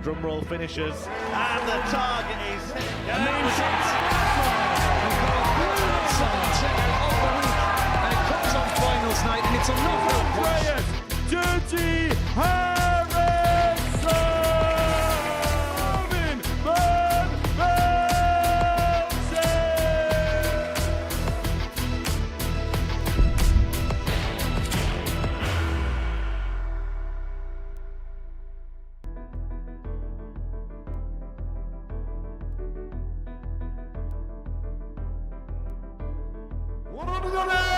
Drumroll finishes, and the target is hit. And that was it. And it comes on finals night, and it's another Dirty Harrison! Robin Van Velzen!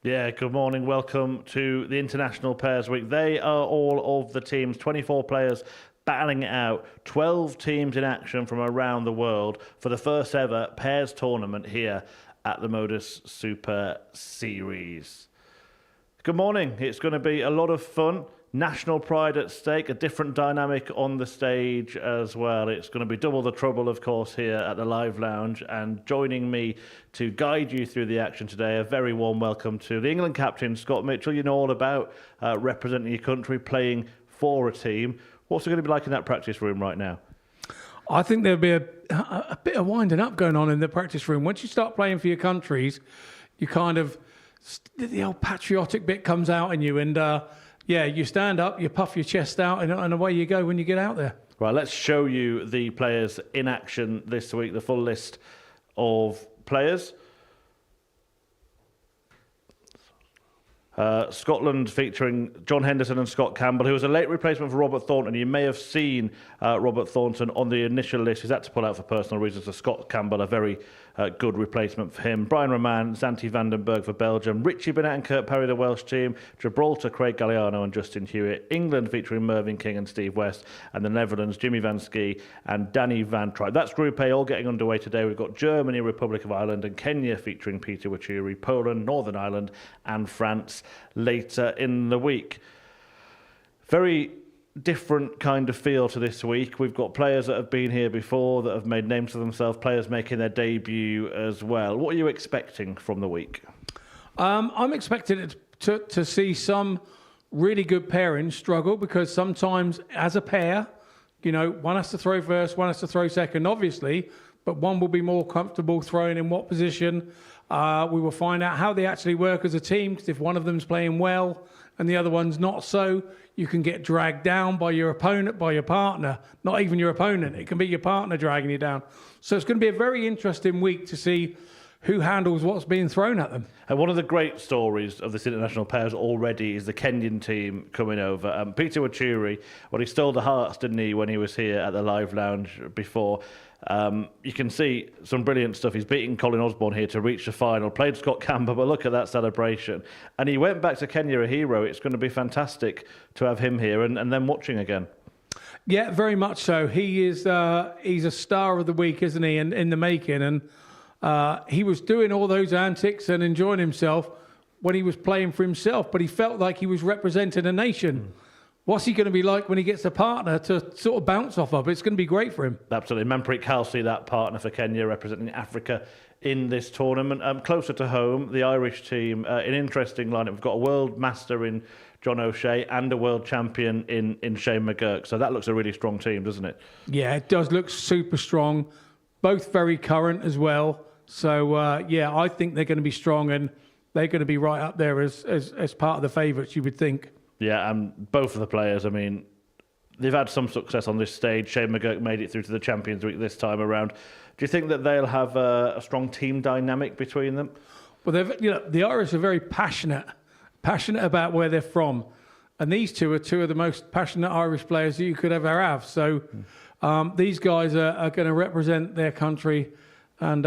Yeah, good morning. Welcome to the International Pairs Week. They are all of the teams, 24 players battling it out, 12 teams in action from around the world for the first ever pairs tournament here at the Modus Super Series. Good morning. It's going to be a lot of fun. National pride at stake, a different dynamic on the stage as well. It's going to be double the trouble, of course, here at the Live Lounge. And joining me to guide you through the action today, a very warm welcome to the England captain, Scott Mitchell. You know all about representing your country, playing for a team. What's it going to be like in that practice room right now? I think there'll be a bit of winding up going on in the practice room. Once you start playing for your countries, you kind of, the old patriotic bit comes out in you, and yeah, you stand up, you puff your chest out, and away you go when you get out there. Right, let's show you the players in action this week, the full list of players. Scotland featuring John Henderson and Scott Campbell, who was a late replacement for Robert Thornton. You may have seen Robert Thornton on the initial list. He's had to pull out for personal reasons. So Scott Campbell, a very good replacement for him. Brian Roman, Zanti van den Berg for Belgium. Richie Burnett and Kurt Perry, the Welsh team. Gibraltar, Craig Galliano and Justin Hewitt. England featuring Mervyn King and Steve West. And the Netherlands, Jimmy Van Ski and Danny Van Tribe. That's Group A, all getting underway today. We've got Germany, Republic of Ireland and Kenya featuring Peter Wachuri, Poland, Northern Ireland and France later in the week. Very different kind of feel to this week. We've got players that have been here before, that have made names for themselves, players making their debut as well. What are you expecting from the week? I'm expecting it to see some really good pairings struggle, because sometimes as a pair, you know, one has to throw first, one has to throw second, obviously, but one will be more comfortable throwing in what position. We will find out how they actually work as a team, because if one of them's playing well and the other one's not so, you can get dragged down by your opponent, by your partner. Not even your opponent, it can be your partner dragging you down. So it's going to be a very interesting week to see who handles what's being thrown at them. And one of the great stories of this international pairs already is the Kenyan team coming over. Peter Wachuri, well, he stole the hearts, didn't he, when he was here at the Live Lounge before. You can see some brilliant stuff. He's beating Colin Osborne here to reach the final. Played Scott Campbell, but look at that celebration. And he went back to Kenya a hero. It's going to be fantastic to have him here and then watching again. Yeah, very much so. He is he's a star of the week, isn't he, in the making. And he was doing all those antics and enjoying himself when he was playing for himself, but he felt like he was representing a nation. What's he going to be like when he gets a partner to sort of bounce off of? It's going to be great for him. Absolutely. Manpreet Kelsey, that partner for Kenya, representing Africa in this tournament. Closer to home, the Irish team, an interesting lineup. We've got a world master in John O'Shea and a world champion in Shane McGurk. So that looks a really strong team, doesn't it? Yeah, it does look super strong. Both very current as well. So, yeah, I think they're going to be strong, and they're going to be right up there as part of the favourites, you would think. Yeah, and both of the players, I mean, they've had some success on this stage. Shane McGurk made it through to the Champions Week this time around. Do you think that they'll have a strong team dynamic between them? Well, the Irish are very passionate about where they're from. And these two are two of the most passionate Irish players that you could ever have. So these guys are going to represent their country and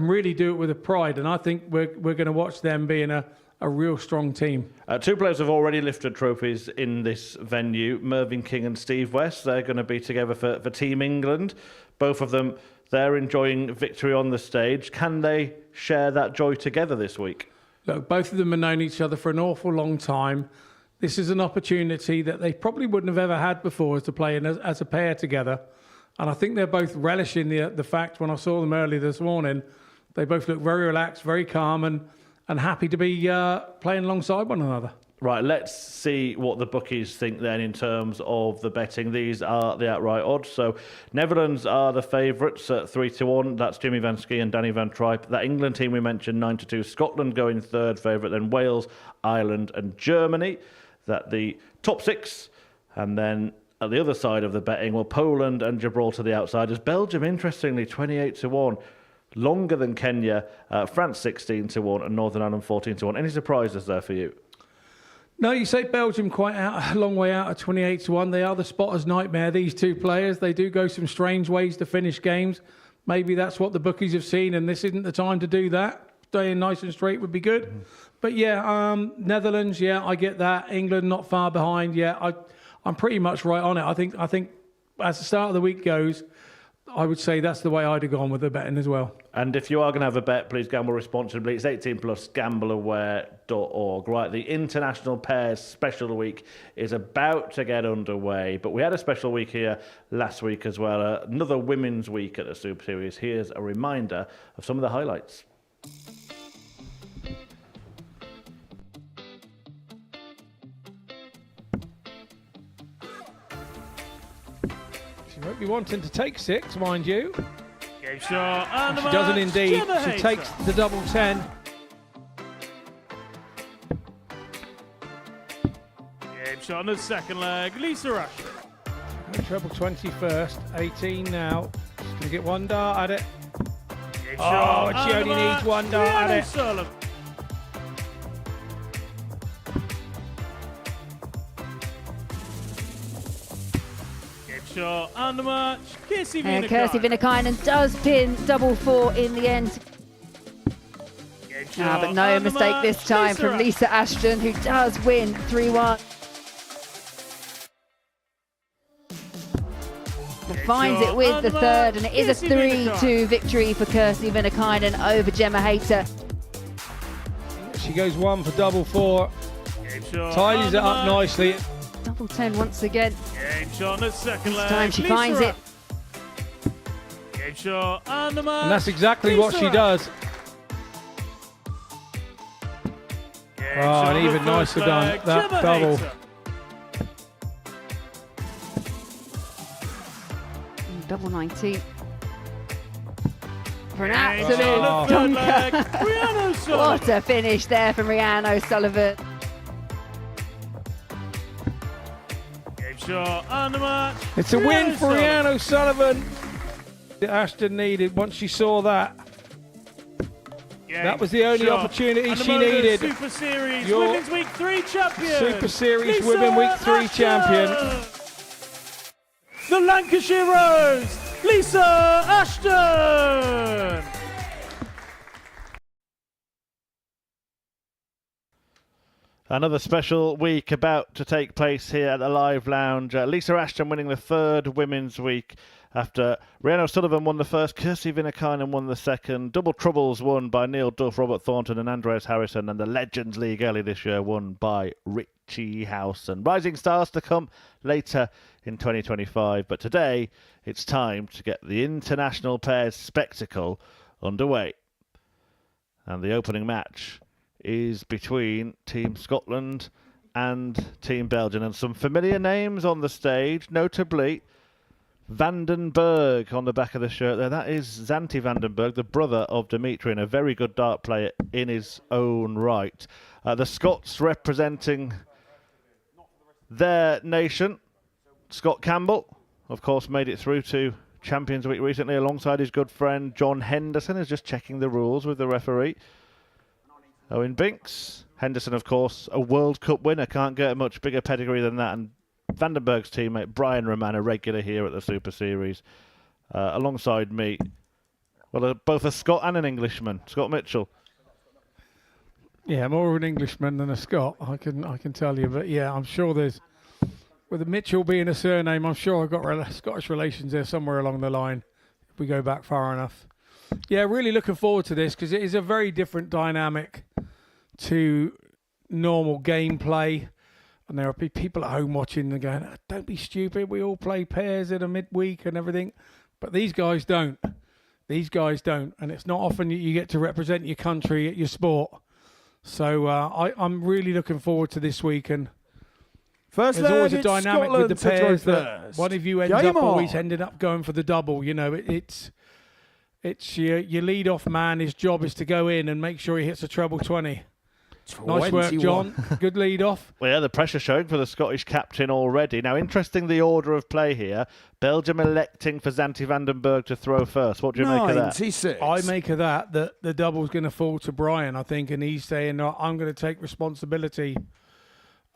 really do it with a pride. And I think we're going to watch them being a real strong team. Two players have already lifted trophies in this venue, Mervyn King and Steve West. They're going to be together for Team England. Both of them, they're enjoying victory on the stage. Can they share that joy together this week? Look, both of them have known each other for an awful long time. This is an opportunity that they probably wouldn't have ever had before, to play as a pair together. And I think they're both relishing the fact, when I saw them early this morning, they both look very relaxed, very calm and happy to be playing alongside one another. Right, let's see what the bookies think then in terms of the betting. These are the outright odds. So Netherlands are the favourites at 3-1. That's Jimmy Van Ski and Danny Van Tripe. That England team we mentioned, 9-2. Scotland going third favourite, then Wales, Ireland and Germany. That the top six, and then at the other side of the betting, well, Poland and Gibraltar the outsiders. Belgium, interestingly, 28-1, longer than Kenya. France 16-1, and Northern Ireland 14-1. Any surprises there for you? No, you say Belgium quite a long way out at 28-1. They are the spotter's nightmare, these two players. They do go some strange ways to finish games. Maybe that's what the bookies have seen, and this isn't the time to do that. Staying nice and straight would be good. But yeah, Netherlands, yeah, I get that. England not far behind. Yeah, I'm pretty much right on it. I think as the start of the week goes, I would say that's the way I'd have gone with the betting as well. And if you are going to have a bet, please gamble responsibly. It's 18 plus, gambleaware.org. Right, the International Pairs Special Week is about to get underway, but we had a special week here last week as well, another Women's Week at the Super Series. Here's a reminder of some of the highlights. She won't be wanting to take 6, mind you. Game shot, and She doesn't indeed. She takes the double 10. Game shot on the second leg, Lisa Ashton. Treble 20 first, 18 now. She's going to get one dart at it. Game Oh, shot, and she and only the needs one dart Rhiannon at it. Sullivan. Game shot, and the match, Kirsty And Kirsty Vinnakainen does pin double 4 in the end. But no mistake this time from Lisa Ashton, who does win 3-1. Finds it with the third, and it is a 3-2 victory for Kirsty Vinnakainen over Gemma Hayter. She goes 1 for double 4. Tidies it up nicely. Double 10 once again. Game shot on the second leg. This time she finds it. Game shot, and the match. And that's exactly what she does. Oh, and even nicer done. That double. Double 19. For an Game absolute shot on the third leg, dunker. Rhiannon Sullivan. What a finish there from Rhiannon O'Sullivan. Game shot, and the match. It's a win for Rhiannon O'Sullivan. Ashton needed once she saw that. That was the only opportunity and the she Modus needed. Super Series Your Women's Week 3 champion. Super Series Lisa Women Week 3 Ashton. champion. The Lancashire Rose, Lisa Ashton. Another special week about to take place here at the Live Lounge. Lisa Ashton winning the third Women's Week after Rhiannon O'Sullivan won the first, Kirsty Vinnakainen won the second. Double troubles won by Neil Duff, Robert Thornton and Andreas Harrison, and the Legends League early this year won by Richie Howson. Rising stars to come later in 2025, but today it's time to get the International Pairs spectacle underway. And the opening match is between Team Scotland and Team Belgium, and some familiar names on the stage, notably Vandenberg on the back of the shirt there. That is Zanti Vandenberg, the brother of Dimitri, and a very good dart player in his own right. The Scots representing their nation, Scott Campbell, of course, made it through to Champions Week recently alongside his good friend John Henderson, is just checking the rules with the referee. Owen Binks. Henderson, of course, a World Cup winner. Can't get a much bigger pedigree than that. And Vandenberg's teammate, Brian Roman, a regular here at the Super Series. Alongside me, well, both a Scot and an Englishman, Scott Mitchell. Yeah, more of an Englishman than a Scot, I can tell you. But yeah, I'm sure there's, with the Mitchell being a surname, I'm sure I've got Scottish relations there somewhere along the line, if we go back far enough. Yeah, really looking forward to this because it is a very different dynamic to normal gameplay. And there will be people at home watching and going, don't be stupid, we all play pairs in a midweek and everything. But these guys don't. These guys don't. And it's not often you get to represent your country at your sport. So I'm really looking forward to this week. And First there's always a leg, dynamic Scotland with the pairs to that first. one of you ends Game up always on. ending up going for the double. You know, it's your lead-off man. His job is to go in and make sure he hits a treble 20. Nice work, 21. John. Good lead-off. Well, yeah, the pressure showing for the Scottish captain already. Now, interesting the order of play here. Belgium electing for Zanti Vandenberg to throw first. What do you make of that? 96. I make of that the double's going to fall to Brian, I think, and he's saying, no, I'm going to take responsibility.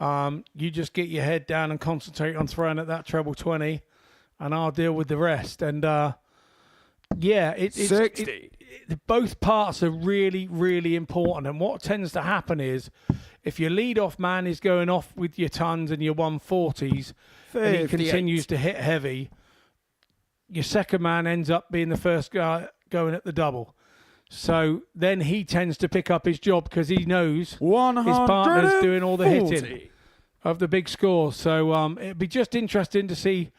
You just get your head down and concentrate on throwing at that treble 20, and I'll deal with the rest. And, yeah, 60. Both parts are really, really important. And what tends to happen is if your lead-off man is going off with your tons and your 140s and he 58. continues to hit heavy, your second man ends up being the first guy going at the double. So then he tends to pick up his job because he knows his partner's doing all the hitting of the big scores. So it'd be just interesting to see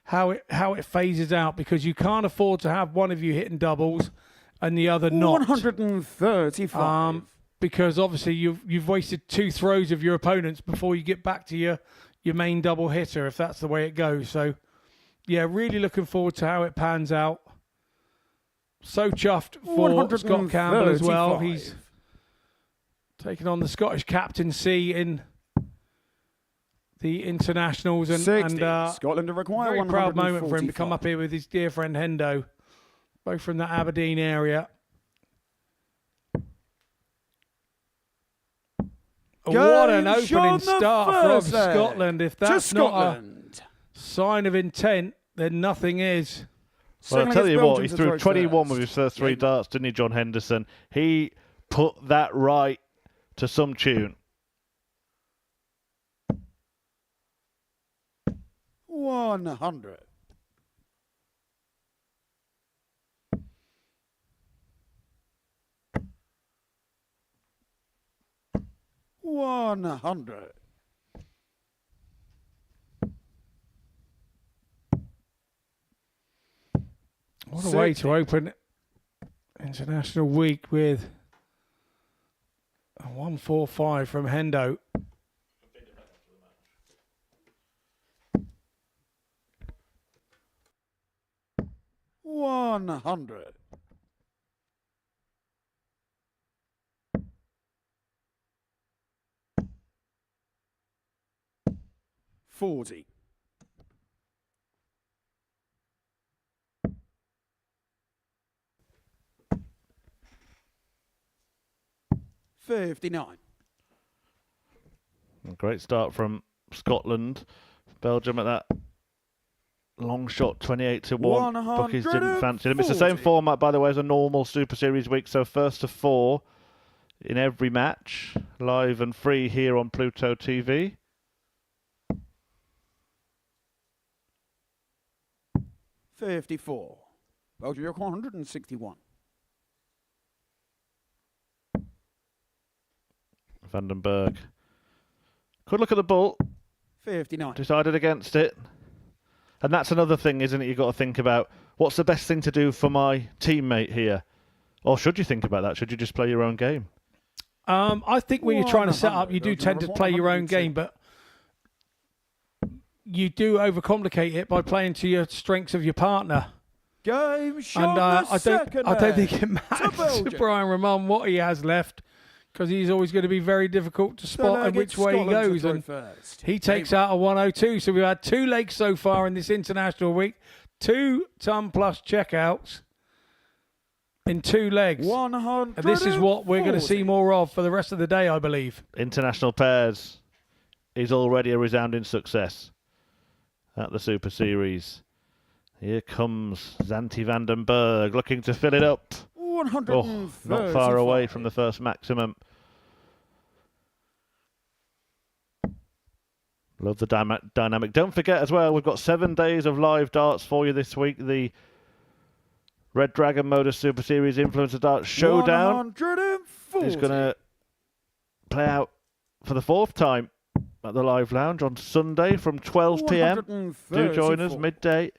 how it phases out, because you can't afford to have one of you hitting doubles and the other not. 135. Because obviously you've wasted 2 throws of your opponents before you get back to your main double hitter, if that's the way it goes. So yeah, really looking forward to how it pans out. So chuffed for Scott Campbell as well. He's taken on the Scottish captaincy in the internationals, and 60. Scotland to require very proud moment for him to 145. come up here with his dear friend Hendo, both from that Aberdeen area. What an opening start from Scotland. If that's not a sign of intent, then nothing is. Well, I'll tell you what, he threw 21 with his first 3 darts, didn't he, John Henderson? He put that right to some tune. 100. What a way to open International Week with a 145 from Hendo. $100. $40. $59. A great start from Scotland. Belgium at that long shot, 28-1. Bookies didn't fancy them. It's the same format, by the way, as a normal Super Series week. So first to 4 in every match, live and free here on Pluto TV. $54. Belgium, you're 161. Vandenberg could look at the ball. 59. Decided against it. And that's another thing, isn't it? You've got to think about, what's the best thing to do for my teammate here? Or should you think about that? Should you just play your own game? I think when you're trying to set up, you do tend to play your own game, but you do overcomplicate it by playing to your strengths of your partner. Game shot. And I don't think it matters to Brian Ramon what he has left, because he's always going to be very difficult to spot and which way he goes. And he takes out a 102. So we've had 2 legs so far in this international week. 2 ton plus checkouts in 2 legs. 140. And this is what we're going to see more of for the rest of the day, I believe. International pairs is already a resounding success at the Super Series. Here comes Zanti van den Berg looking to fill it up. 135. Not far away from the first maximum. Love the dynamic. Don't forget as well, we've got 7 days of live darts for you this week. The Red Dragon Modus Super Series Influencer Darts Showdown is going to play out for the 4th time at the Live Lounge on Sunday from 12 p.m. Do join us midday.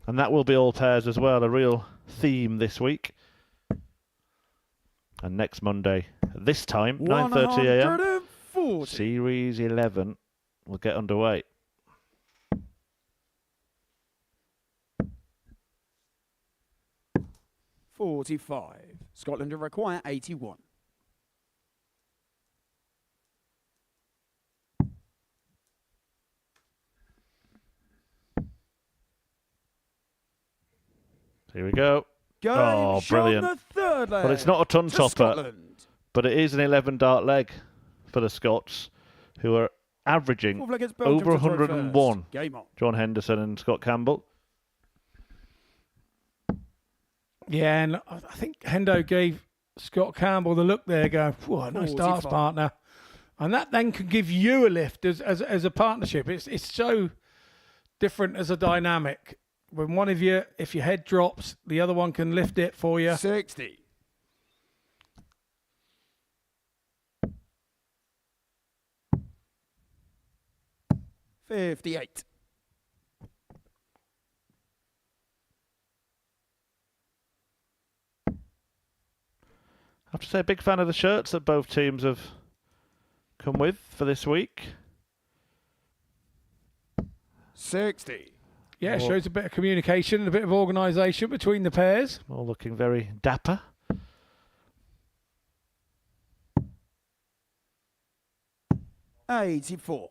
And that will be all pairs as well, a real theme this week. And next Monday, this time, 9:30 a.m., Series 11 will get underway. .45. Scotland require 81. Here we go. Oh, brilliant. Well, it's not a ton topper, but it is an 11 dart leg for the Scots, who are averaging over 101. John Henderson and Scott Campbell. Yeah, and I think Hendo gave Scott Campbell the look there, going, "Whoa, nice darts partner," and that then can give you a lift as a partnership. It's so different as a dynamic. When one of you, if your head drops, the other one can lift it for you. 60. .58. I have to say, a big fan of the shirts that both teams have come with for this week. 60. Yeah, it shows a bit of communication and a bit of organisation between the pairs. All looking very dapper. .84.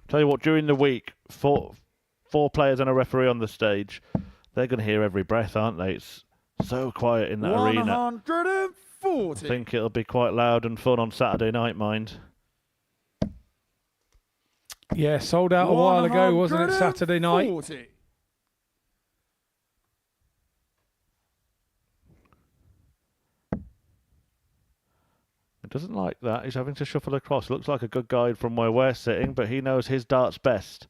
Tell you what, during the week, four players and a referee on the stage, they're going to hear every breath, aren't they? It's so quiet in that arena. 140. I think it'll be quite loud and fun on Saturday night, mind. Yeah, sold out a while ago, wasn't it, Saturday night? It doesn't like that. He's having to shuffle across. Looks like a good guide from where we're sitting, but he knows his darts best.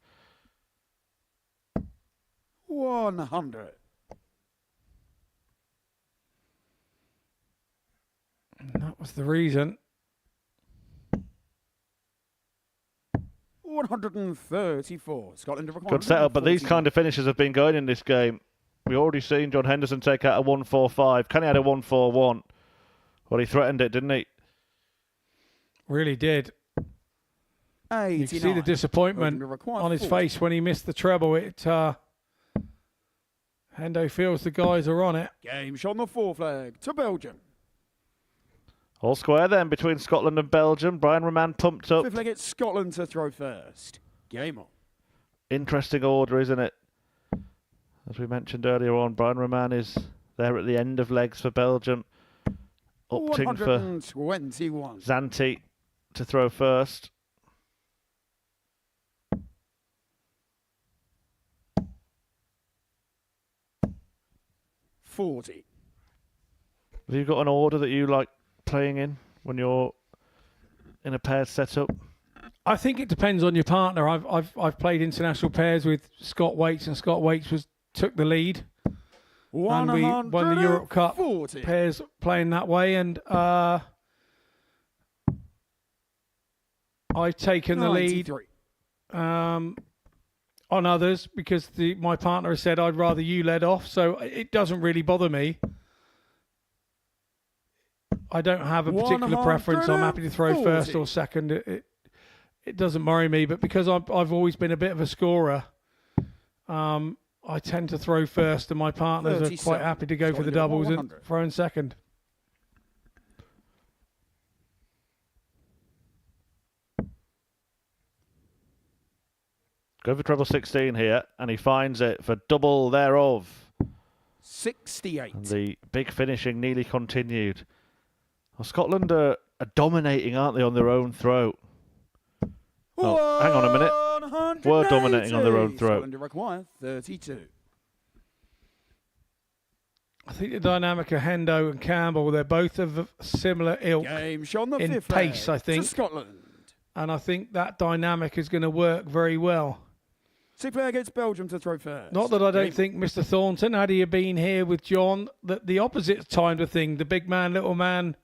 100. And that was the reason. 134. Scotland require. Good setup, but these kind of finishes have been going in this game. We've already seen John Henderson take out a 145. Kenny had a 141. Well, he threatened it, didn't he? Really did. 89. You can see the disappointment on his face when he missed the treble. Hendo feels the guys are on it. Game shot on the 4th leg to Belgium. All square then between Scotland and Belgium. Brian Roman pumped up. 5th leg, it's Scotland to throw first. Game on. Interesting order, isn't it? As we mentioned earlier on, Brian Roman is there at the end of legs for Belgium. Opting for 121. Zanti to throw first. .40. Have you got an order that you like playing in when you're in a paired setup? I think it depends on your partner. I've played international pairs with Scott Waits, and Scott Waits took the lead. And we won the Europe Cup pairs playing that way, and I've taken the lead on others because my partner has said I'd rather you led off, so it doesn't really bother me. I don't have a particular preference. I'm happy to throw first or second. It doesn't worry me, but because I've always been a bit of a scorer, I tend to throw first, and my partners are quite happy to go for the doubles and throw in second. Go for treble 16 here, and he finds it for double thereof. 68. And the big finishing nearly continued. Well, Scotland are dominating, aren't they, on their own throw? Oh, hang on a minute. Were dominating on their own throw. Scotland require 32. I think the dynamic of Hendo and Campbell, they're both of a similar ilk Game shot on the in fifth pace, leg I think. to Scotland. And I think that dynamic is going to work very well. Sixth player gets Belgium to throw first. Not that I don't Game think, Mr. Thornton, had he been here with John, that the opposite kind of thing, the big man, little man,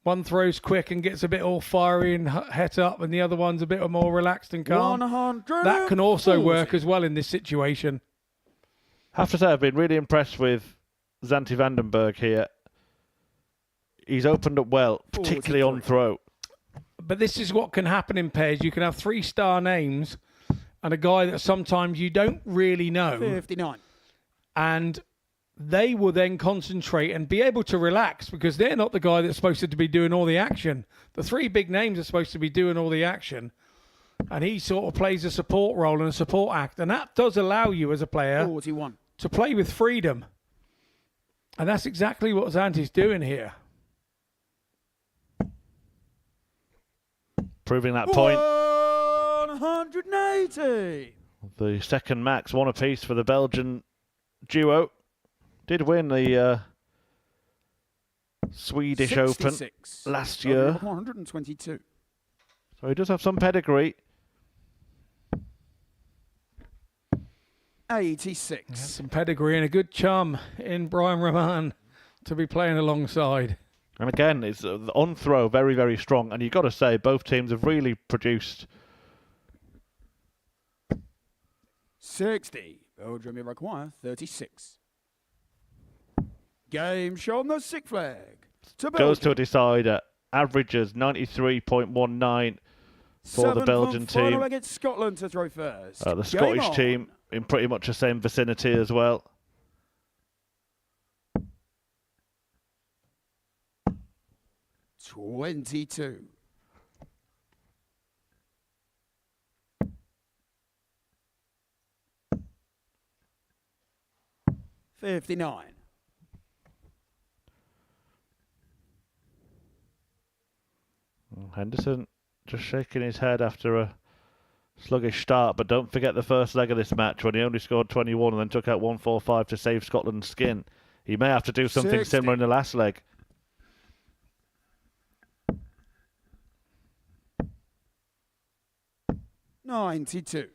one throws quick and gets a bit all fiery and het up, and the other one's a bit more relaxed and calm. 140. That can also work as well in this situation. Have to say, I've been really impressed with Zanti Vandenberg here. He's opened up well, particularly on throw. But this is what can happen in pairs. You can have 3-star names and a guy that sometimes you don't really know. 59. And they will then concentrate and be able to relax because they're not the guy that's supposed to be doing all the action. The 3 big names are supposed to be doing all the action. And he sort of plays a support role and a support act. And that does allow you as a player 41. to play with freedom. And that's exactly what Zanti's doing here. Proving that point. 180. The second max, one apiece for the Belgian duo. Did win the Swedish 66. Open last year. 122. So he does have some pedigree. 86. Some pedigree and a good chum in Brian Rahman to be playing alongside. And again, it's on throw, very, very strong. And you've got to say, both teams have really produced. 60. Belgium require 36. Game shot on the sixth flag. Goes to a decider. Averages 93.19 for the Belgian team. Final against Scotland to throw first. The Scottish team in pretty much the same vicinity as well. $22. $59. Henderson just shaking his head after a sluggish start, but don't forget the first leg of this match when he only scored 21 and then took out 145 to save Scotland's skin. He may have to do something 60. similar in the last leg. $92.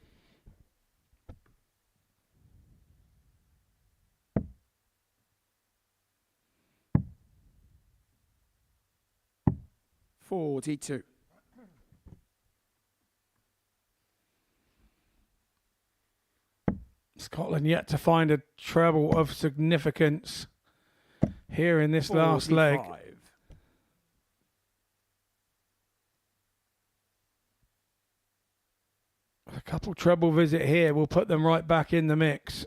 $42. Scotland yet to find a treble of significance here in this last leg. 45. A couple treble visit here will put them right back in the mix.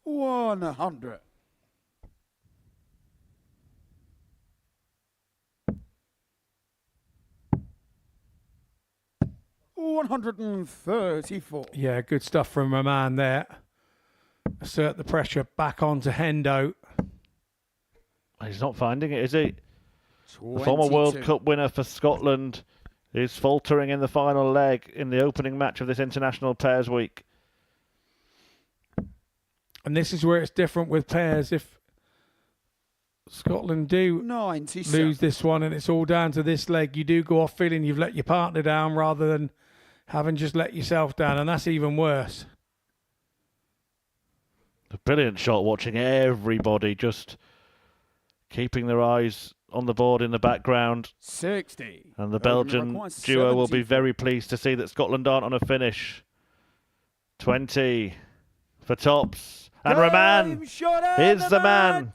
$100. $134. Yeah, good stuff from Rahman there. Assert the pressure back onto Hendo. He's not finding it, is he? 22. The former World Cup winner for Scotland is faltering in the final leg in the opening match of this International Pairs Week. And this is where it's different with pairs. If Scotland do 97. lose this one and it's all down to this leg, you do go off feeling you've let your partner down rather than having just let yourself down, and that's even worse. A brilliant shot, watching everybody just keeping their eyes on the board in the background. 60. And the Belgian duo will be very pleased to see that Scotland aren't on a finish. 20 for tops. And Rahman is the man.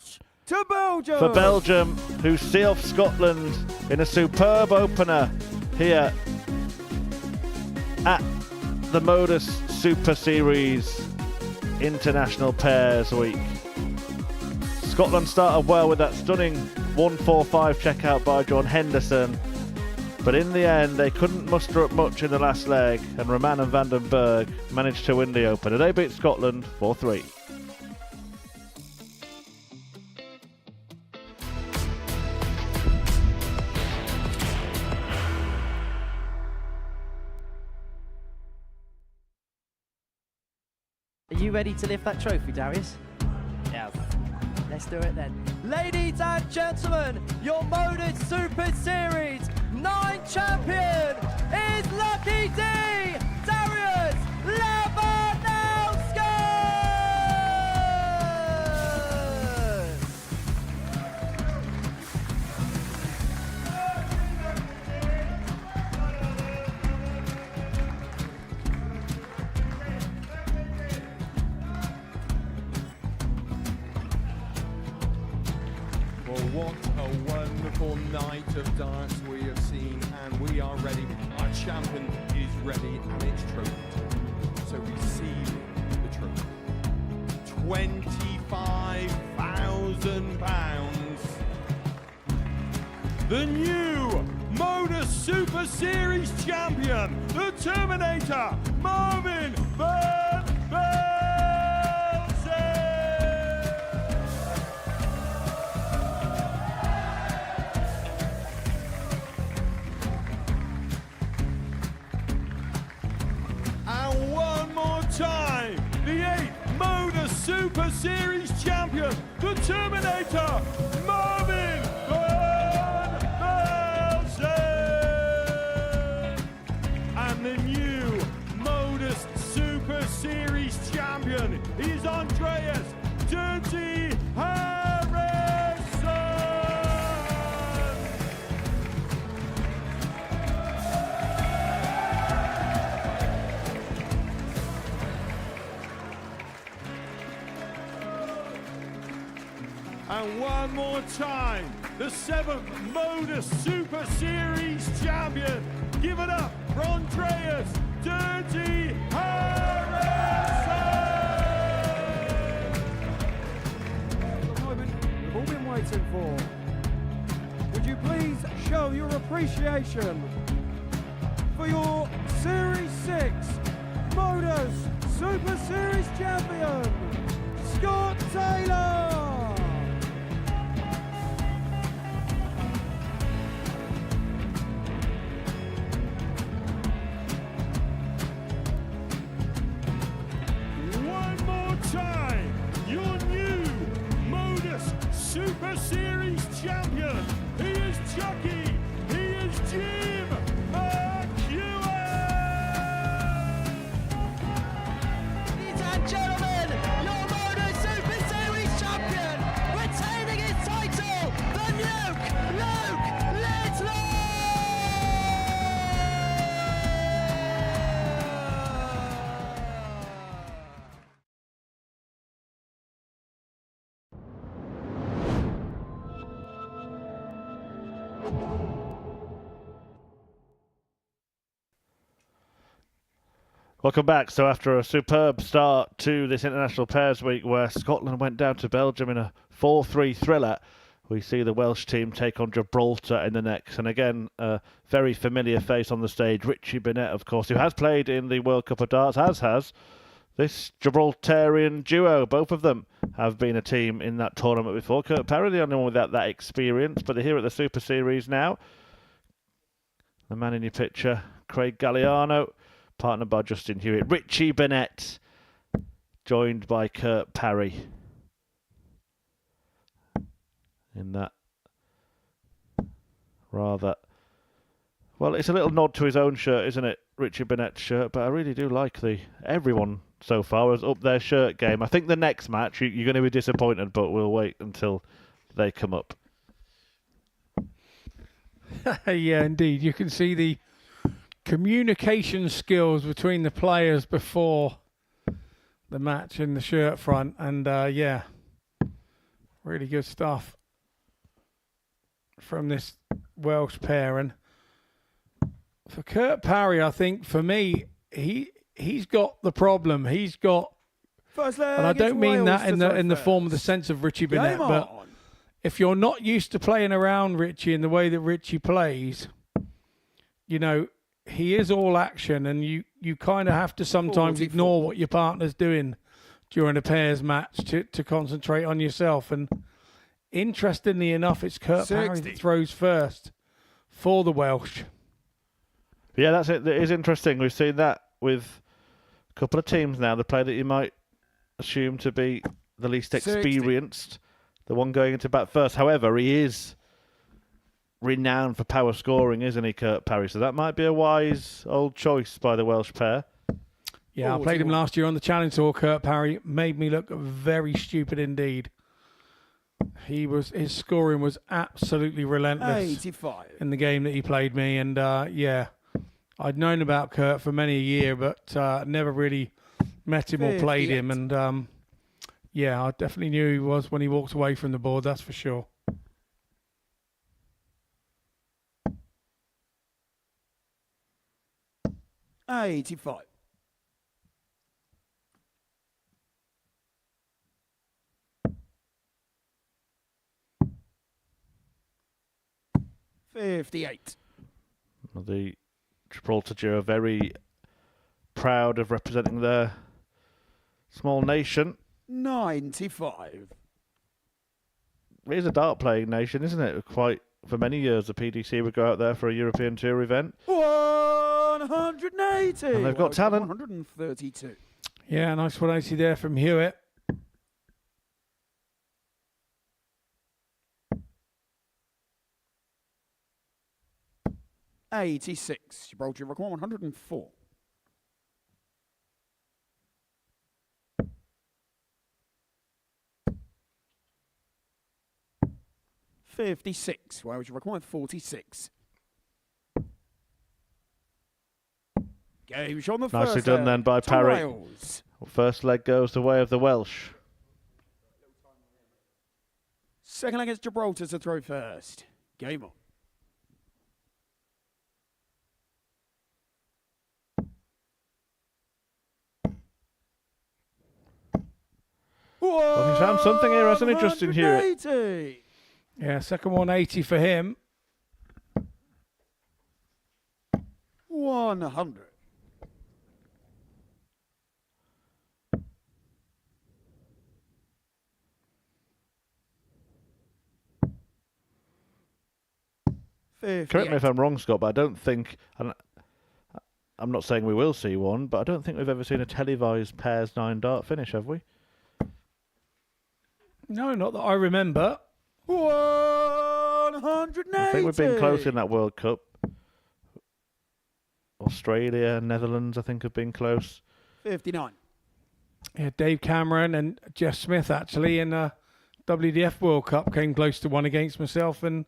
to Belgium. For Belgium, who see off Scotland in a superb opener here at the Modus Super Series International Pairs Week. Scotland started well with that stunning 1-4-5 checkout by John Henderson, but in the end they couldn't muster up much in the last leg, and Roman and Vandenberg managed to win the opener. They beat Scotland 4-3. Are you ready to lift that trophy, Darius? Yes. Let's do it then. Ladies and gentlemen, your Modus Super Series 9 champion is Lucky D, Darius Labanowski! Well, what a wonderful night of darts we have seen, and we are ready. Our champion is ready, and it's trophy time. So receive the trophy. £25,000. The new Modus Super Series champion, the Terminator, Marvin Van Velzen. And one more time, the 8th Modus Super Series champion, the Terminator, Marvin Van Velzen. And the new Modus Super Series champion is Andreas Dirty Harrison. And one more time, the 7th Modus Super Series champion. Give it up for Andreas Dirty Harrison! The moment we've all been waiting for. Would you please show your appreciation for your Series 6 Modus Super Series champion, Scott Taylor! One more time, your new Modus Super Series champion. He is Chucky. He is Jim McEwen. Ladies and gentlemen, your Modus Super Series champion, retaining his title, the Nuke, Luke Littler! Welcome back. So after a superb start to this International Pairs Week where Scotland went down to Belgium in a 4-3 thriller, we see the Welsh team take on Gibraltar in the next. And again, a very familiar face on the stage, Richie Burnett, of course, who has played in the World Cup of Darts, as has this Gibraltarian duo. Both of them have been a team in that tournament before. Kurt Parry, the only one without that experience, but they're here at the Super Series now. The man in your picture, Craig Galliano, partnered by Justin Hewitt. Richie Burnett, joined by Kurt Parry. In that rather... Well, it's a little nod to his own shirt, isn't it? Richie Burnett's shirt, but I really do like everyone so far has upped their shirt game. I think the next match, you're going to be disappointed, but we'll wait until they come up. Yeah, indeed. You can see the communication skills between the players before the match in the shirt front. And, yeah, Really good stuff from this Welsh pair. And for Kurt Parry, I think for me, he's got the problem. He's got, First leg, and I don't mean that in the first. form of the sense of Richie Burnett, Game but on. if you're not used to playing around Richie in the way that Richie plays, you know, he is all action, and you kind of have to sometimes 44. ignore what your partner's doing during a pairs match to concentrate on yourself. And interestingly enough, it's Kurt Parry 60. that throws first for the Welsh. Yeah, that's it. That is interesting. We've seen that with a couple of teams now. The player that you might assume to be the least 60. experienced, the one going into bat first. However, he is renowned for power scoring, isn't he, Kurt Parry? So that might be a wise old choice by the Welsh pair. Yeah, I played him last year on the Challenge Tour. Kurt Parry made me look very stupid indeed. His scoring was absolutely relentless 85. in the game that he played me, and yeah, I'd known about Kurt for many a year, but never really met him or played him. And yeah, I definitely knew he was when he walked away from the board. That's for sure. $85. $58. The Gibraltar duo are very proud of representing their small nation. $95. It is a dart playing nation, isn't it? Quite for many years, the PDC would go out there for a European Tour event. 180. And they've got talent. 132. Yeah, nice 180 there from Hewitt. $86. Gibraltar require 104. $56. Wales require 46. Game on the Nicely first done leg then by to Parry. Wales. First leg goes the way of the Welsh. Second leg is Gibraltar to throw first. Game on. Well, he's found something here, hasn't he, Justin Hewitt? 180. Yeah, second 180 for him. 100. Correct me if I'm wrong, Scott, but I don't think... I'm not saying we will see one, but I don't think we've ever seen a televised pairs 9 dart finish, have we? No, not that I remember. 180. I think we've been close in that World Cup. Australia, Netherlands, I think have been close. 59. Yeah, Dave Cameron and Jeff Smith actually in WDF World Cup came close to one against myself and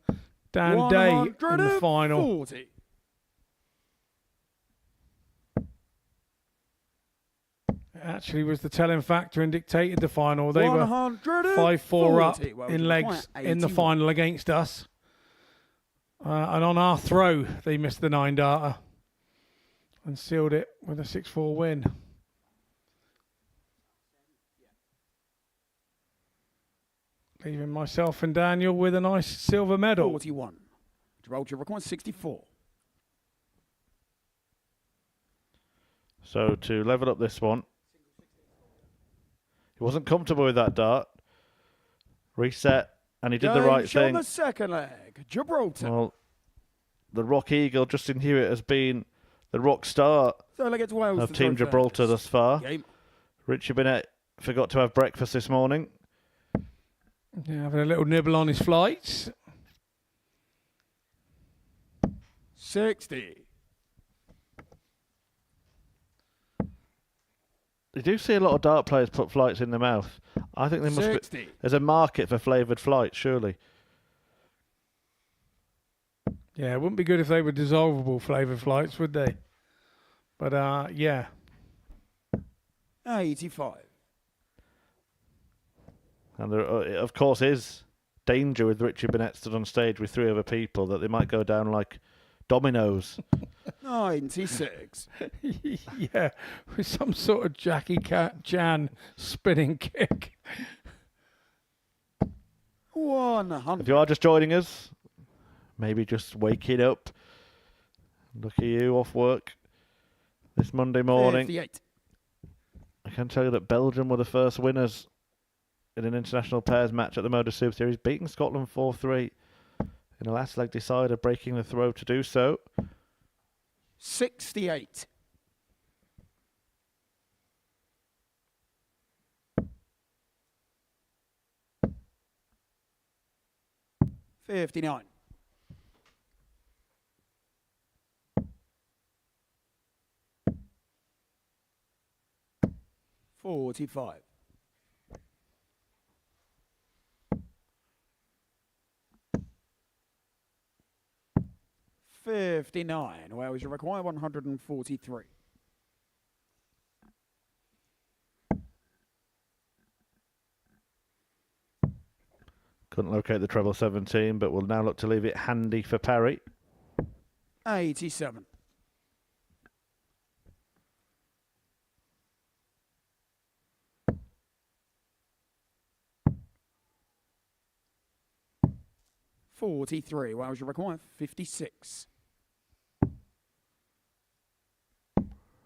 Dan Day in the final. 140. Actually was the telling factor and dictated the final. They were 5-4 up in legs in the final against us. And on our throw, they missed the 9-darter and sealed it with a 6-4 win. Leaving myself and Daniel with a nice silver medal. 41. Gibraltar requires 64. So to level up this one, he wasn't comfortable with that dart. Reset, and he did the right thing. On the second leg, Gibraltar. Well, the Rock Eagle, Justin Hewitt, has been the rock star Third leg, it's Wales of to Team throw Gibraltar first. thus far. Game. Richie Burnett forgot to have breakfast this morning. Yeah, having a little nibble on his flights. 60. You do see a lot of dart players put flights in their mouth. I think there must 60. be. There's a market for flavoured flights, surely. Yeah, it wouldn't be good if they were dissolvable flavoured flights, would they? But yeah. 85. And there, of course, is danger with Richie Burnett stood on stage with 3 other people that they might go down like dominoes. 96. Yeah, with some sort of Jackie Chan spinning kick. 100. If you are just joining us, maybe just waking up. Look at you off work this Monday morning. 58. I can tell you that Belgium were the first winners in an international pairs match at the Modus Super Series, beating Scotland 4-3 in a last leg decider, breaking the throw to do so. 68. $59. 45. 59. Where was you require? 143. Couldn't locate the treble 17, but will now look to leave it handy for Parry. 87. 43. Where was you require? 56.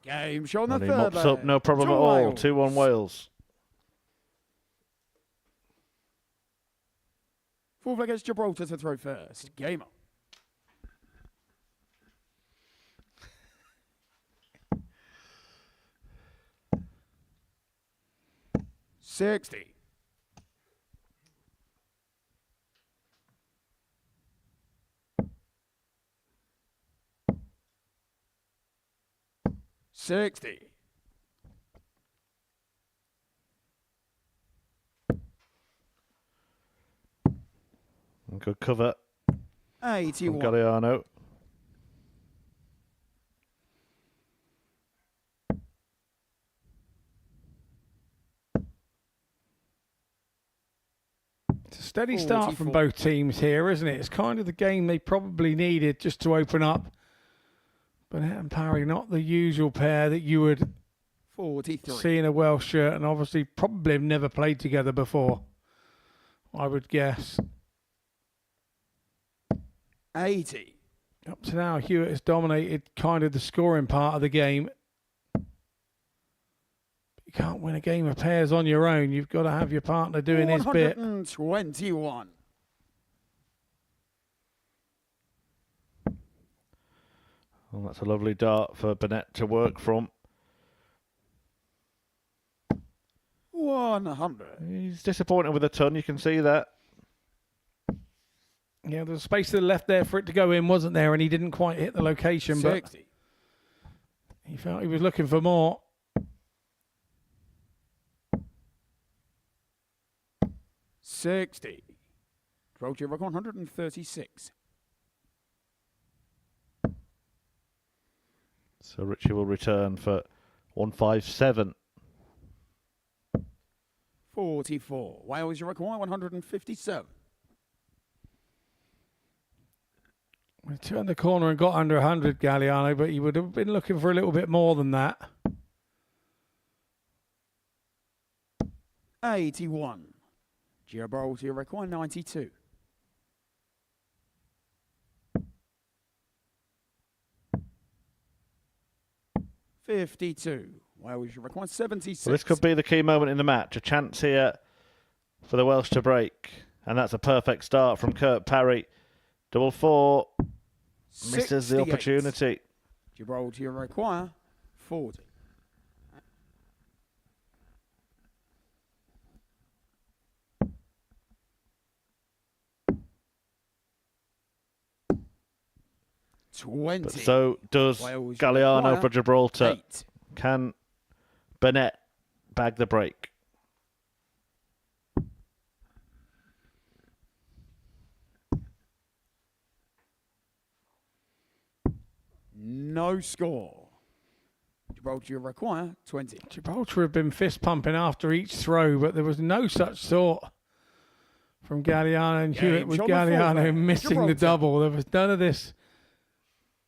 Game show on the And he third mops leg. up, no problem To at all. Wales. 2-1 Wales. Fourth leg against Gibraltar to throw first. Game on. $60. 60. Good cover from 81. Galliano. It's a steady start from 44. both teams here, isn't it? It's kind of the game they probably needed just to open up. Burnett and Parry, not the usual pair that you would 43. see in a Welsh shirt, and obviously probably have never played together before, I would guess. 80. Up to now, Hewitt has dominated kind of the scoring part of the game. You can't win a game of pairs on your own. You've got to have your partner doing his bit. 121. Well, that's a lovely dart for Burnett to work from. 100. He's disappointed with a ton, you can see that. Yeah, there was space to the left there for it to go in, wasn't there? And he didn't quite hit the location, but 60. he felt he was looking for more. 60. Gibraltar 136. So Richie will return for 157. 44. Wales you require 157. He turned the corner and got under 100, Galliano, but he would have been looking for a little bit more than that. 81. Gibraltar require 92. 52. Wales require 76. Well, this could be the key moment in the match. A chance here for the Welsh to break. And that's a perfect start from Kurt Parry. Double 4. Misses the 68. opportunity. Gibraltar require 40. But so does Wales Galliano require for Gibraltar. 8. Can Burnett bag the break? No score. Gibraltar require 20. Gibraltar have been fist pumping after each throw, but there was no such thought from Galliano and Hewitt, Games with on the fourth Galliano leg, missing the Gibraltar. double. There was none of this.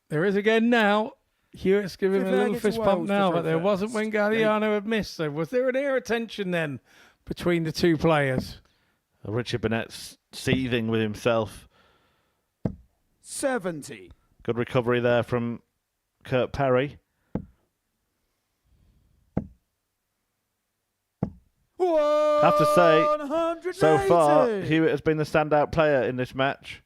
There is again now. Hewitt's giving him a Fifth leg, little it's fist Wales pump to now, throw but there wasn't first. when Galliano had missed. So was there an air of tension then between the two players? Richard Burnett's seething with himself. 70. Good recovery there from Kurt Perry. I have to say, so far, Hewitt has been the standout player in this match.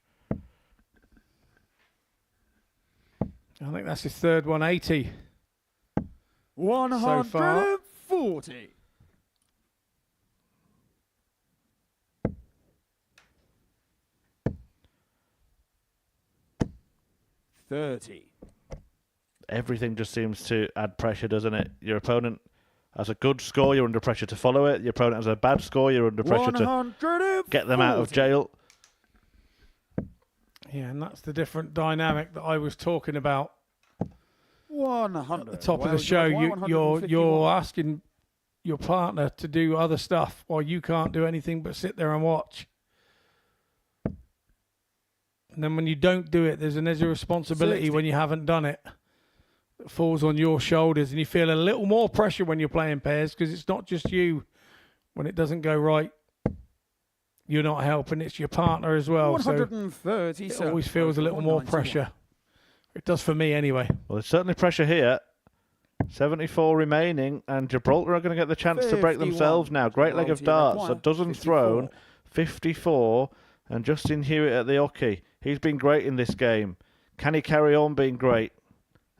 I think that's his third 180. 140. 30. Everything just seems to add pressure, doesn't it? Your opponent has a good score, you're under pressure to follow it. Your opponent has a bad score, you're under pressure to get them out of jail. Yeah, and that's the different dynamic that I was talking about 100. at the top of the show. You're asking your partner to do other stuff while you can't do anything but sit there and watch. And then when you don't do it, there's a responsibility 60. when you haven't done it that falls on your shoulders, and you feel a little more pressure when you're playing pairs because it's not just you. When it doesn't go right, you're not helping, it's your partner as well. So 130. it always feels a little more pressure. It does for me anyway. Well, there's certainly pressure here. 74 remaining, and Gibraltar are going to get the chance to break 51. themselves now. Great leg of Gibraltar darts, a require dozen 54. thrown, 54, and Justin Hewitt at the hockey. He's been great in this game. Can he carry on being great?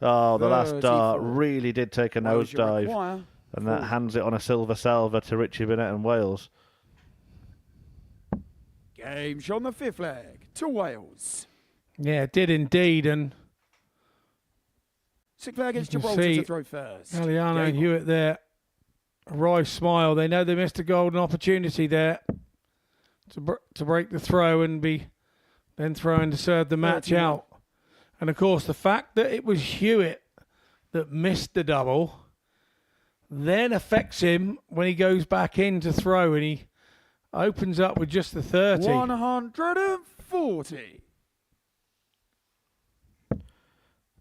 Oh, the last 34. dart really did take a Wales, you nosedive, require and that hands it on a silver salver to Richie Burnett and Wales. Games on the fifth leg to Wales. Yeah, it did indeed. And Sixth leg against You can Gibraltar see to throw first. Galliano and Game Hewitt there, a wry smile. They know they missed a golden opportunity there to break the throw and be then throwing to serve the match 31. out. And of course, the fact that it was Hewitt that missed the double then affects him when he goes back in to throw, and he opens up with just the 30. 140.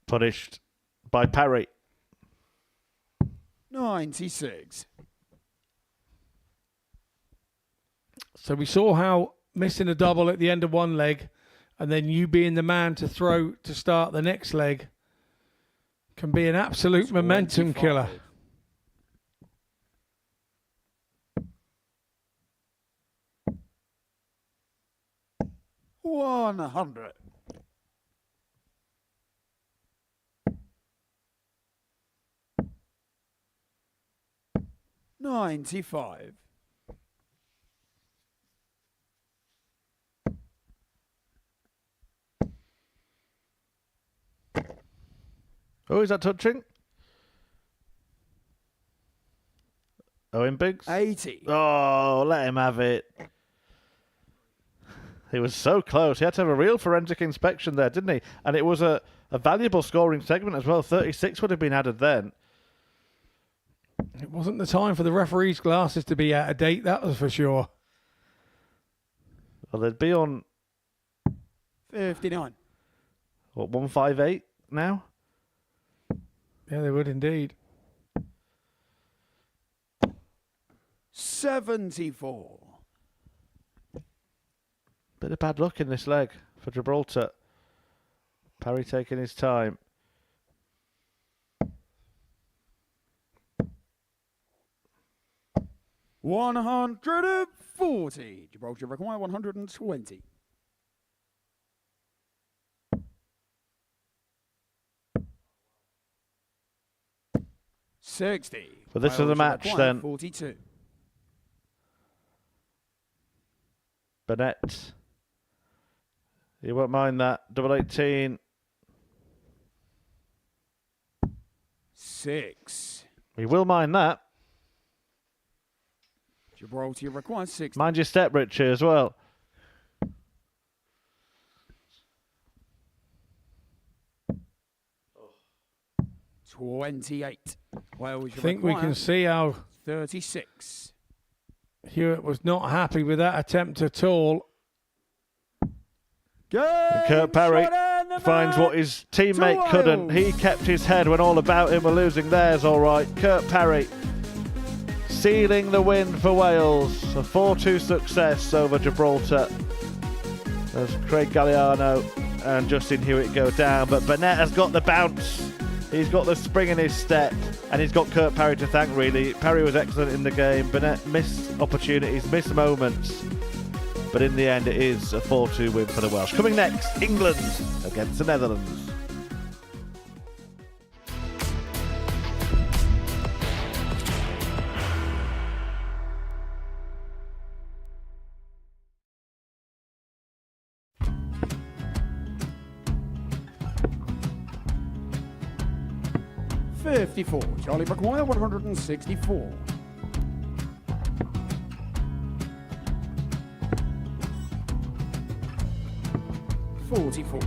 Punished by Parry. 96. So we saw how missing a double at the end of one leg and then you being the man to throw to start the next leg can be an absolute momentum 25. killer. $100. $95. Oh, is that touching? Owen Biggs? 80. Oh, let him have it. He was so close. He had to have a real forensic inspection there, didn't he? And it was a valuable scoring segment as well. 36 would have been added then. It wasn't the time for the referee's glasses to be out of date, that was for sure. Well, they'd be on, 59. what, 158 now? Yeah, they would indeed. 74. Bit of bad luck in this leg for Gibraltar. Parry taking his time. $140. Gibraltar require 120. $60. But this is the Wales match require then. 42. Burnett. You won't mind that. Double 18. 6. We will mind that. Gibraltar requires 60. Mind your step, Richie, as well. $28. Wales I think we require can see how 36. Hewitt was not happy with that attempt at all. Kurt Parry finds what his teammate couldn't. He kept his head when all about him were losing theirs, all right. Kurt Parry sealing the win for Wales. A 4-2 success over Gibraltar as Craig Galliano and Justin Hewitt go down. But Burnett has got the bounce. He's got the spring in his step, and he's got Kurt Parry to thank, really. Parry was excellent in the game. Burnett missed opportunities, missed moments. But in the end, it is a 4-2 win for the Welsh. Coming next, England against the Netherlands. $54. Charlie Maguire, 164. $44.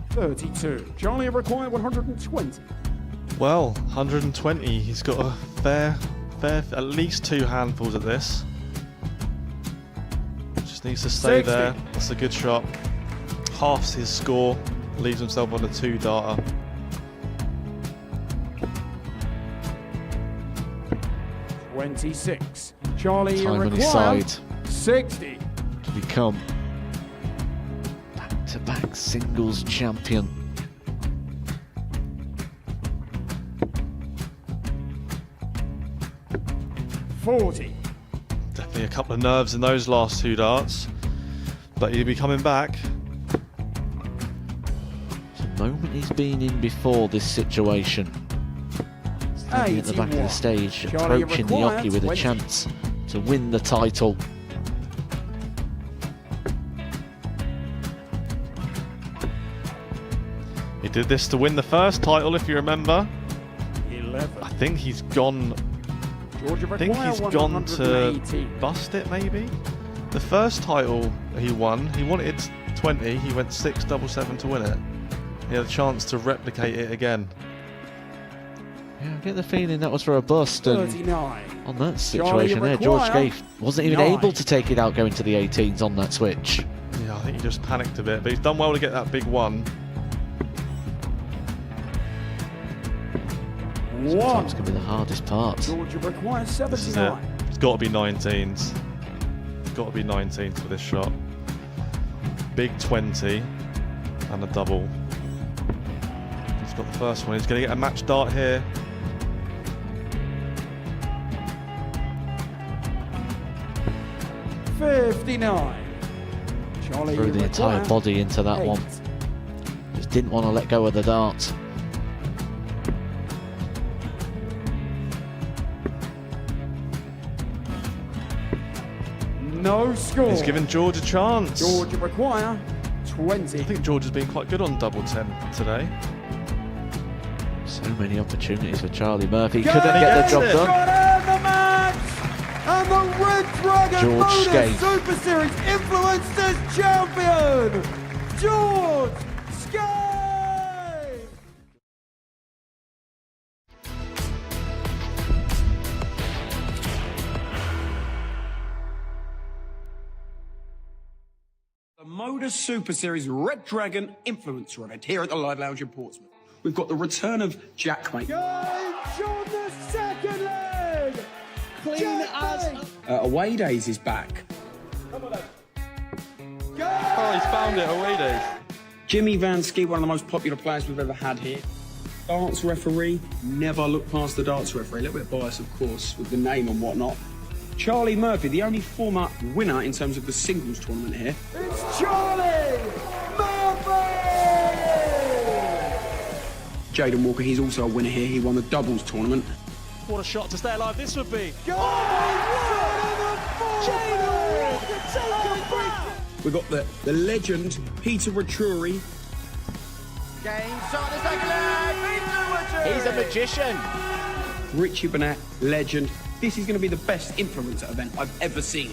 $32. Charlie required 120. Well, 120. He's got a fair, at least 2 handfuls of this. Just needs to stay 60. there. That's a good shot. Halves his score. Leaves himself on a 2-darter. $26. Charlie Time on his required side 60. to become back-to-back singles champion. $40. Definitely a couple of nerves in those last 2 darts. But he'll be coming back. It's a moment he's been in before this situation. Standing at the back of the stage, Charlie approaching the required Yoki with a 20. chance to win the title. He did this to win the first title, if you remember. 11. I think he's gone. Georgia I think required he's gone to 118. bust it, maybe. The first title he won, he wanted 20. He went 6-7-7 to win it. He had a chance to replicate it again. Yeah, I get the feeling that was for a bust, and 39. on that situation there, George require Scaife wasn't even 9. able to take it out going to the 18s on that switch. Yeah, I think he just panicked a bit, but he's done well to get that big one. Sometimes can be the hardest part. Georgia required This is it. 79. It's got to be 19s. It's got to be 19s for this shot. Big 20 and a double. He's got the first one. He's going to get a match dart here. $59. Charlie Threw the entire required body into that 8. one. Just didn't want to let go of the dart. No score. He's given George a chance. Georgia require 20. I think George has been quite good on double 10 today. So many opportunities for Charlie Murphy. Go! Couldn't get the job Yes! done. Got out the match! And the Red Dragon George Modus Scaife. Super Series Influencers Champion, George Scaife! The Modus Super Series Red Dragon Influencer event here at the Live Lounge in Portsmouth. We've got the return of Jack, mate. James on the second leg! Clean as away days is back. Oh, he's found it, away days. Jimmy Van Ski, one of the most popular players we've ever had here. Darts referee, never look past the darts referee. A little bit biased, of course, with the name and whatnot. Charlie Murphy, the only former winner in terms of the singles tournament here. It's Charlie Murphy! Jaden Walker, he's also a winner here. He won the doubles tournament. What a shot to stay alive this would be. We've got the legend, Peter Raturi. He's a magician. Richie Burnett, legend. This is going to be the best influencer event I've ever seen.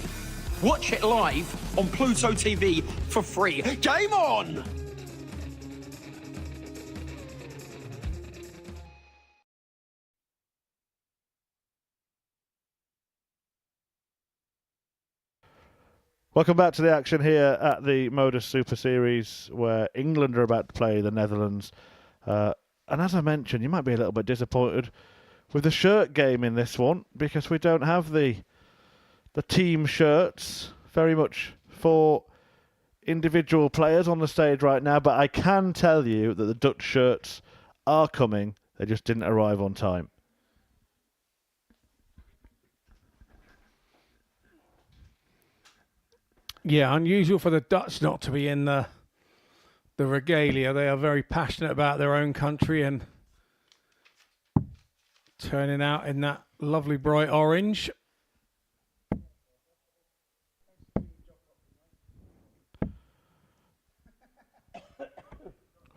Watch it live on Pluto TV for free. Game on! Welcome back to the action here at the Modus Super Series, where England are about to play the Netherlands. And as I mentioned, you might be a little bit disappointed with the shirt game in this one, because we don't have the team shirts, very much for individual players on the stage right now. But I can tell you that the Dutch shirts are coming. They just didn't arrive on time. Yeah, unusual for the Dutch not to be in the regalia. They are very passionate about their own country and turning out in that lovely bright orange.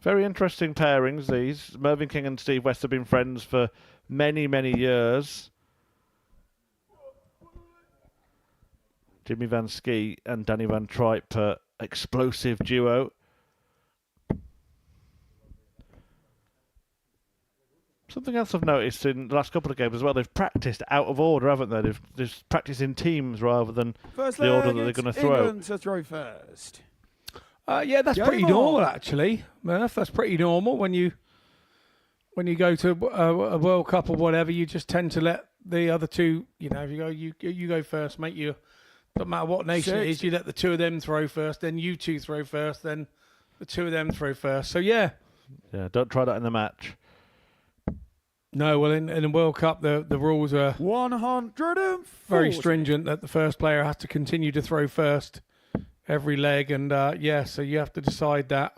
Very interesting pairings, these. Mervyn King and Steve West have been friends for many, many years. Jimmy Van Ski and Danny Van Tripe, explosive duo. Something else I've noticed in the last couple of games as well, they've practiced out of order, haven't they? They've practiced in teams rather than the order that they're going to throw. England to throw first. Yeah, that's pretty normal, actually, Murph. That's pretty normal when you go to a World Cup or whatever. You just tend to let the other two, if you go first, mate. You don't matter what nation it is, you let the two of them throw first, then you two throw first, then the two of them throw first. So yeah, don't try that in the match. No, well, in the World Cup, the rules are 140. very stringent that the first player has to continue to throw first every leg, and so you have to decide that.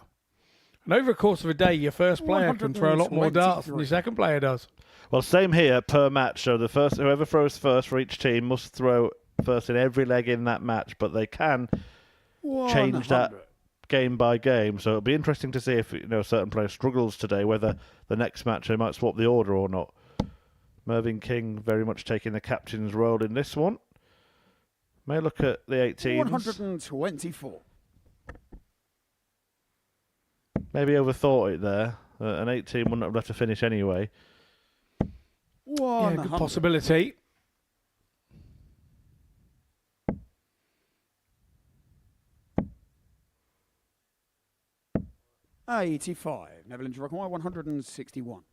And over the course of a day, your first player can throw a lot more darts than your second player does. Well, same here per match. So whoever throws first for each team must throw first in every leg in that match, but they can change that game by game. So it'll be interesting to see if a certain player struggles today, whether the next match they might swap the order or not. Mervyn King very much taking the captain's role in this one. May look at the 18s. 124. Maybe overthought it there. An 18 wouldn't have let her finish anyway. Yeah, good possibility. $85. Netherlands require 161.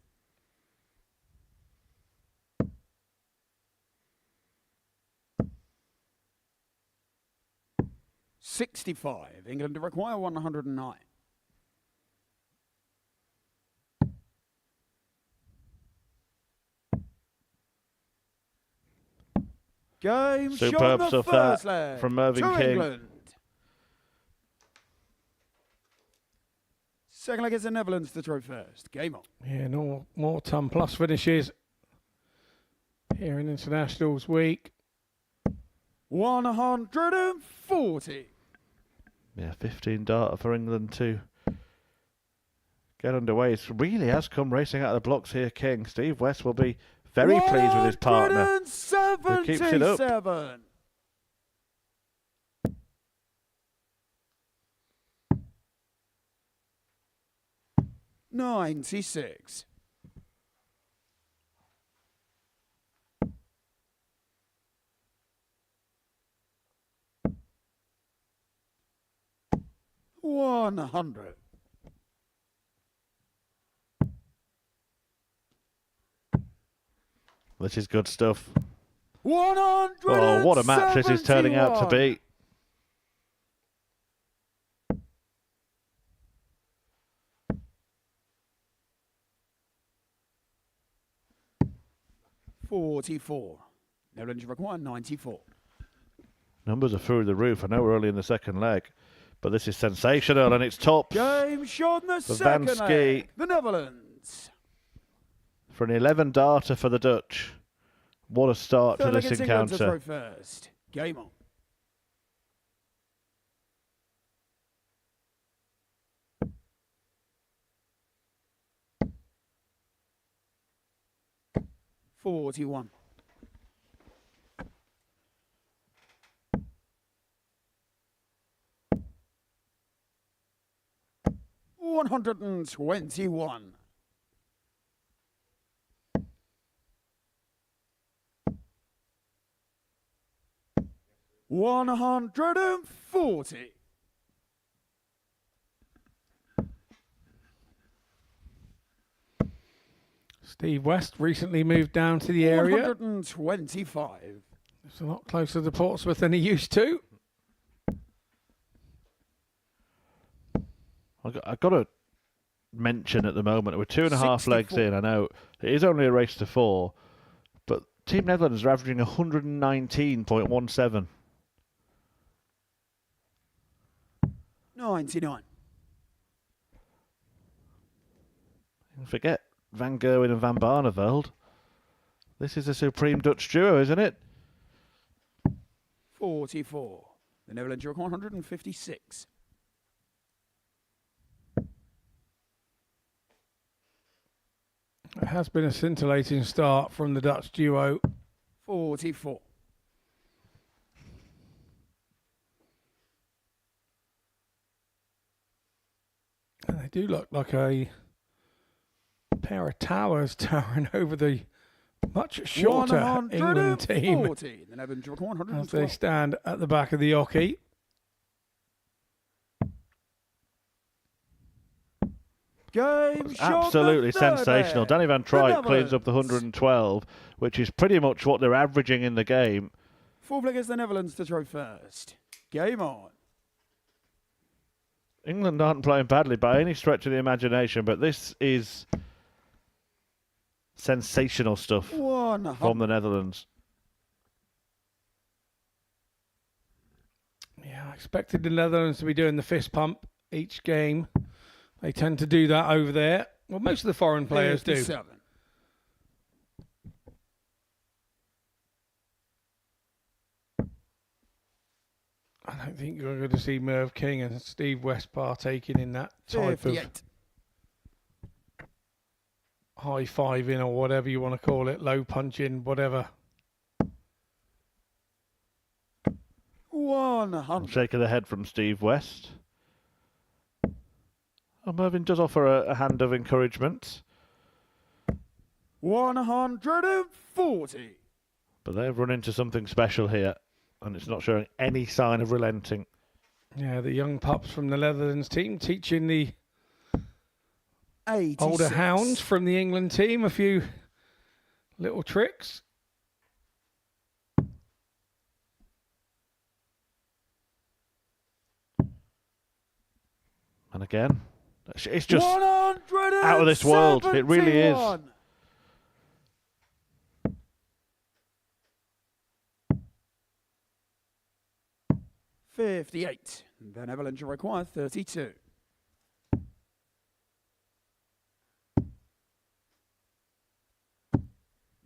$65. England require 109. Game superb shot stuff first that leg from Mervyn to King. England. Second leg is the Netherlands to throw first. Game on. Yeah, no more ton plus finishes here in Internationals week. 140. Yeah, 15 data for England to get underway. It really has come racing out of the blocks here, King. Steve West will be very pleased with his partner, who keeps it up. 177. $96. $100. This is good stuff. 171. Oh, what a match this is turning out to be. $44. Netherlands require 94. Numbers are through the roof. I know we're early in the second leg, but this is sensational, and it's top. Game shot in the For second Van Ski. leg. The Netherlands. For an 11 darter for the Dutch. What a start Third to leg this is England to encounter. throw first. Game on. $41. 121. $140. Steve West recently moved down to the area. 125. It's a lot closer to Portsmouth than he used to. I've got to mention at the moment, we're 2.5 legs in. I know it is only a race to 4, but Team Netherlands are averaging 119.17. 99. Forget Van Gerwen and Van Barneveld. This is a supreme Dutch duo, isn't it? 44. The Netherlands are 156. It has been a scintillating start from the Dutch duo. 44. And they do look like a pair of towers towering over the much shorter England team 140. The Netherlands are 112. as they stand at the back of the oche. Game shot Absolutely the third sensational. end. Danny Van The Truyck cleans up the Netherlands. 112, which is pretty much what they're averaging in the game. Fourth leg is the Netherlands to throw first. Game on. England aren't playing badly by any stretch of the imagination, but this is sensational stuff 100. from the Netherlands. Yeah, I expected the Netherlands to be doing the fist pump each game. They tend to do that over there. Well, most of the foreign players do. 57. I don't think you're going to see Merv King and Steve West partaking in that type 58. of high-fiving or whatever you want to call it, low punching, whatever. 100. Shake of the head from Steve West. Oh, Mervyn does offer a hand of encouragement. 140. But they've run into something special here, and it's not showing any sign of relenting. Yeah, the young pups from the Netherlands team teaching the 86. older hounds from the England team a few little tricks. And again, it's just out of this world. It really is. 58. The Netherlands require 32.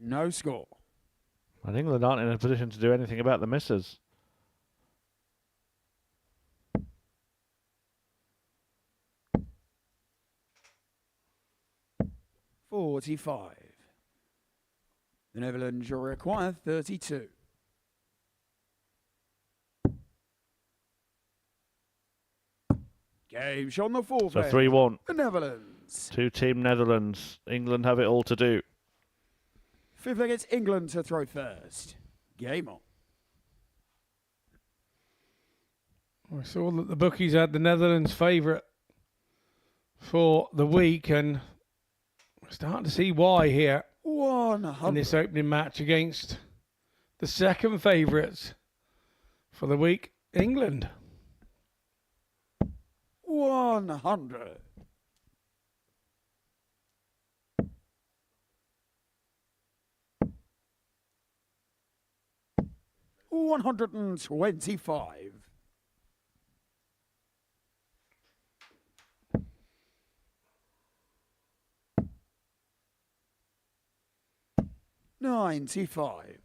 No score. And England aren't in a position to do anything about the misses. $45. The Netherlands require 32. Game shot on the fourth. So 3-1. The Netherlands. Two-team Netherlands. England have it all to do. Fifth leg, it's England to throw first. Game on. We saw that the bookies had the Netherlands favourite for the week, and we're starting to see why here 100. in this opening match against the second favourites for the week, England. 100. $125. $95.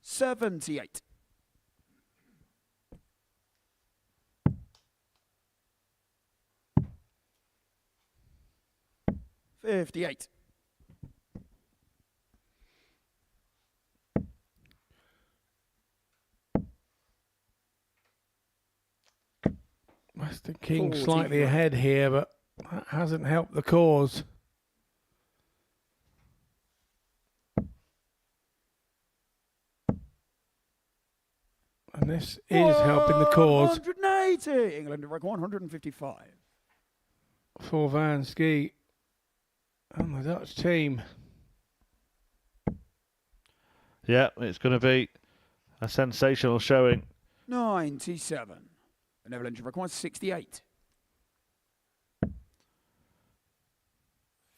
$78. $58. Western King 40 slightly right. ahead here, but that hasn't helped the cause. And this is helping the cause 180. England record 155. for Van Ski and the Dutch team. Yeah, it's going to be a sensational showing. 97. The Netherlands record 68.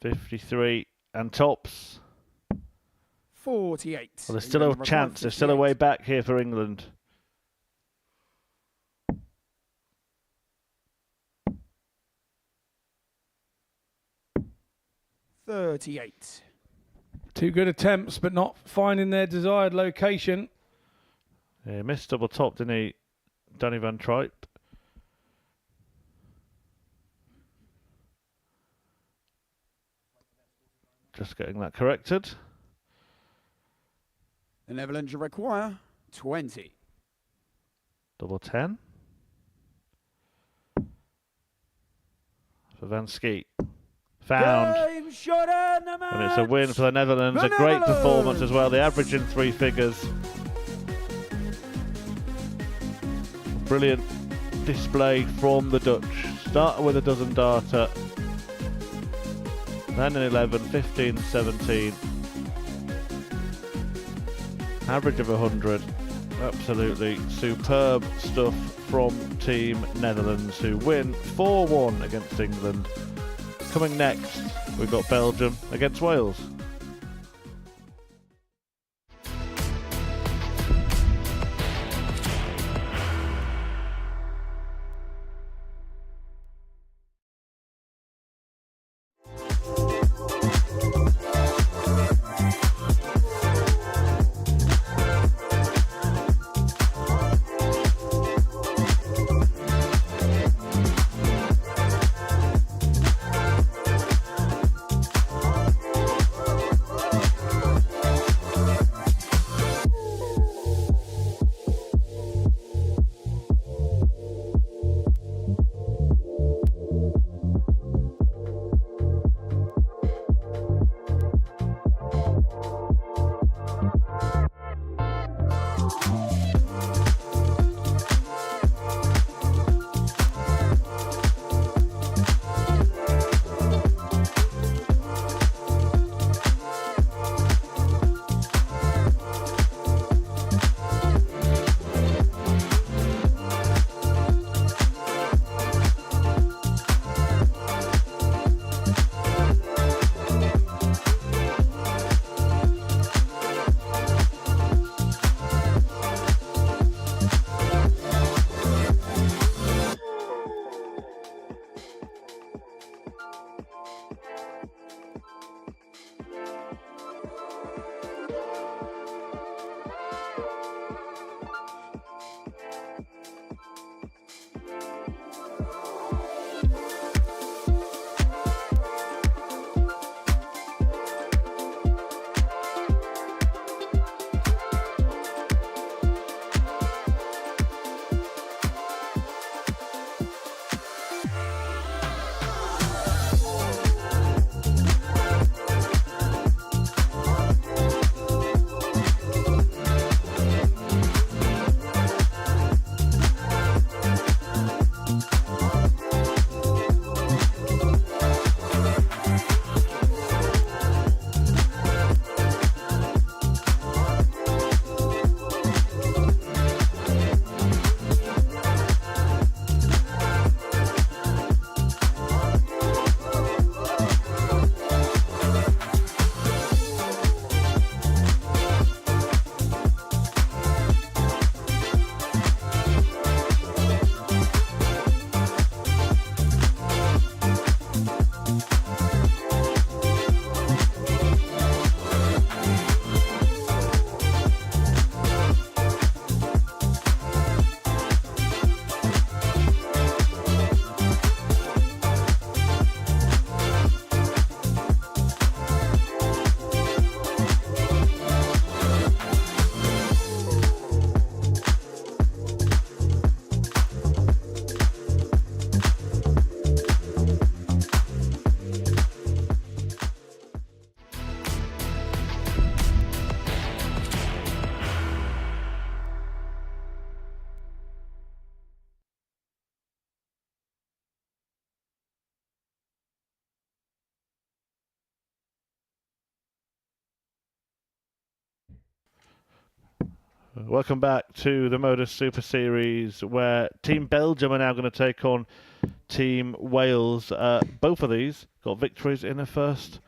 53 and tops. 48. Well, there's still England a record chance. There's still a 58. way back here for England. $38. Two good attempts, but not finding their desired location. Yeah, missed double top, didn't he? Danny Van Tripe. Just getting that corrected. The Netherlands require 20. Double 10. For Van Ski. Found. Game shot and the And it's a win for the Netherlands. The A great Netherlands! performance as well. They average in 3 figures. Brilliant display from the Dutch. Started with a dozen data. Then an 11, 15, 17. Average of 100. Absolutely superb stuff from Team Netherlands, who win 4-1 against England. Coming next, we've got Belgium against Wales. Welcome back to the Modus Super Series, where Team Belgium are now going to take on Team Wales. Both of these got victories in their first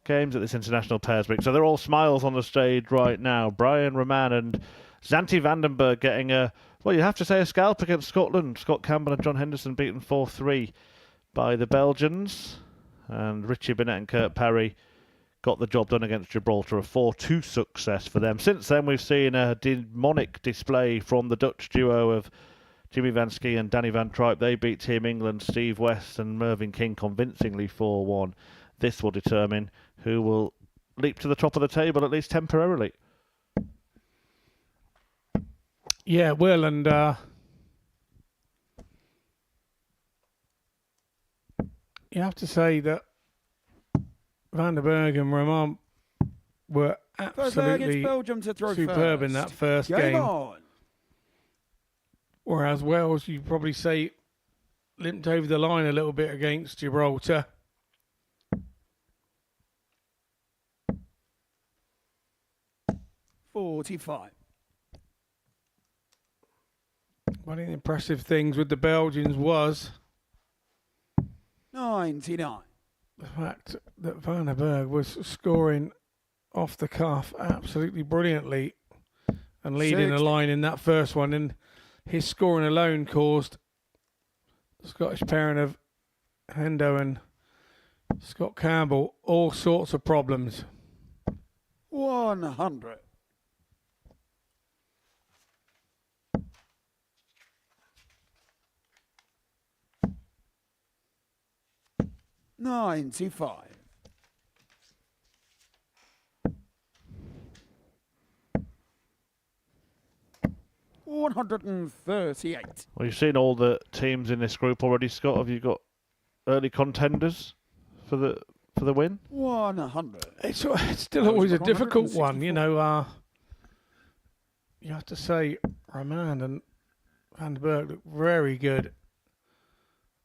games at this international pairs week, so they're all smiles on the stage right now. Brian Roman and Zanti Vandenberg getting a, well, you have to say, a scalp against Scotland. Scott Campbell and John Henderson beaten 4-3 by the Belgians, and Richie Bennett and Kurt Parry got the job done against Gibraltar, a 4-2 success for them. Since then, we've seen a demonic display from the Dutch duo of Jimmy Van Ski and Danny Van Tripe. They beat Team England, Steve West and Mervyn King, convincingly 4-1. This will determine who will leap to the top of the table, at least temporarily. Yeah, it will, and you have to say that Vandenberg and Roman were absolutely Belgium to throw superb first. in that first Game game. on. Whereas Wales, you'd probably say, limped over the line a little bit against Gibraltar. One One of the impressive things with the Belgians was 99. the fact that Vandenberg was scoring off the cuff absolutely brilliantly and leading the 60. line in that first one. And his scoring alone caused the Scottish pairing of Hendo and Scott Campbell all sorts of problems. 100. $95. $138. Well, you've seen all the teams in this group already, Scott. Have you got early contenders for the win? 100. It's still always a difficult one, you know. You have to say Roman and Vandenberg look very good,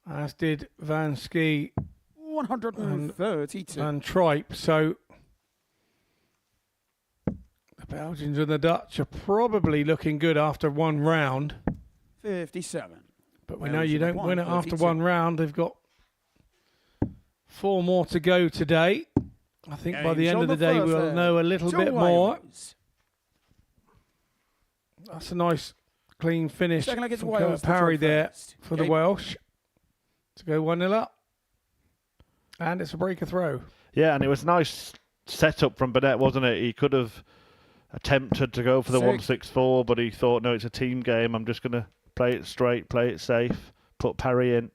as did Van Ski 132. and Tripe. So the Belgians and the Dutch are probably looking good after one round. 57. But we know you don't win it after one round. They've got 4 more to go today. I think by the end of the day we'll know a little bit more. That's a nice clean finish from Kurt Parry there for the Welsh to go 1-0 up. And it's a breaker throw. Yeah, and it was a nice setup from Burnett, wasn't it? He could have attempted to go for the 1-6-4, but he thought, no, it's a team game. I'm just going to play it straight, play it safe, put Parry in.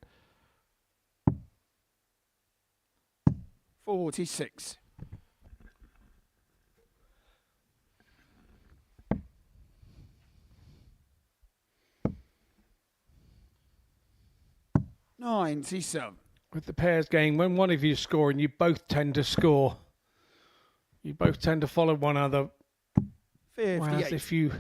46. $97. With the pairs game, when one of you is scoring, you both tend to score. You both tend to follow one another. 58. Whereas if you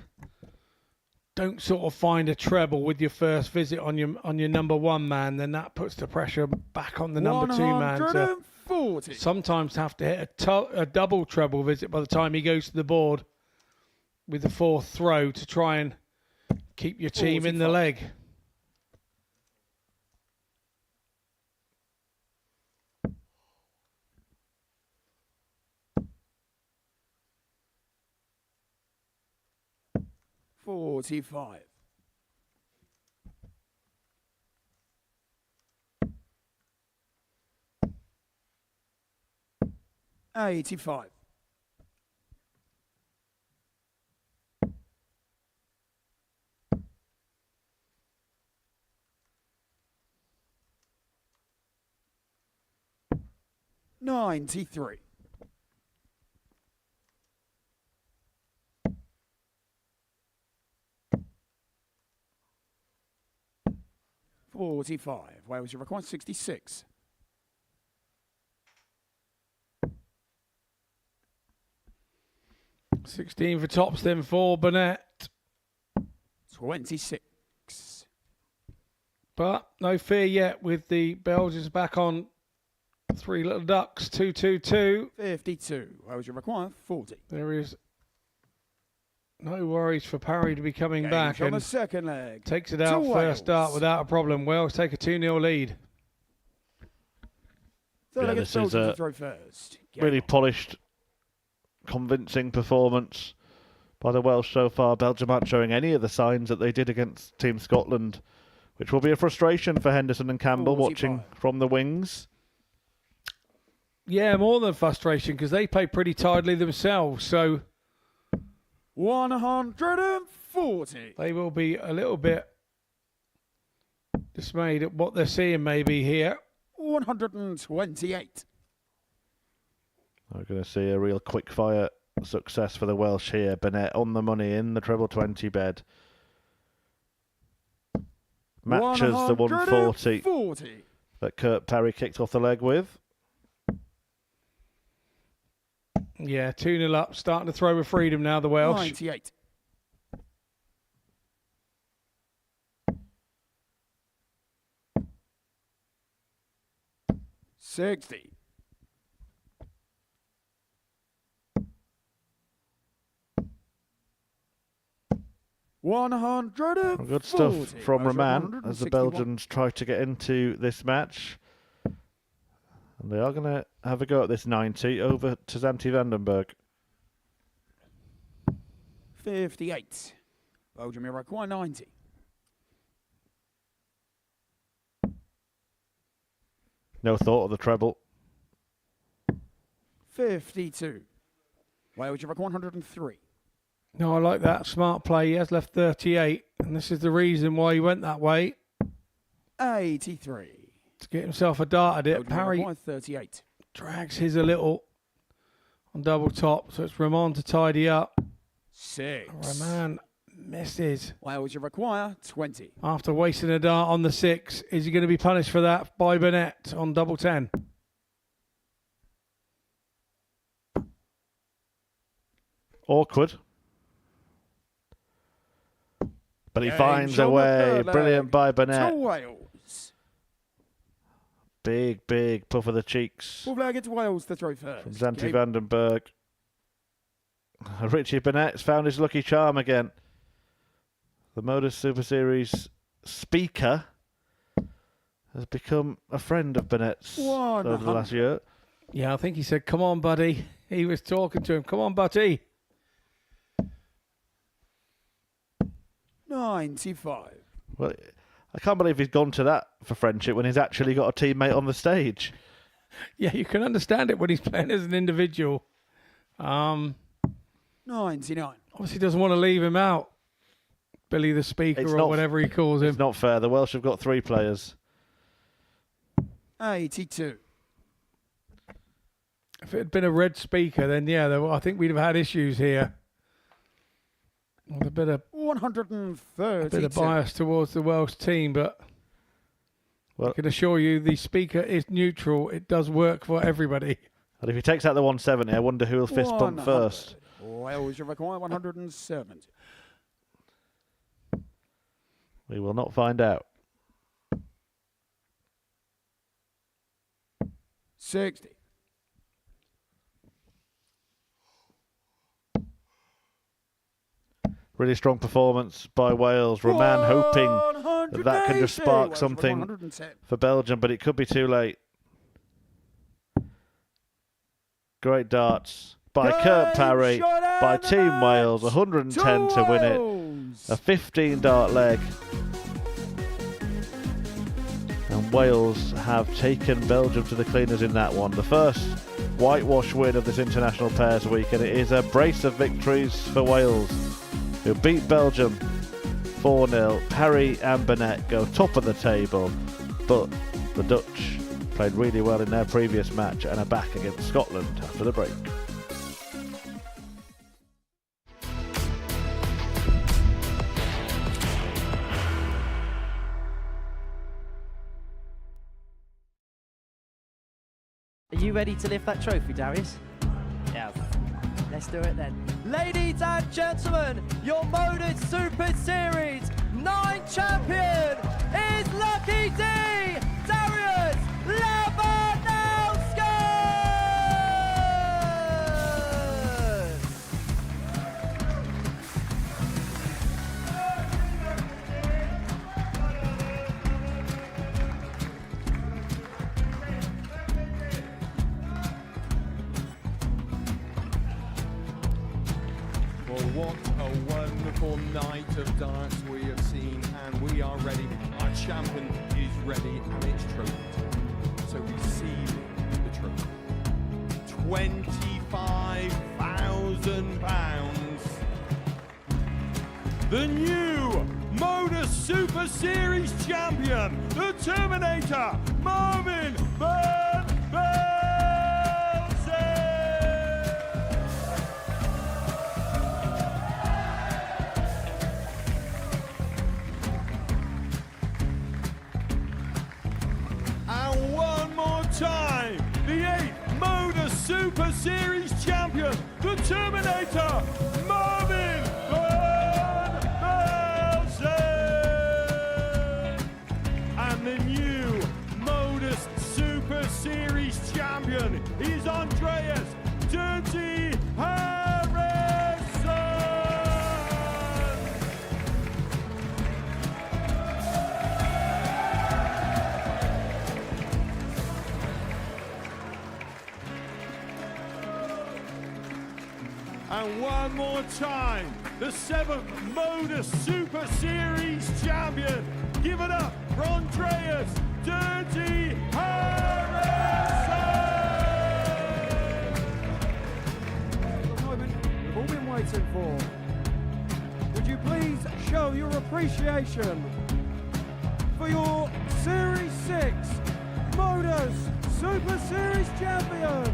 don't sort of find a treble with your first visit on your number one man, then that puts the pressure back on the number 2 man. To sometimes have to hit a double treble visit by the time he goes to the board with the 4th throw to try and keep your team in the leg. $45. $85. $93. $45. Wales, you require 66. $16 for tops, then for Burnett. 26. But no fear yet with the Belgians back on 3 little ducks, 2-2-2. 52. Wales, you require 40. There is No worries for Parry to be coming back on and the second leg. takes it out to first start Wales. without a problem. Wales take a 2-0 lead. Third leg, this it's Belgium is to throw first. Game Really on. polished, convincing performance by the Welsh so far. Belgium aren't showing any of the signs that they did against Team Scotland, which will be a frustration for Henderson and Campbell 45. watching from the wings. Yeah, more than frustration because they play pretty tidily themselves. So 140. they will be a little bit dismayed at what they're seeing maybe here. 128. We're going to see a real quick-fire success for the Welsh here. Burnett on the money in the treble 20 bed. Matches the 140 that Kurt Parry kicked off the leg with. Yeah, 2-0 up, starting to throw with freedom now, the Welsh. 98. $60. Good stuff from Roman as the Belgians try to get into this match. And they are going to have a go at this 90 over to Zanti Vandenberg. 58. Belgium require 90. No thought of the treble. 52. Wales require 103. No, I like that. Smart play. He has left 38. And this is the reason why he went that way. 83. To get himself a dart at it. Belgium Parry require 38. drags his a little on double top. So it's Roman to tidy up. 6. Roman misses. Wales require 20. After wasting a dart on the 6, is he going to be punished for that by Burnett on double 10? Awkward. But he Game finds a shoulder way. third Brilliant leg by to Burnett. Wales. Big puff of the cheeks Full flag, it's Wales to throw first. from Zanti Game Vandenberg. Richie Burnett's found his lucky charm again. The Modus Super Series speaker has become a friend of Burnett's over the last year. Yeah, I think he said, come on, buddy. He was talking to him. Come on, buddy. 95. Well, I can't believe he's gone to that for friendship when he's actually got a teammate on the stage. Yeah, you can understand it when he's playing as an individual. 99. Obviously doesn't want to leave him out. Billy the speaker or whatever he calls him. It's not fair. The Welsh have got 3 players. 82. If it had been a red speaker, then yeah, I think we'd have had issues here. With a bit of 130. bias towards the Welsh team, but I can assure you the speaker is neutral. It does work for everybody. And if he takes out the 170, I wonder who will fist bump 100. first. Wales require 170. We will not find out. 60. Really strong performance by Wales. Roman hoping that can just spark something for Belgium, but it could be too late. Great darts by Kurt Parry, by Team Wales, 110 to win it. A 15-dart leg. And Wales have taken Belgium to the cleaners in that one. The first whitewash win of this International Pairs Week, and it is a brace of victories for Wales, who beat Belgium 4-0. Parry and Burnett go top of the table, but the Dutch played really well in their previous match and are back against Scotland after the break. Are you ready to lift that trophy, Darius? Yes. Let's do it then. Ladies and gentlemen, your Modus Super Series 9 champion is Lucky D, Darius Lewandowski! beautiful night of darts we have seen, and we are ready. Our champion is ready, and it's trophy time. So receive the trophy. £25,000. The new Modus Super Series champion, the Terminator, Marvin Van Velzen. And one more time, the 8th Modus Super Series champion, the Terminator, Marvin Van Velzen. And the new Modus Super Series champion is Andreas Dirty Harrison. And one more time, the 7th Modus Super Series champion. Give it up for Andreas Dirty Harrison. The moment we've all been waiting for. Would you please show your appreciation for your Series 6 Modus Super Series champion,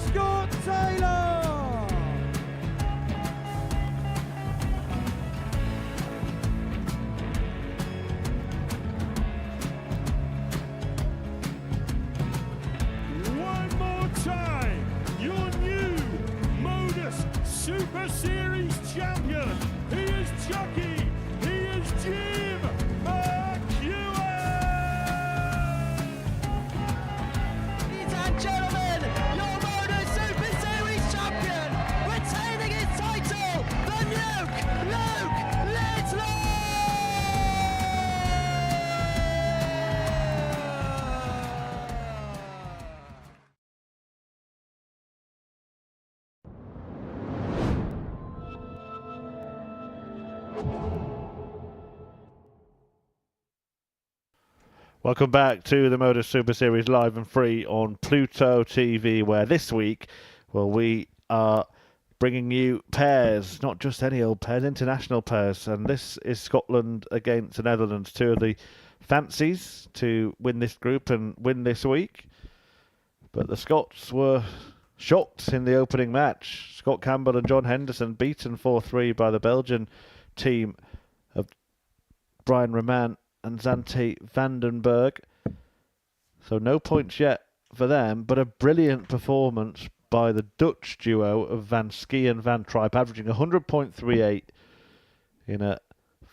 Scott Taylor. Time, your new Modus Super Series champion. He is Chucky. He is Jim McEwen. Ladies and gentlemen, your Modus Super Series champion, retaining his title, the Nuke, Luke Littler. Welcome back to the Modus Super Series live and free on Pluto TV, where this week, well, we are bringing you pairs, not just any old pairs, international pairs. And this is Scotland against the Netherlands, two of the fancies to win this group and win this week. But the Scots were shocked in the opening match. Scott Campbell and John Henderson beaten 4-3 by the Belgian team of Brian Roman and Zante Vandenberg. So no points yet for them, but a brilliant performance by the Dutch duo of Van Schie and Van Tripe, averaging 100.38 in a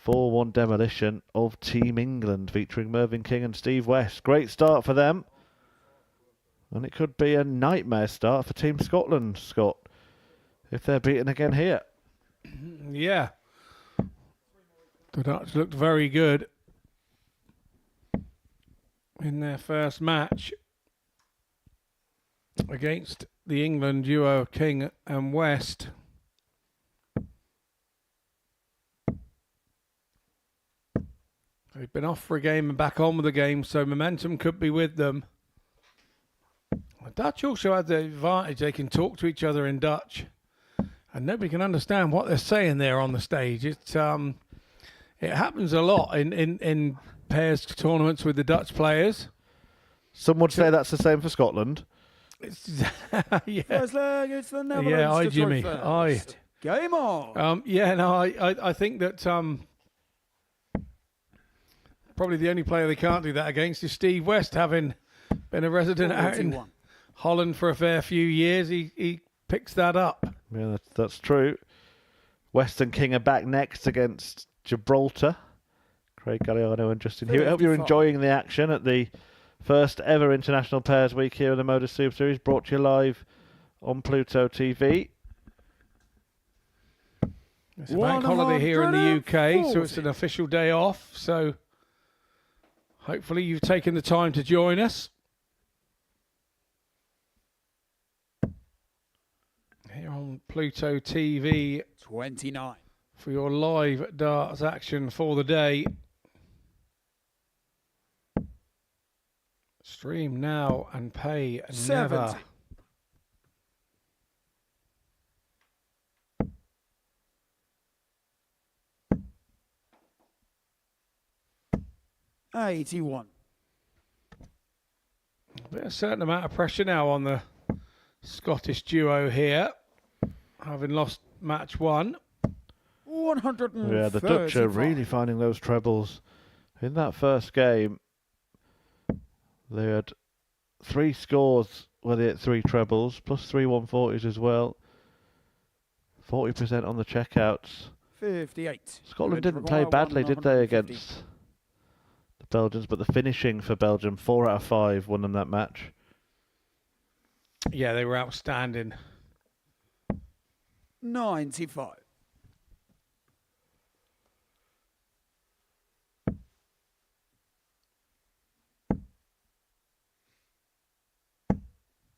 4-1 demolition of Team England, featuring Mervyn King and Steve West. Great start for them, and it could be a nightmare start for Team Scotland, Scott, if they're beaten again here. Yeah. The Dutch looked very good in their first match against the England duo of King and West. They've been off for a game and back on with the game, so momentum could be with them. The Dutch also have the advantage, they can talk to each other in Dutch, and nobody can understand what they're saying there on the stage. It happens a lot in pairs tournaments with the Dutch players. Some would say that's the same for Scotland. Yeah. First leg, it's the Netherlands. Yeah, aye, to throw Jimmy. first. Aye. Game on. Yeah, no, I think that probably the only player they can't do that against is Steve West, having been a resident out in Holland for a fair few years. He picks that up. Yeah, that's true. West and King are back next against Gibraltar. Craig Galliano and Justin Hewitt. I hope you're enjoying the action at the first ever International Pairs Week here in the Modus Super Series, brought to you live on Pluto TV. It's a bank holiday here in the UK, so it's an official day off. So hopefully you've taken the time to join us. Here on Pluto TV. 29. for your live darts action for the day. Stream now and pay 70. never. $81. There's a certain amount of pressure now on the Scottish duo here, having lost match 1. 130. Yeah, the Dutch are really finding those trebles. In that first game, they had 3 scores where they hit 3 trebles, plus 3 140s as well. 40% on the checkouts. 58. Scotland didn't play badly, did they, against the Belgians? But the finishing for Belgium, 4 out of 5 won them that match. Yeah, they were outstanding. 95.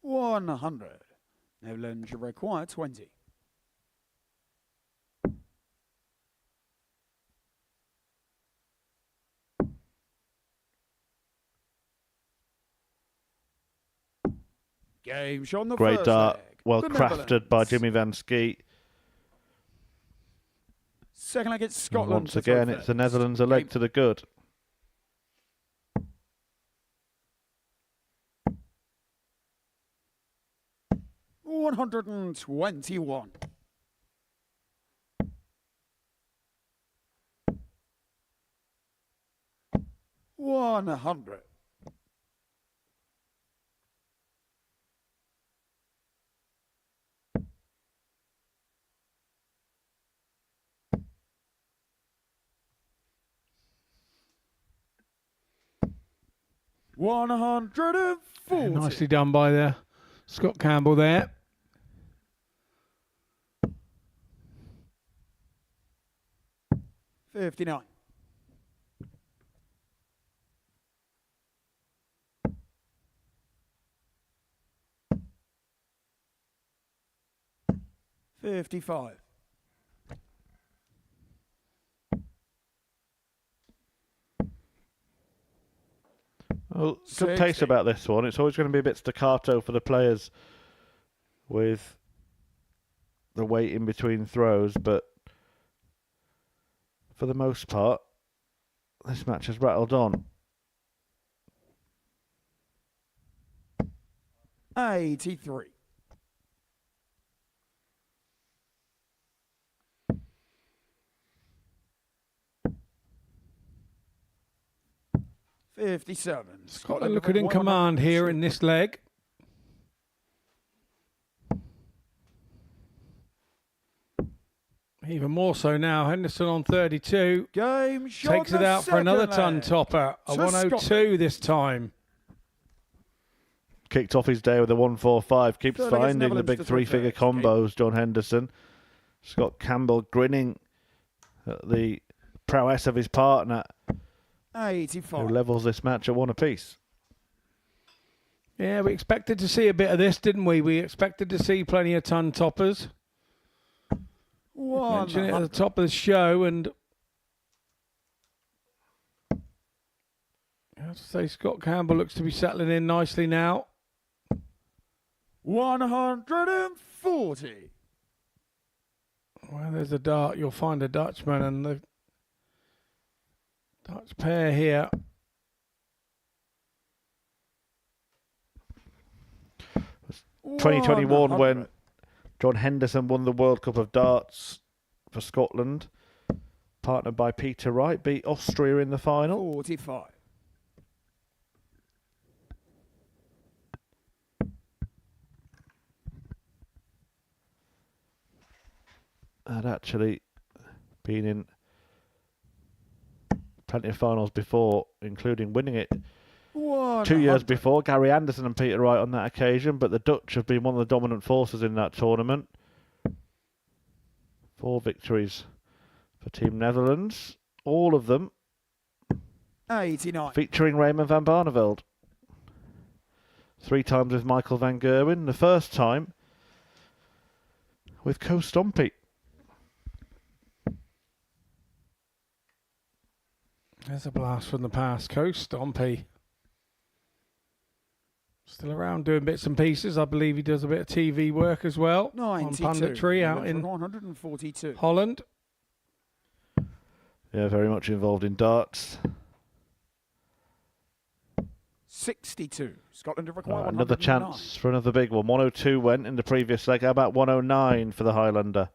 $100. Netherlands require 20. Game shot on the Great first dart, leg. well The crafted by Netherlands. Jimmy Van Skeet. Second leg, it's And Scotland. once to throw again, it's the first. Netherlands a leg Game. to the good. $121. $100. $140. Nicely done by the Scott Campbell there. $59. $55. Well, good 60. taste about this one. It's always going to be a bit staccato for the players with the weight in between throws, but for the most part, this match has rattled on. 83. $57. Scotland looking in command here in this leg. Even more so now. Henderson on 32. Game shot. Takes it the out for another second ton leg. topper. A To 102 Scotland. this time. Kicked off his day with a 145. Keeps Third against finding the Netherlands big to throw three-figure first. combos, John Henderson. Scott Campbell grinning at the prowess of his partner, who 85. levels this match at 1 apiece. Yeah, we expected to see a bit of this, didn't we? We expected to see plenty of ton toppers. Mention it at the top of the show, and I have to say Scott Campbell looks to be settling in nicely now. 140. Well, there's a dart. You'll find a Dutchman and the Dutch pair here. 2021 when John Henderson won the World Cup of Darts for Scotland, partnered by Peter Wright, beat Austria in the final. 45. Had actually been in plenty of finals before, including winning it 2 years before. Gary Anderson and Peter Wright on that occasion, but the Dutch have been one of the dominant forces in that tournament. 4 victories for Team Netherlands, all of them 89. featuring Raymond van Barneveld. 3 times with Michael van Gerwen, the first time with Co Stompy. There's a blast from the past coast, Stompy. Still around doing bits and pieces. I believe he does a bit of TV work as well. 92. On punditry out in 142. Holland. Yeah, very much involved in darts. 62. Scotland have required Another 109. chance for another big one. 102 went in the previous leg. How about 109 for the Highlander?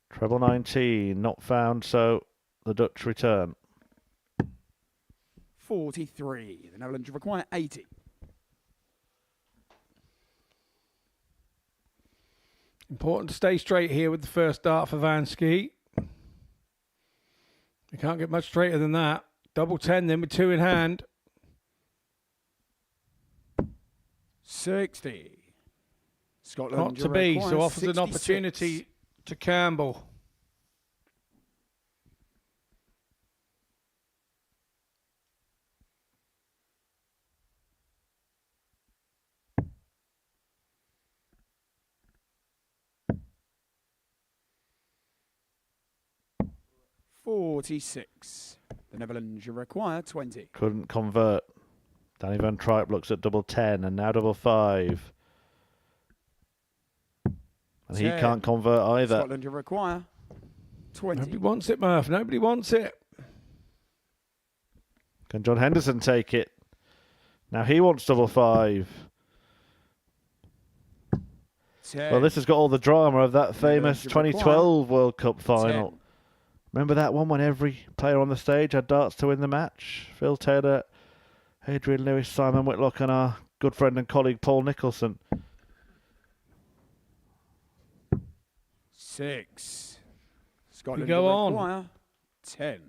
Treble 19, not found, so the Dutch return. 43. The Netherlands require 80. Important to stay straight here with the first dart for Van Ski. You can't get much straighter than that. Double 10 then with 2 in hand. 60. Scotland Not to be, require so offers 66. an opportunity to Campbell. $46. The Netherlands require 20. Couldn't convert. Danny Van Tripe looks at double 10 and now double 5. And he 10. can't convert either. Scotland require 20. Nobody wants it, Murph. Nobody wants it. Can John Henderson take it? Now he wants double 5. 10. Well, this has got all the drama of that famous you 2012 World Cup final. 10. Remember that one when every player on the stage had darts to win the match? Phil Taylor, Adrian Lewis, Simon Whitlock and our good friend and colleague Paul Nicholson. 6. Scotland go on. require 10.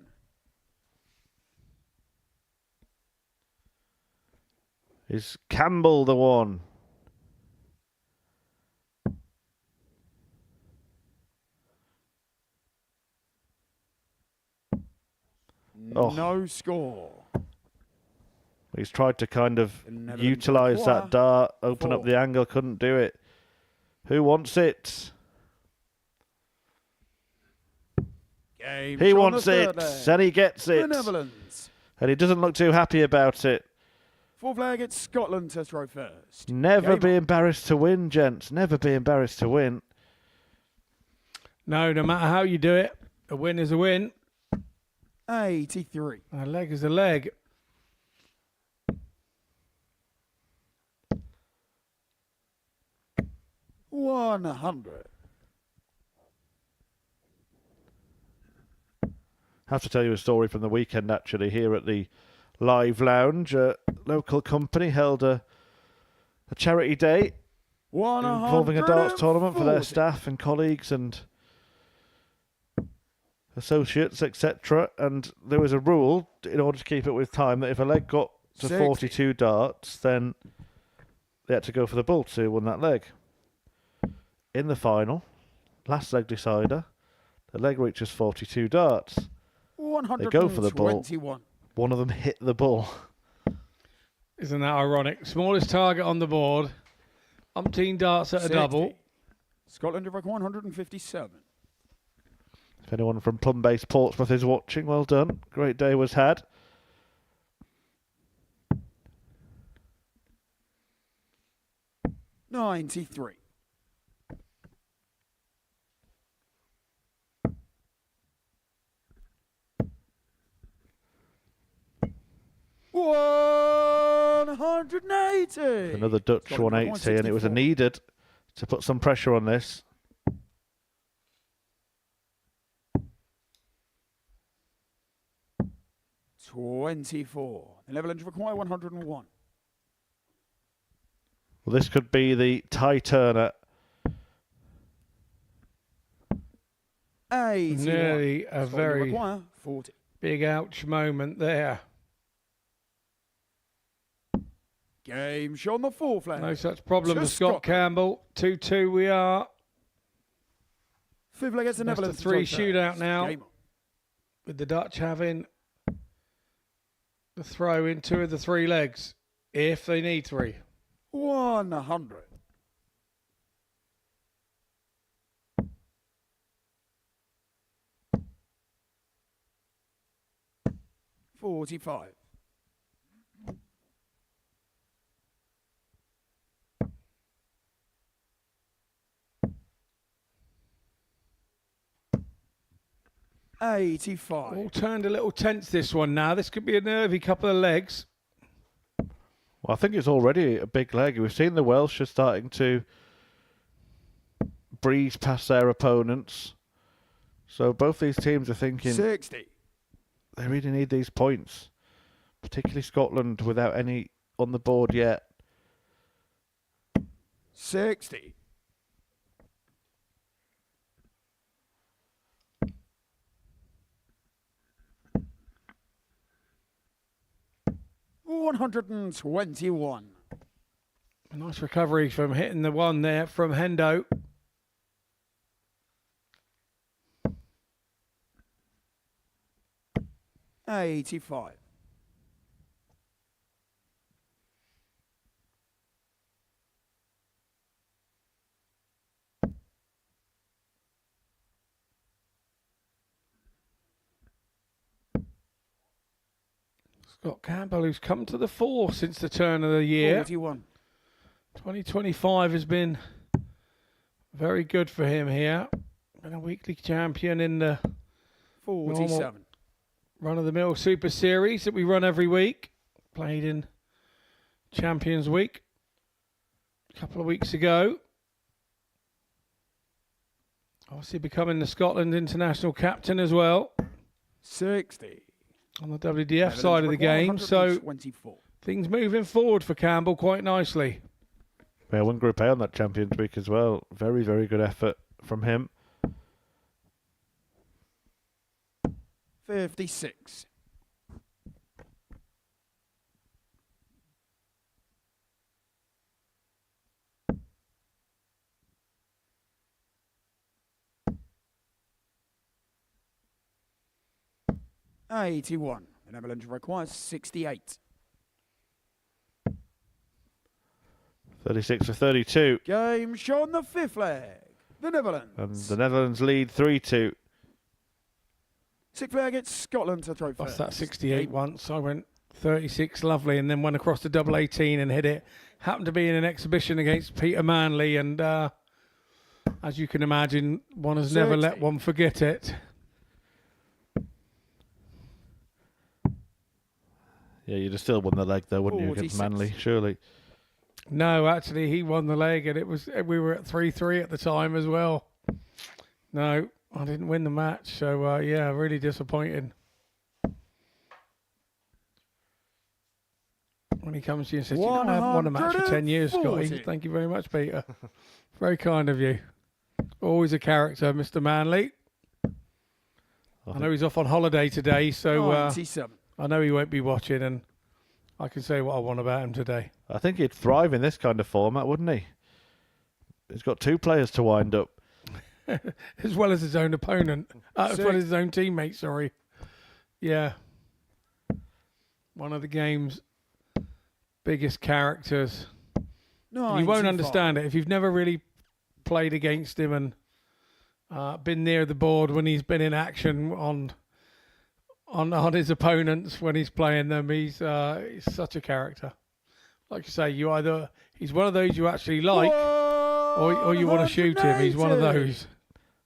Is Campbell the one? Oh. No score. He's tried to kind of The Netherlands utilise require that dart, open up 4. the angle, couldn't do it. Who wants it? Game He shot on wants the it, third leg. and he gets The it. Netherlands. And he doesn't look too happy about it. Fourth leg, it's Scotland to throw first. Never Game be on. embarrassed to win, gents. Never be embarrassed to win. No matter how you do it, a win is a win. 83. A leg is a leg. $100. Have to tell you a story from the weekend, actually, here at the Live Lounge. A local company held a charity day involving a darts tournament for their staff and colleagues and associates, etc. And there was a rule, in order to keep it with time, that if a leg got to 60. 42 darts, then they had to go for the bull to win that leg. In the final, last leg decider, the leg reaches 42 darts. They go for the ball. 121. One of them hit the ball. Isn't that ironic? Smallest target on the board. Umpteen darts at a 60. double. Scotland have required 157. If anyone from Plum-based Portsmouth is watching, well done. Great day was had. $93. $180. Another Dutch Scotland have 180, and it was 164. needed to put some pressure on this. $24. The Netherlands require 101. Well, this could be the tie turner. 81. Nearly a Scotland very require 40. big ouch moment there. Game shot on the fourth flag. No such problem To for Scott Scotland. Campbell. 2-2 we are. Fifth leg against the Best of Netherlands. three to throw shootout first. now. Game on. With the Dutch having the throw in 2 of the 3 legs, if they need 3. 100. 45. $85. All turned a little tense this one now. This could be a nervy couple of legs. Well, I think it's already a big leg. We've seen the Welsh are starting to breeze past their opponents. So both these teams are thinking 60. they really need these points, particularly Scotland without any on the board yet. 60. $121. A nice recovery from hitting the one there from Hendo. $85. Scott Campbell, who's come to the fore since the turn of the year. 41. 2025 has been very good for him here. Been a weekly champion in the 47. run-of-the-mill Super Series that we run every week. Played in Champions Week a couple of weeks ago. Obviously becoming the Scotland international captain as well. 60. On the WDF side of the game, so things moving forward for Campbell quite nicely. Yeah, won Group A on that Champions Week as well. Very, very good effort from him. 56. $81. The Netherlands requires 68. 36 for 32. Game shown the fifth leg. The Netherlands. And the Netherlands lead 3-2. Sixth leg, it's Scotland to throw Lost first. that 68 once. I went 36 lovely and then went across the double 18 and hit it. Happened to be in an exhibition against Peter Manley and as you can imagine, one has never let one forget it. Yeah, you'd have still won the leg though, wouldn't you, against Manley, surely? No, actually, he won the leg, and we were at 3-3 at the time as well. No, I didn't win the match, so yeah, really disappointing. When he comes to you and says, "You know, I haven't won a match for 10 years, Scotty." Thank you very much, Peter. Very kind of you. Always a character, Mr. Manley. I know he's off on holiday today, so I know he won't be watching, and I can say what I want about him today. I think he'd thrive in this kind of format, wouldn't he? He's got two players to wind up. As well as his own opponent. As well as his own teammate, sorry. Yeah. One of the game's biggest characters. You won't understand it if you've never really played against him and been near the board when he's been in action on his opponents when he's playing them. He's such a character. Like you say, he's one of those you actually like, or you want to shoot him. He's one of those.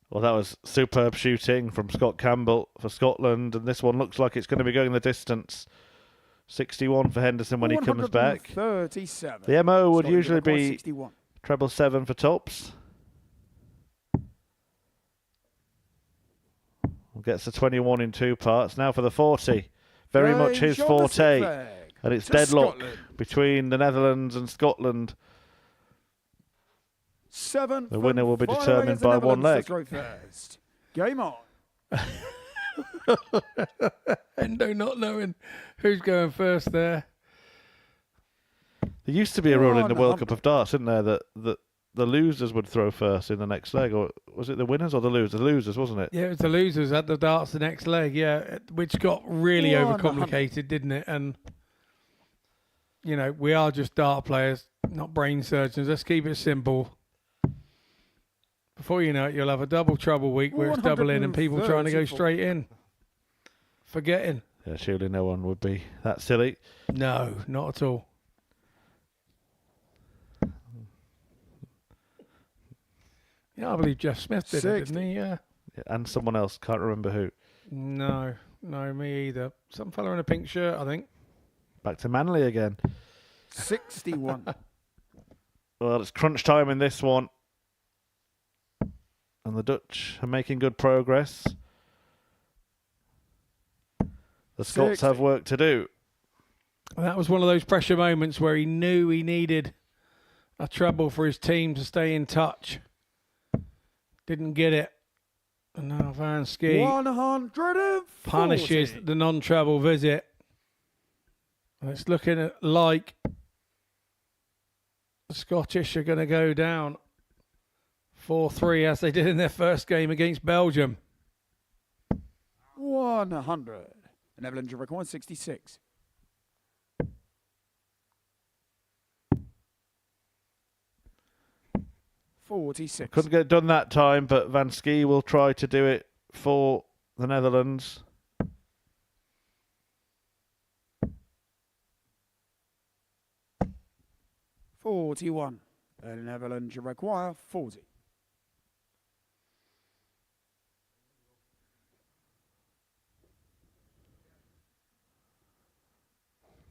Well, that was superb shooting from Scott Campbell for Scotland, and this one looks like it's going to be going the distance. 61 for Henderson when he comes back. 37. The MO would Scotland usually be 61. treble 7 for tops. Gets the 21 in two parts. Now for the 40. Very much his forte. And it's deadlock between the Netherlands and Scotland. The winner will be determined by one leg. Game on. Endo not knowing who's going first there. There used to be a rule in the World Cup of Darts, didn't there, that the losers would throw first in the next leg, or was it the winners or the losers? The losers, wasn't it? Yeah, it was the losers had the darts the next leg, yeah, which got really overcomplicated, didn't it? And, you know, we are just dart players, not brain surgeons. Let's keep it simple. Before you know it, you'll have a double trouble week where it's double in and people trying to go straight in. Forgetting. Yeah, surely no one would be that silly. No, not at all. Yeah, I believe Jeff Smith did it, didn't he? Yeah. And someone else, can't remember who. No, me either. Some fella in a pink shirt, I think. Back to Manly again. 61. Well, it's crunch time in this one. And the Dutch are making good progress. The Scots have work to do. That was one of those pressure moments where he knew he needed a treble for his team to stay in touch. Didn't get it. And now Van Ski 140. punishes the non-treble visit. And it's looking like the Scottish are going to go down 4-3 as they did in their first game against Belgium. 100. The Netherlands record 66. Couldn't get it done that time, but Van Ski will try to do it for the Netherlands. $41. The Netherlands require 40.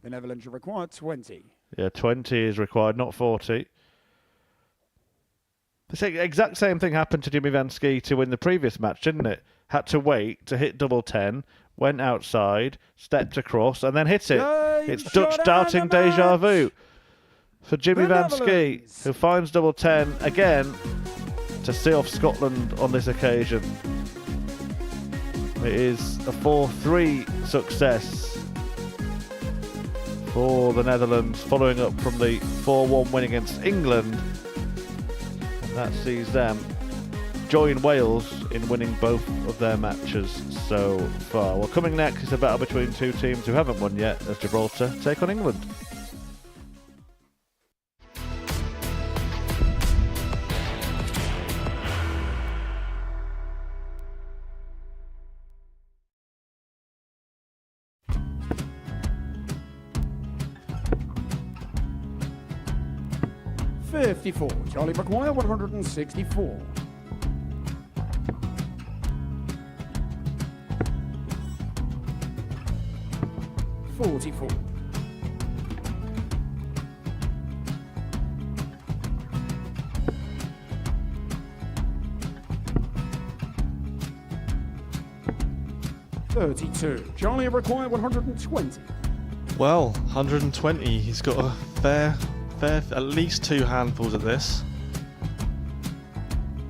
The Netherlands require 20. Yeah, 20 is required, not 40. The exact same thing happened to Jimmy Van Ski to win the previous match, didn't it? Had to wait to hit double 10, went outside, stepped across, and then hit it. It's Dutch darting deja vu for Jimmy Van Ski, who finds double 10 again to see off Scotland on this occasion. It is a 4-3 success for the Netherlands, following up from the 4-1 win against England. And that sees them join Wales in winning both of their matches so far. Well, coming next is a battle between two teams who haven't won yet, as Gibraltar take on England. $54. Charlie McGuire, 164. $44. $32. Charlie require 120. Well, 120. He's got a fair, at least two handfuls at this.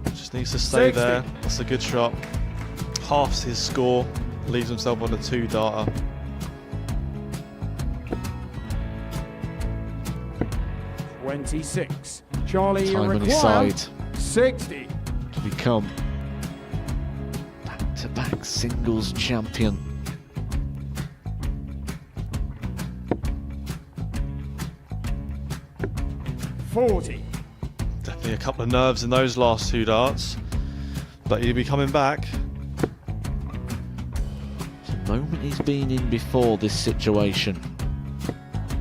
Just needs to stay 60. there. That's a good shot. Halves his score. Leaves himself on a 2-darter. $26. Charlie Time on his require side 60. to become back-to-back singles champion. $40. Definitely a couple of nerves in those last two darts, but he'll be coming back. It's a moment he's been in before this situation.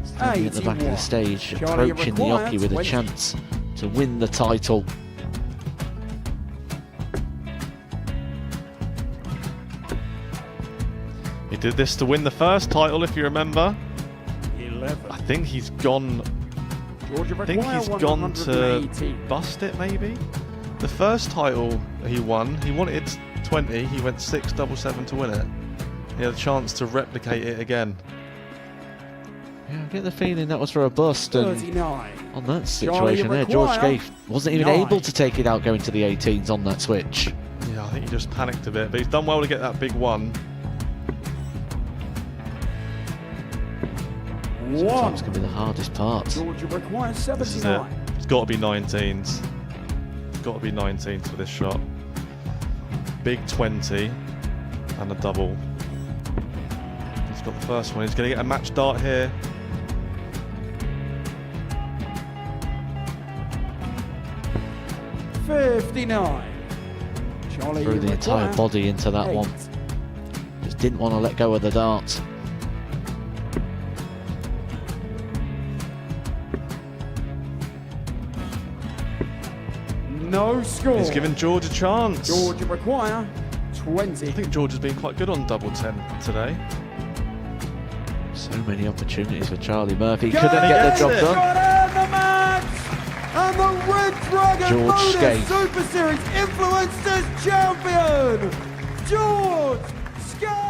Standing at the back of the stage, approaching the hockey with a chance to win the title. He did this to win the first title, if you remember. 11. I think he's gone. I think he's gone to bust it, maybe. The first title he won, he wanted 20. He went 6-7-7 to win it. He had a chance to replicate it again. Yeah, I get the feeling that was for a bust, and 39. on that situation there, George Gay wasn't even able to take it out going to the 18s on that switch. Yeah, I think he just panicked a bit, but he's done well to get that big one. Sometimes can be the hardest part. Georgia requires This is it. 79. It's got to be 19s. It's got to be 19s for this shot. Big 20 and a double. He's got the first one. He's going to get a match dart here. $59. Charlie Threw the entire body into that one. Just didn't want to let go of the dart. No score. He's given George a chance. George require 20. I think George has been quite good on double 10 today. So many opportunities for Charlie Murphy. Couldn't get the job done. The match! And the Red Dragon George Modus Skate. Super Series Influencers Champion, George Skate!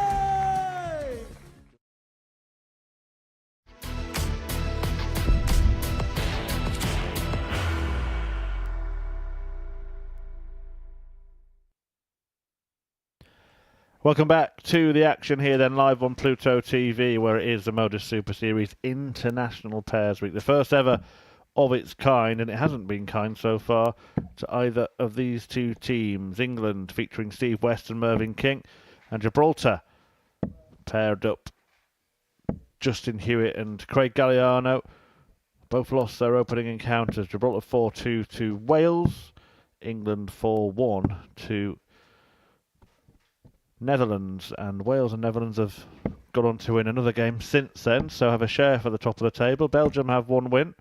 Welcome back to the action here then, live on Pluto TV, where it is the Modus Super Series International Pairs Week. The first ever of its kind, and it hasn't been kind so far to either of these two teams. England featuring Steve West and Mervyn King, and Gibraltar paired up Justin Hewitt and Craig Galliano. Both lost their opening encounters. Gibraltar 4-2 to Wales, England 4-1 to Netherlands, and Wales and Netherlands have gone on to win another game since then, so have a share for the top of the table. Belgium have one win.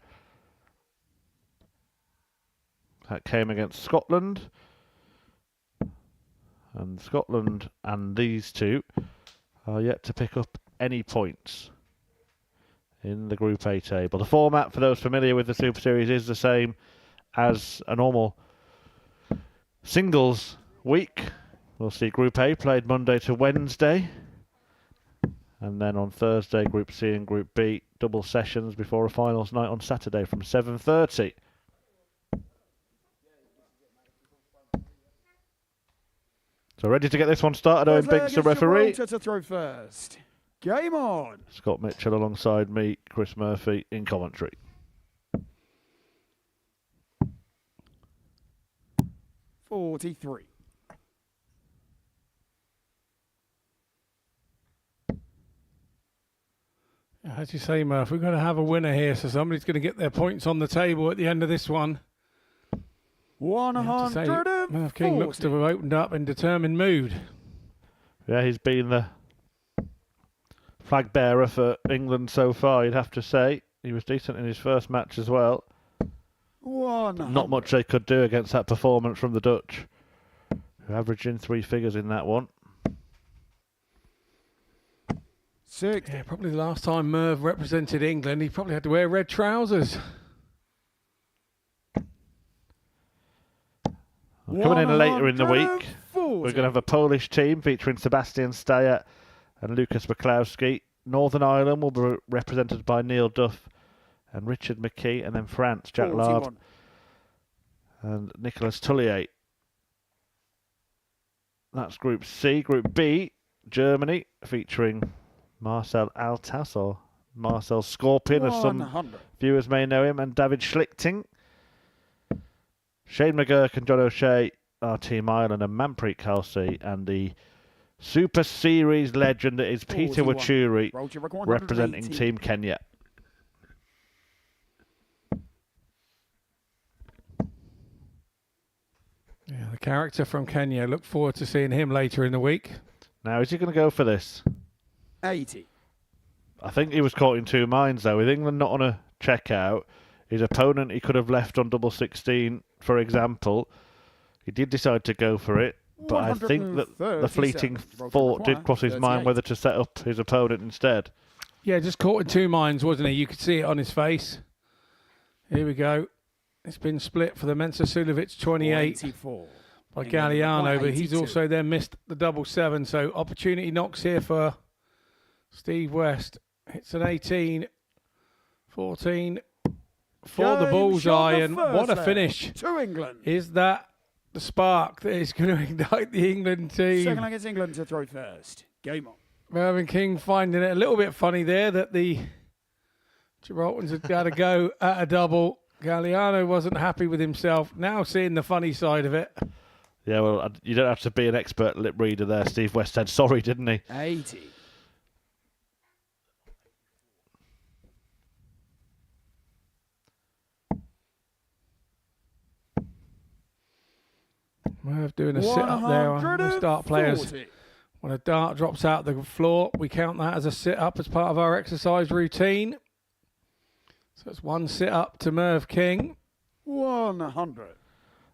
That came against Scotland. And Scotland and these two are yet to pick up any points in the Group A table. The format, for those familiar with the Super Series, is the same as a normal singles week. We'll see Group A played Monday to Wednesday, and then on Thursday Group C and Group B double sessions before a finals night on Saturday from 7:30. So ready to get this one started, Owen Binks, the referee. To throw first. Game on. Scott Mitchell alongside me, Chris Murphy in commentary. .43. As you say, Murph, we've got to have a winner here, so somebody's going to get their points on the table at the end of this one. 140. Murph King looks to have opened up in determined mood. Yeah, he's been the flag bearer for England so far, you'd have to say. He was decent in his first match as well. Not much they could do against that performance from the Dutch, who averaged in 3 figures in that one. Yeah, probably the last time Merv represented England, he probably had to wear red trousers. Coming in later in the week, we're going to have a Polish team featuring Sebastian Stajer and Lucas Miklowski. Northern Ireland will be represented by Neil Duff and Richard McKee, and then France, Jack Lard and Nicolas Tullier. That's Group C. Group B, Germany, featuring Marcel Altas, or Marcel Scorpion, as some viewers may know him, and David Schlichting. Shane McGurk and John O'Shea are Team Ireland, and Manpreet Kelsey, and the Super Series legend that is Peter Wachuri representing Team Kenya. Yeah, the character from Kenya. Look forward to seeing him later in the week. Now, is he going to go for this? 80. I think he was caught in two minds, though. With England not on a checkout, his opponent he could have left on double 16, for example. He did decide to go for it, but I think that the fleeting thought did cross his mind whether to set up his opponent instead. Yeah, just caught in two minds, wasn't he? You could see it on his face. Here we go. It's been split for the Mensah Sulovic 28 by Galliano, but he's also then missed the double 7. So opportunity knocks here for Steve West. It's an 18, 14 for the bullseye, and what a finish. To England. Is that the spark that is going to ignite the England team? Second leg is England to throw first. Game on. Mervyn King finding it a little bit funny there that the Gibraltars had got to go at a double. Galliano wasn't happy with himself. Now seeing the funny side of it. Yeah, well, you don't have to be an expert lip reader there. Steve West said sorry, didn't he? 80. Merv doing a sit-up there on the start players. When a dart drops out the floor, we count that as a sit-up as part of our exercise routine. So it's one sit-up to Merv King. 100.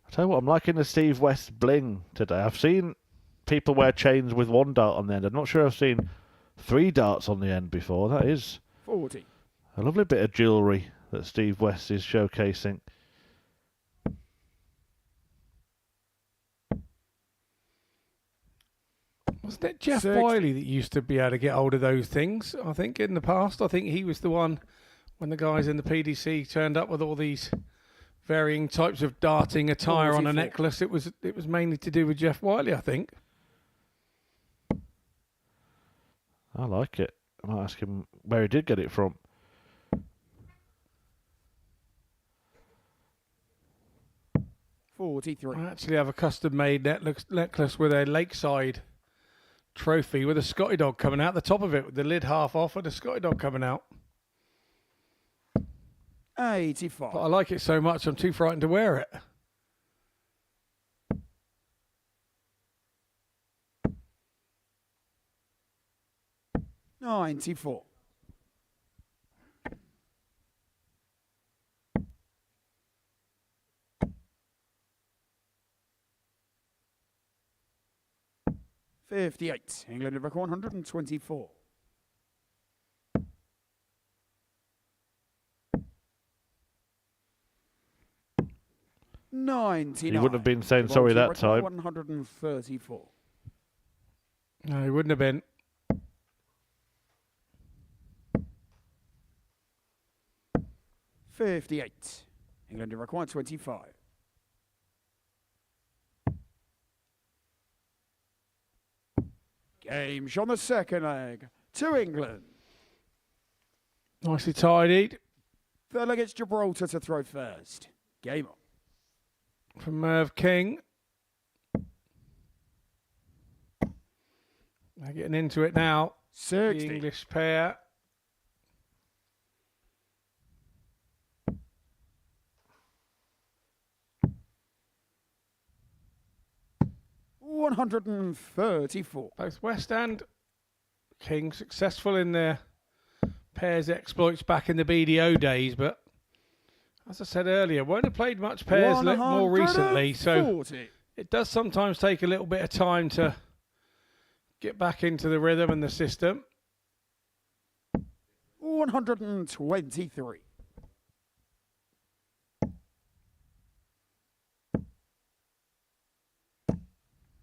I tell you what, I'm liking the Steve West bling today. I've seen people wear chains with one dart on the end. I'm not sure I've seen 3 darts on the end before. That is 40. a lovely bit of jewellery that Steve West is showcasing. Wasn't it Jeff Wiley that used to be able to get hold of those things? I think in the past, I think he was the one when the guys in the PDC turned up with all these varying types of darting attire on a necklace. It was mainly to do with Jeff Wiley, I think. I like it. I might ask him where he did get it from. $43. I actually have a custom-made necklace with a lakeside trophy with a Scotty dog coming out the top of it, with the lid half off and a Scotty dog coming out. 85. But I like it so much, I'm too frightened to wear it. $94. $58. England have 124. $99. He wouldn't have been saying sorry that time. 134. No, he wouldn't have been. $58. England have required 25. Game on the second leg to England. Nicely tidied. Third leg, it's Gibraltar to throw first. Game on. From Merv King. They're getting into it now. 60. The English pair. $134. Both West and King successful in their pairs exploits back in the BDO days, but as I said earlier, won't have played much pairs more recently, so it does sometimes take a little bit of time to get back into the rhythm and the system. 123.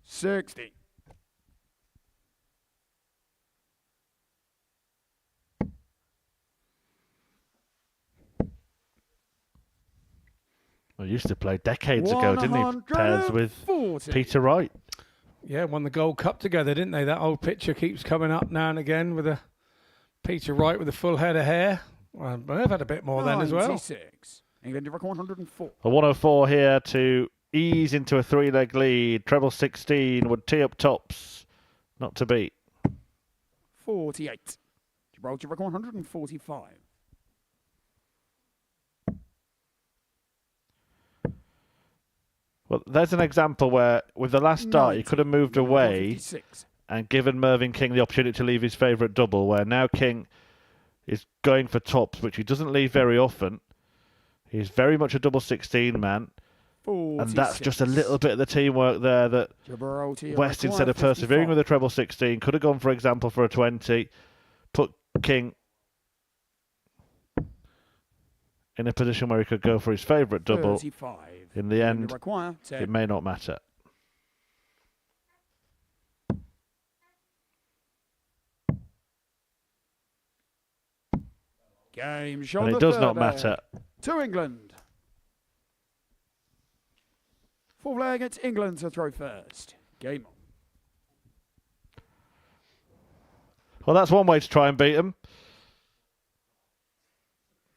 $60. I used to play decades ago, didn't he? Pairs with Peter Wright. Yeah, won the Gold Cup together, didn't they? That old picture keeps coming up now and again with a Peter Wright with a full head of hair. Well, I've had a bit more then as well. 96. England have 104. A 104 here to ease into a 3-leg lead. Treble 16 would tee up tops. Not to beat. 48. Gibraltar have 145. Well, there's an example where, with the last dart, he could have moved away and given Mervyn King the opportunity to leave his favourite double, where now King is going for tops, which he doesn't leave very often. He's very much a double 16 man. 46. And that's just a little bit of the teamwork there that West, instead of persevering with a treble 16, could have gone, for example, for a 20, put King in a position where he could go for his favourite double. 35. In the end, it may not matter. Game And it does not matter. To England. Full leg, it's England to throw first. Game on. Well, that's one way to try and beat him.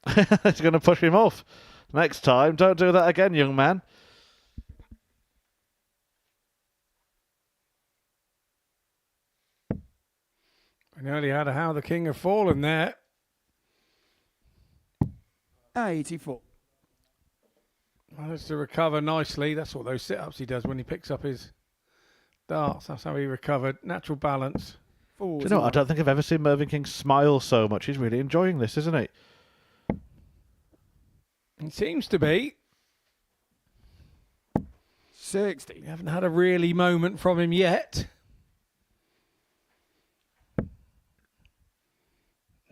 It's going to push him off. Next time, don't do that again, young man. I nearly had a How the King have fallen there. 84. Managed to recover nicely. That's what those sit-ups he does when he picks up his darts. That's how he recovered. Natural balance. Do you know, I don't think I've ever seen Mervyn King smile so much. He's really enjoying this, isn't he? It seems to be. 60. We haven't had a really moment from him yet.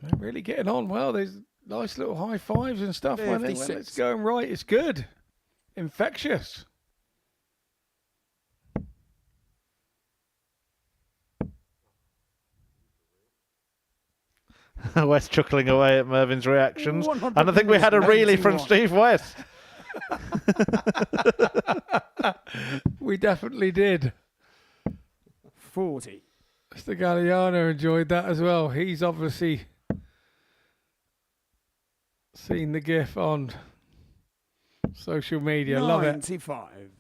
They're really getting on well. There's nice little high fives and stuff. When it's going right, it's good. Infectious. West chuckling away at Mervin's reactions. And I think we had a really from Steve West. We definitely did. 40. Mr. Galliano enjoyed that as well. He's obviously seen the GIF on social media. 95. Love it.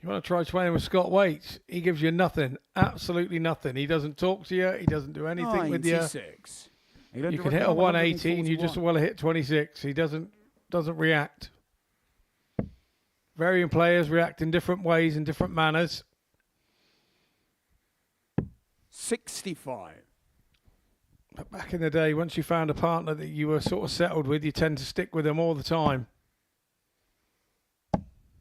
You want to try playing with Scott Waits? He gives you nothing, absolutely nothing. He doesn't talk to you. He doesn't do anything with you. 96. You can hit a 180 and you just want to hit 26. He doesn't react. Varying players react in different ways, in different manners. 65. But back in the day, once you found a partner that you were sort of settled with, you tend to stick with them all the time.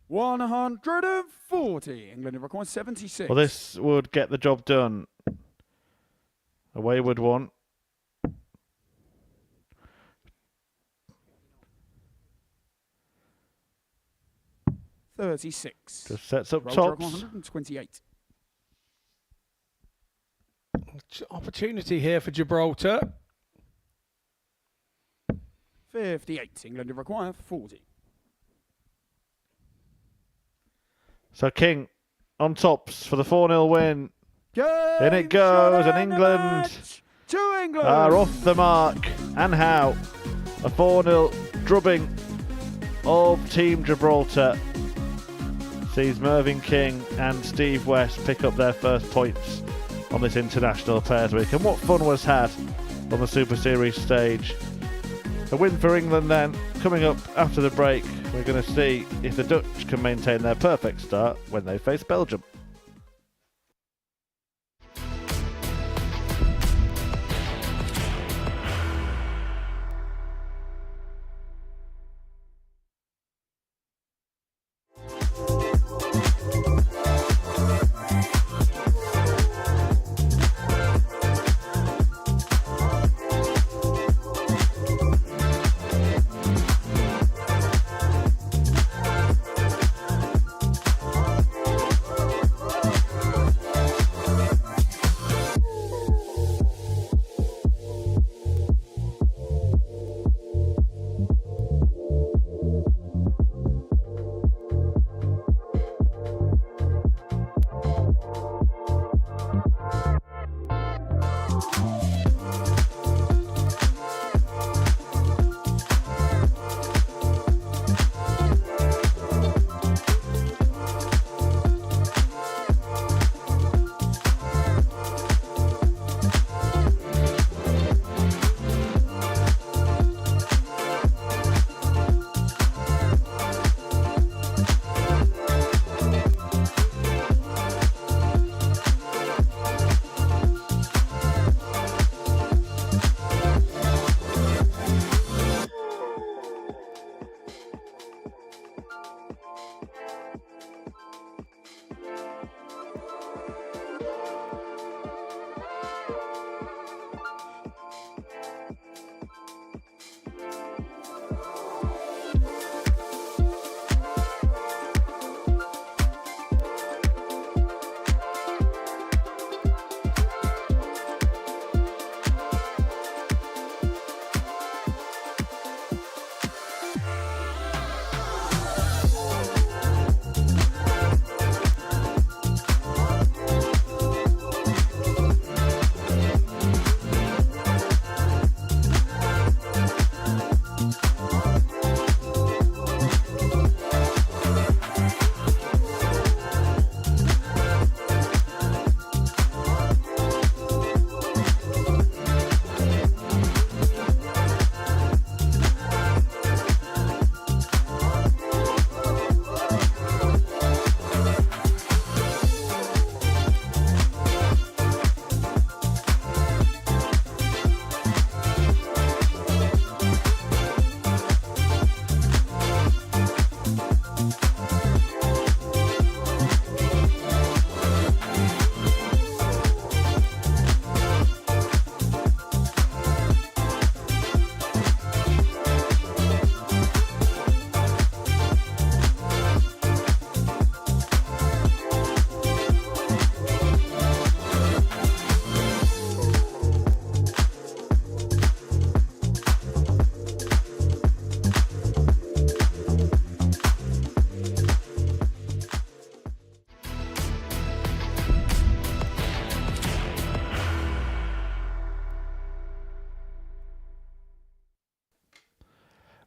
140. England have required 76. Well, this would get the job done. A wayward one. $36. Just sets up Gibraltar tops. 128. Opportunity here for Gibraltar. 58. England have required 40. So King on tops for the 4-0 win. Game In it goes, and England to England are off the mark. And how? A 4-0 drubbing of Team Gibraltar sees Mervyn King and Steve West pick up their first points on this International Pairs Week. And what fun was had on the Super Series stage. A win for England then. Coming up after the break, we're going to see if the Dutch can maintain their perfect start when they face Belgium.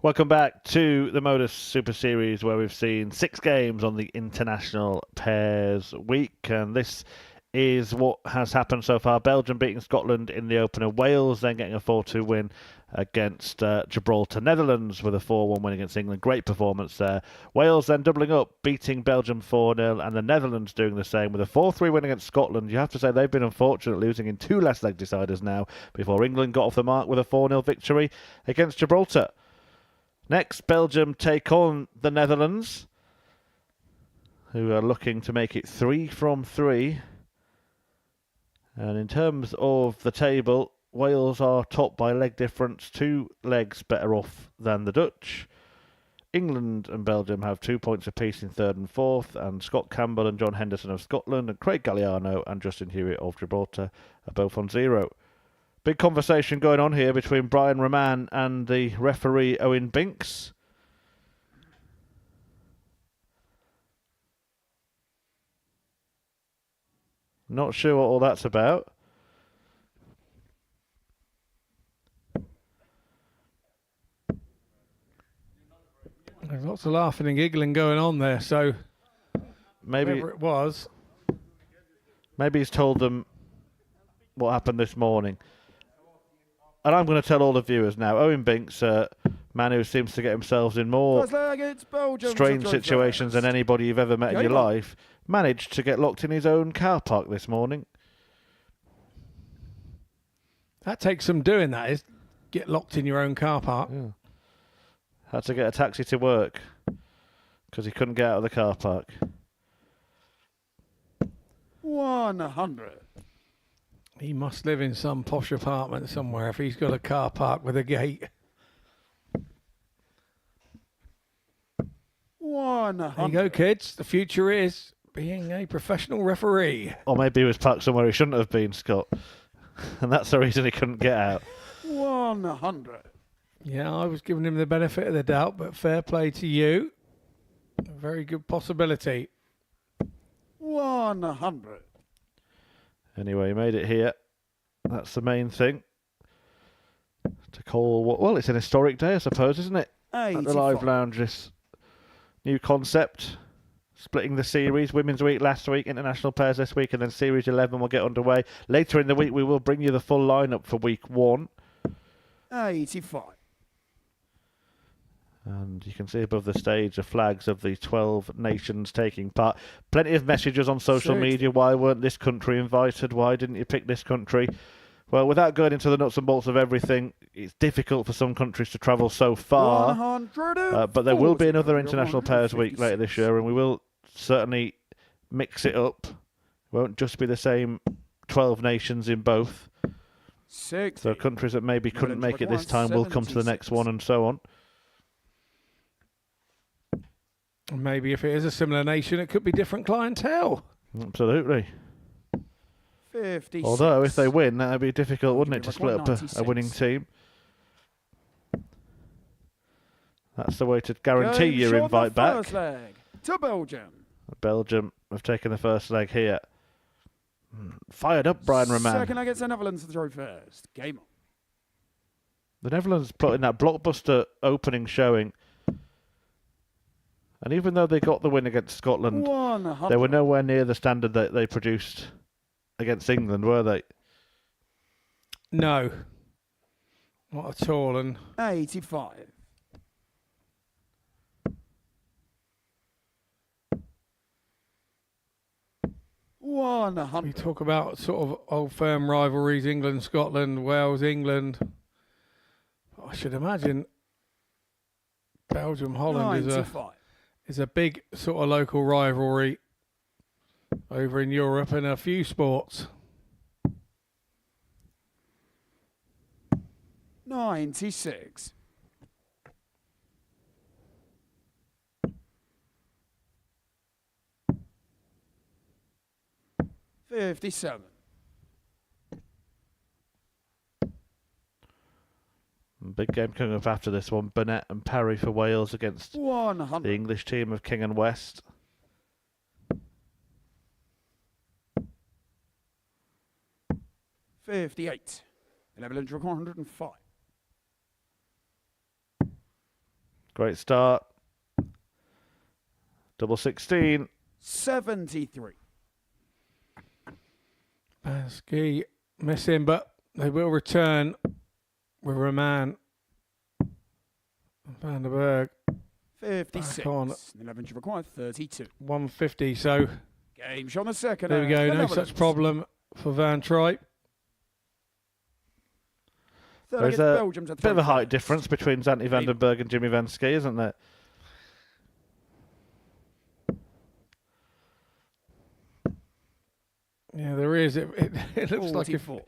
Welcome back to the Modus Super Series, where we've seen 6 games on the International Pairs Week, and this is what has happened so far. Belgium beating Scotland in the opener, Wales then getting a 4-2 win against Gibraltar, Netherlands with a 4-1 win against England. Great performance there. Wales then doubling up, beating Belgium 4-0, and the Netherlands doing the same with a 4-3 win against Scotland. You have to say they've been unfortunate, losing in 2 last leg deciders now, before England got off the mark with a 4-0 victory against Gibraltar. Next, Belgium take on the Netherlands, who are looking to make it 3 from 3. And in terms of the table, Wales are top by leg difference, 2 legs better off than the Dutch. England and Belgium have 2 points apiece in 3rd and 4th, and Scott Campbell and John Henderson of Scotland and Craig Galliano and Justin Hewitt of Gibraltar are both on 0. Big conversation going on here between Brian Raman and the referee Owen Binks. Not sure what all that's about. There's lots of laughing and giggling going on there, so maybe whatever it was. Maybe he's told them what happened this morning. And I'm going to tell all the viewers now. Owen Binks, man who seems to get himself in more strange situations than anybody you've ever met in your life, managed to get locked in his own car park this morning. That takes some doing, that is. Get locked in your own car park. Yeah. Had to get a taxi to work because he couldn't get out of the car park. 100. He must live in some posh apartment somewhere if he's got a car park with a gate. 100. There you go, kids. The future is being a professional referee. Or maybe he was parked somewhere he shouldn't have been, Scott. And that's the reason he couldn't get out. 100. Yeah, I was giving him the benefit of the doubt, but fair play to you. A very good possibility. 100. Anyway, he made it here. That's the main thing. To call what? Well, it's an historic day, I suppose, isn't it? 85. At the Live Lounge, this new concept. Splitting the series. Women's Week last week, International Pairs this week, and then Series 11 will get underway. Later in the week, we will bring you the full lineup for Week 1. 85. And you can see above the stage the flags of the 12 nations taking part. Plenty of messages on social media. Why weren't this country invited? Why didn't you pick this country? Well, without going into the nuts and bolts of everything, it's difficult for some countries to travel so far. But there will be another International Pairs Week later this year, and we will certainly mix it up. It won't just be the same 12 nations in both. 60. So countries that maybe couldn't make it this time will come to the next one, and so on. Maybe if it is a similar nation, it could be different clientele. Absolutely. 56. Although, if they win, that would be difficult, wouldn't it, to split up a winning team? That's the way to guarantee your invite back. First leg to Belgium. Belgium have taken the first leg here. Fired up, Brian Raman. Second leg against the Netherlands to throw first. Game on. The Netherlands put in that blockbuster opening showing. And even though they got the win against Scotland, 100. they were nowhere near the standard that they produced against England, were they? No. Not at all. And 85. we talk about sort of old firm rivalries, England, Scotland, Wales, England. I should imagine Belgium, Holland is a big sort of local rivalry over in Europe and a few sports. 96. 57. Big game coming up after this one. Burnett and Parry for Wales against 100. the English team of King and West. 58. 1105. Great start. Double 16. 73. Bansky missing, but they will return with Roman. Van der Berg 56. back on 11 required 32. 150. So Game shot on the second. there we go. No Netherlands. such problem for Van Tripe. Third There's against a Belgium to bit of a throw height first. difference between Zanti van den Berg and Jimmy Van Ski, isn't there? Yeah, there is. It looks like if 44.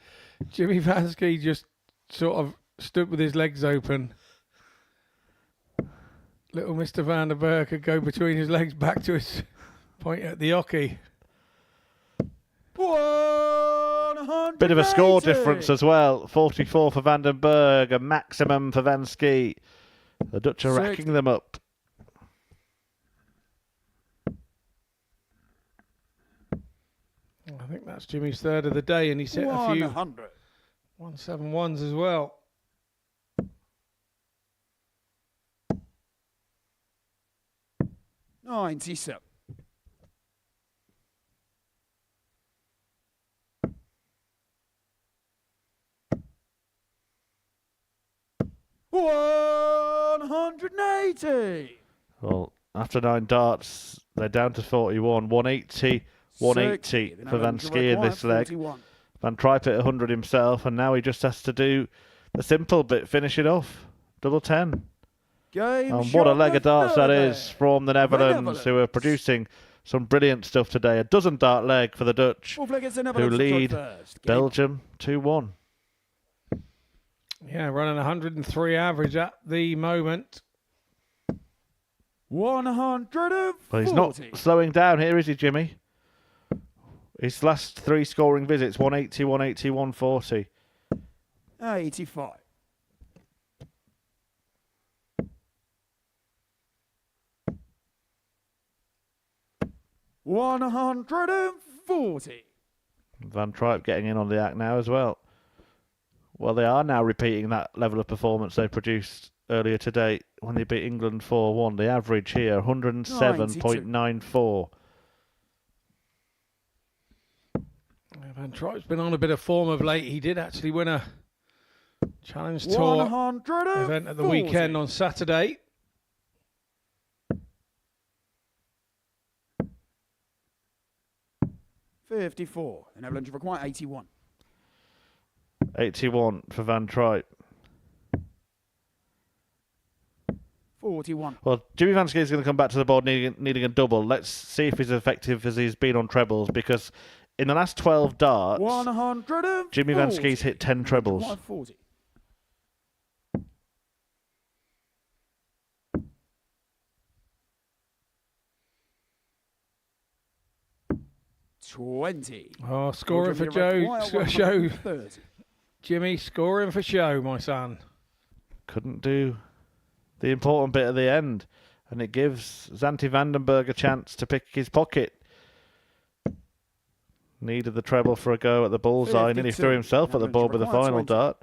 Jimmy Vansky just sort of stood with his legs open, little Mr. Van der Berg could go between his legs back to his point at the hockey. 180. Bit of a score difference as well. 44 for Van den Berg, a maximum for Van Ski. The Dutch are 60. racking them up. I think that's Jimmy's third of the day, and he set a few 100. 171s as well. $97. $180. Well, after 9 darts, they're down to 41. 180, 180 60. for Van Ski in this leg. 41. Van Tripe at 100 himself, and now he just has to do the simple bit, finish it off. Double 10. Game And shot what a on leg the of darts that third is leg. from the Netherlands, who are producing some brilliant stuff today. A dozen dart leg for the Dutch, Fourth leg against the who Netherlands to throw lead first. Game Belgium 2-1. Yeah, running 103 average at the moment. 140. Well, he's not slowing down here, is he, Jimmy? His last 3 scoring visits, 180, 180, 140. 85. $140. Van Tripe getting in on the act now as well. Well, they are now repeating that level of performance they produced earlier today when they beat England 4-1. The average here, 107.94. Van Tripe's been on a bit of form of late. He did actually win a Challenge Tour event at the weekend on Saturday. $54. The Netherlands require 81. 81 for Van Tripe. 41. Well, Jimmy Van Ski is going to come back to the board needing a double. Let's see if he's as effective as he's been on trebles, because in the last 12 darts, 140. Jimmy Van Ski's hit 10 trebles. 140. $20. Oh, scoring for Belgium Joe. require Show. 130. Jimmy, scoring for show, my son. Couldn't do the important bit at the end, and it gives Zanti van den Berg a chance to pick his pocket. Needed the treble for a go at the bullseye, nearly 52. threw himself at the board with the Required final 20. dart.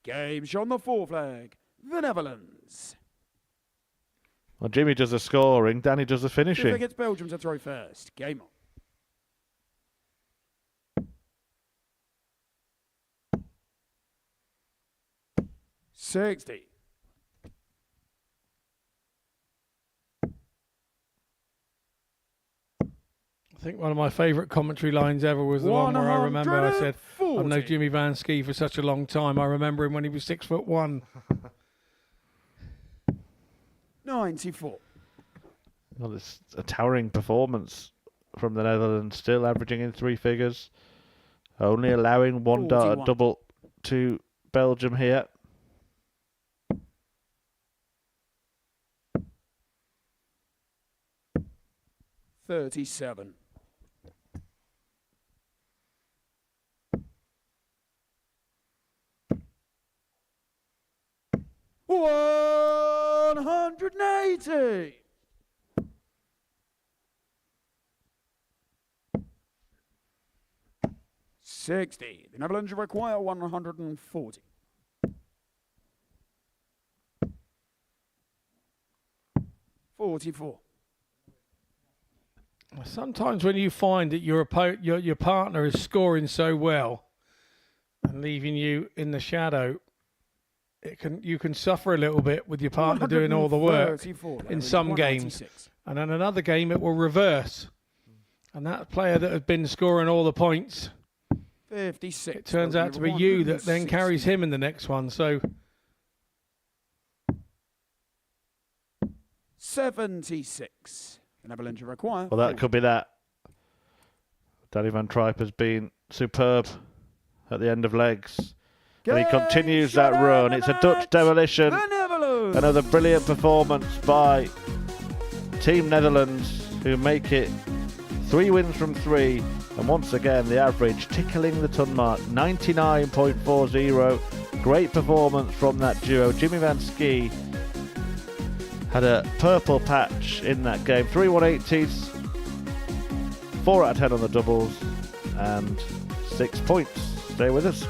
Game shot on the fourth flag. The Netherlands. Well, Jimmy does the scoring, Danny does the Fifth finishing. against Belgium to throw first. Game on. $60. I think one of my favourite commentary lines ever was the one where I remember I said, I've known Jimmy Van Ski for such a long time. I remember him when he was 6'1". 94. Well, it's a towering performance from the Netherlands, still averaging in 3 figures. Only allowing 1 dart 41. double to Belgium here. $37. $180. $60. The Netherlands require 140. 44. Sometimes when you find that your partner is scoring so well and leaving you in the shadow, you can suffer a little bit with your partner doing all the work in some games. And in another game, it will reverse. And that player that has been scoring all the points, 56. it turns out to be you that then carries him in the next one. So 76. The Netherlands require. Well, that could be that. Danny van Tripe has been superb at the end of legs. And he continues that run. It's a Dutch demolition. Another brilliant performance by Team Netherlands, who make it 3 wins from 3. And once again, the average tickling the ton mark, 99.40. Great performance from that duo. Jimmy Van Schie had a purple patch in that game. 3 180s, 4 out of 10 on the doubles, and 6 points. Stay with us.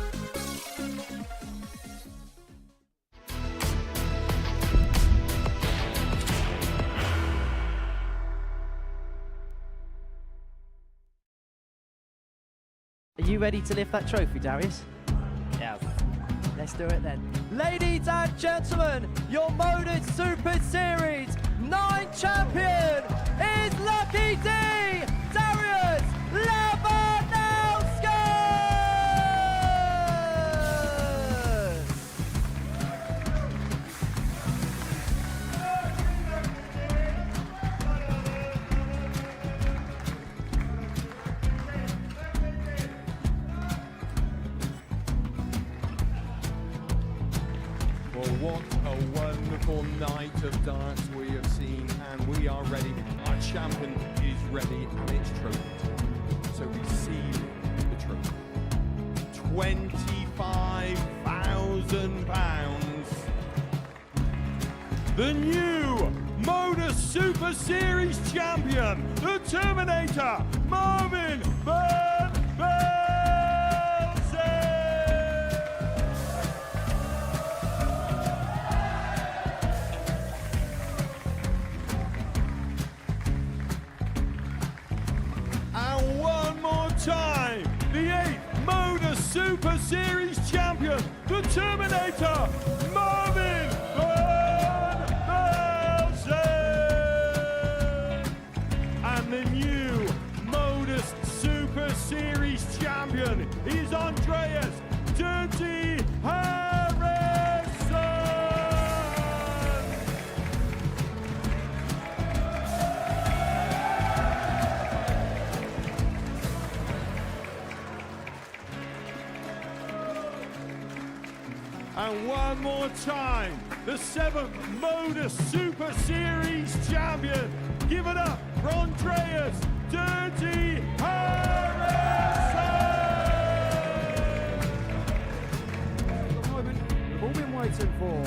Are you ready to lift that trophy, Darius? Yes. Let's do it then. Ladies and gentlemen, your Modus Super Series 9 champion is Lucky D, Darius Lewandowski! Well, what a wonderful night of darts we have seen, and we are ready. Our champion is ready, and it's trophy time. So receive the trophy. £25,000. The new Modus Super Series champion, the Terminator, Marvin Van Velzen. And one more time, the 8th Modus Super Series champion, the Terminator, Marvin Van Velzen. And the new Modus Super Series champion is Andreas Dirty Harrison. And one more time, the 7th Modus Super Series champion. Give it up for Andreas Dirty Harrison! The moment we've all been waiting for.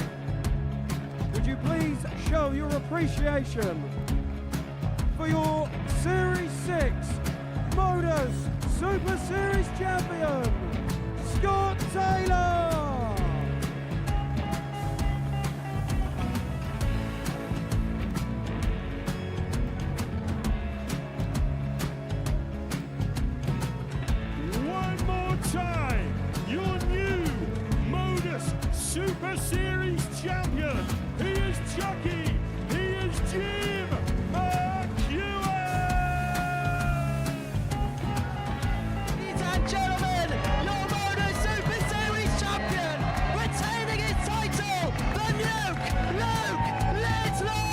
Would you please show your appreciation for your Series 6 Modus Super Series champion, Scott Taylor! One more time, your new Modus Super Series champion. He is Chucky. He is Jim McEwen. Ladies and gentlemen, your Modus Super Series champion, retaining his title, the Nuke, Luke Littler!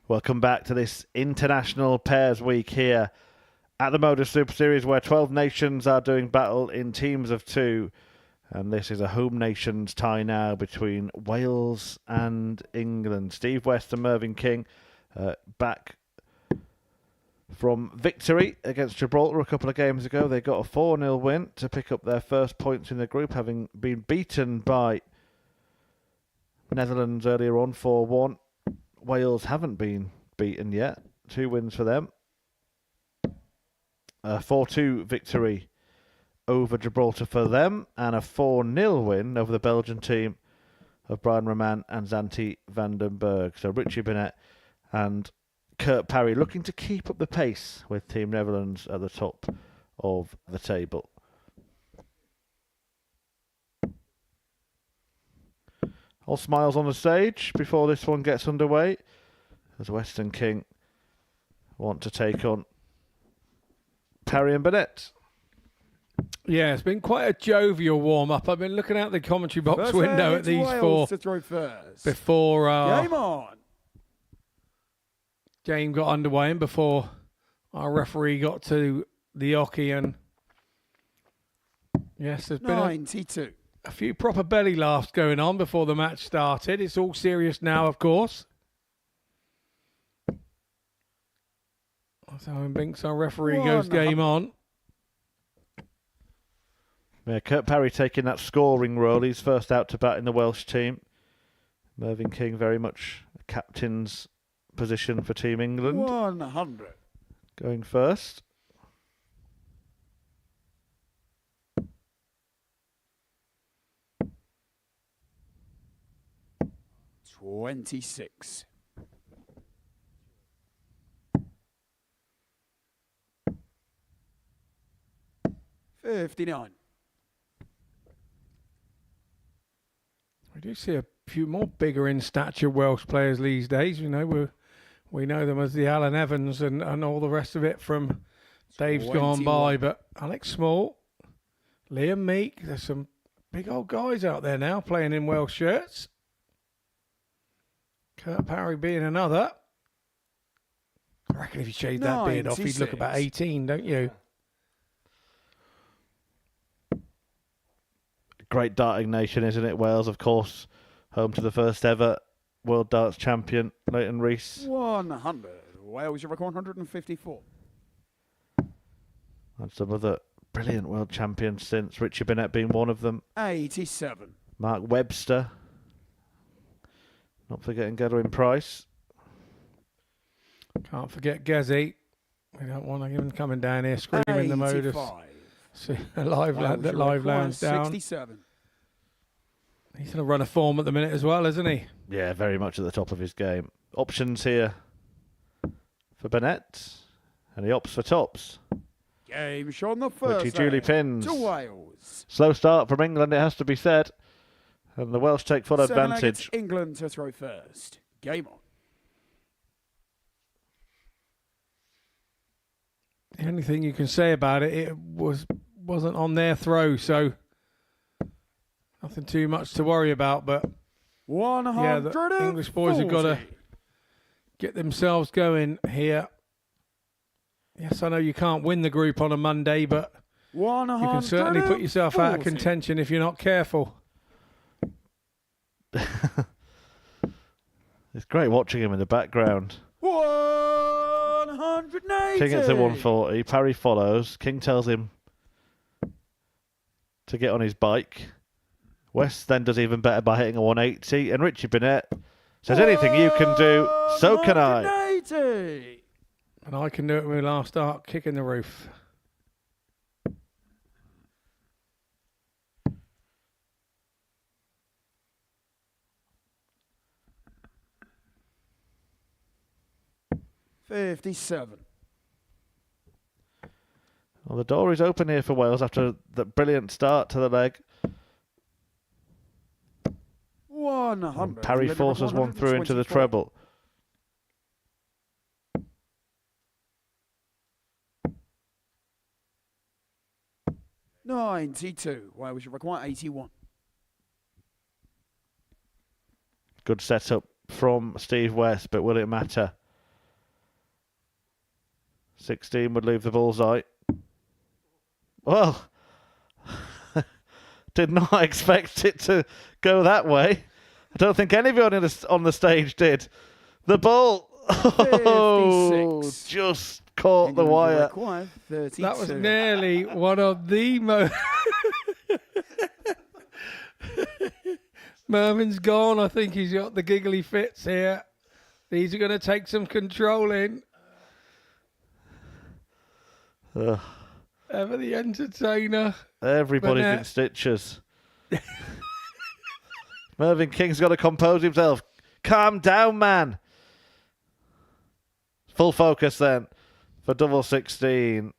Welcome back to this International Pairs Week here at the Modus Super Series, where 12 nations are doing battle in teams of 2. And this is a home nations tie now between Wales and England. Steve West and Mervyn King back from victory against Gibraltar a couple of games ago. They got a 4-0 win to pick up their first points in the group, having been beaten by Netherlands earlier on 4-1. Wales haven't been beaten yet. 2 wins for them. 4-2 victory over Gibraltar for them, and a 4-0 win over the Belgian team of Brian Roman and Zanti van den Berg. So Richie Bennett and Kurt Parry looking to keep up the pace with Team Netherlands at the top of the table. All smiles on the stage before this one gets underway, as Western King want to take on Parry and Bennett. Yeah, it's been quite a jovial warm-up. I've been looking out the commentary box First window leg, at it's these Wales four to throw first. before Game on. game got underway and before our referee got to the hockey. And yes, there's been 92. a few proper belly laughs going on before the match started. It's all serious now, of course. So when Binks, our referee, goes game on. Yeah, Kurt Parry taking that scoring role. He's first out to bat in the Welsh team. Mervyn King very much a captain's position for Team England. 100. Going first. $26. $59. We do see a few more bigger in stature Welsh players these days. You know, we know them as the Alan Evans and all the rest of it from Dave's gone by. But Alex Small, Liam Meek, there's some big old guys out there now playing in Welsh shirts. Kurt Parry being another. I reckon if you shaved that beard off, he'd look about 18, don't you? Great darting nation, isn't it? Wales, of course, home to the first ever world darts champion, Leighton Rees. 100. Wales, you record 154. And some other brilliant world champions since, Richie Bennett being one of them. 87. Mark Webster. Not forgetting Gadwin Price. Can't forget Gezi. We don't want him coming down here screaming the Modus. See, live lounge down. 67. He's going to run a form at the minute as well, isn't he? Yeah, very much at the top of his game. Options here for Bennett. And he opts for tops. Game shown the first. Which he duly pins. To Wales. Slow start from England, it has to be said. And the Welsh take full advantage. England to throw first. Game on. The only thing you can say about it, it wasn't on their throw, so nothing too much to worry about. But 100. yeah, the English boys have got to get themselves going here. Yes, I know you can't win the group on a Monday, but you can certainly put yourself out of contention if you're not careful. It's great watching him in the background. 180. King gets a 140. Parry follows. King tells him to get on his bike. West then does even better by hitting a 180. And Richie Bennett says, anything you can do, so can I. 180. And I can do it with my last start, kicking the roof. $57. Well, the door is open here for Wales after the brilliant start to the leg. 100. Parry forces one through into the treble. $92. Wales should require 81. Good setup from Steve West, but will it matter? 16 would leave the bullseye. Well, did not expect it to go that way. I don't think anybody on the stage did. The ball just caught the wire. That was nearly one of the Mervin's gone. I think he's got the giggly fits here. These are going to take some control in. Ever the entertainer. Everybody's in stitches. Mervyn King's got to compose himself. Calm down, man. Full focus then for double 16.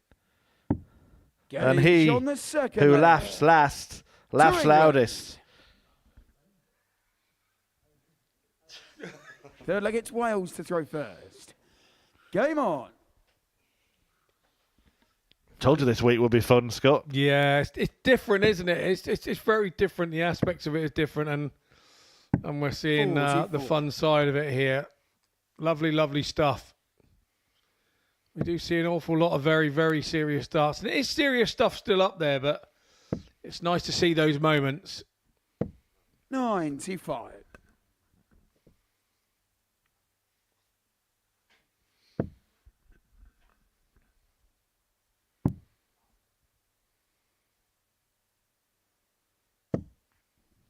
And he who laughs last, laughs loudest. Third leg, it's Wales to throw first. Game on. Told you this week would be fun, Scott. Yeah, it's different, isn't it? It's very different. The aspects of it is different, and we're seeing the fun side of it here. Lovely, lovely stuff. We do see an awful lot of very, very serious darts. And it is serious stuff still up there, but it's nice to see those moments. 95.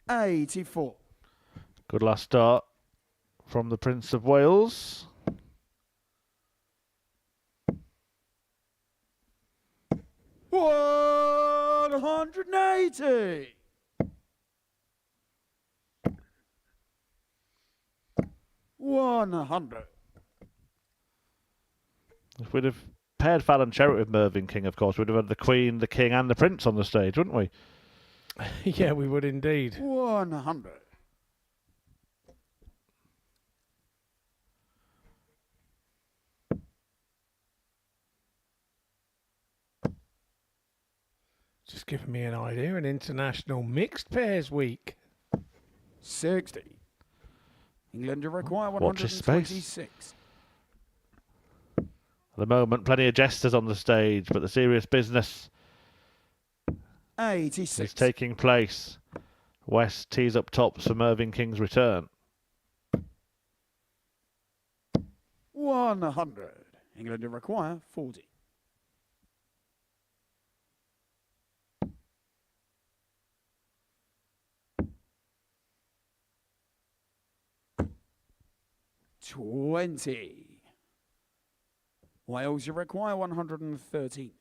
$84. Good last start from the Prince of Wales. $180. $100. If we'd have paired Fallon Cherry with Mervyn King, of course, we'd have had the Queen, the King, and the Prince on the stage, wouldn't we? Yeah, we would indeed. 100. Just giving me an idea. An international mixed pairs week. 60. England require Watch his space. 126. At the moment, plenty of jesters on the stage, but the serious business 86. is taking place. West tees up tops for Mervyn King's return. 100. England require 40. $20. Wales require 113.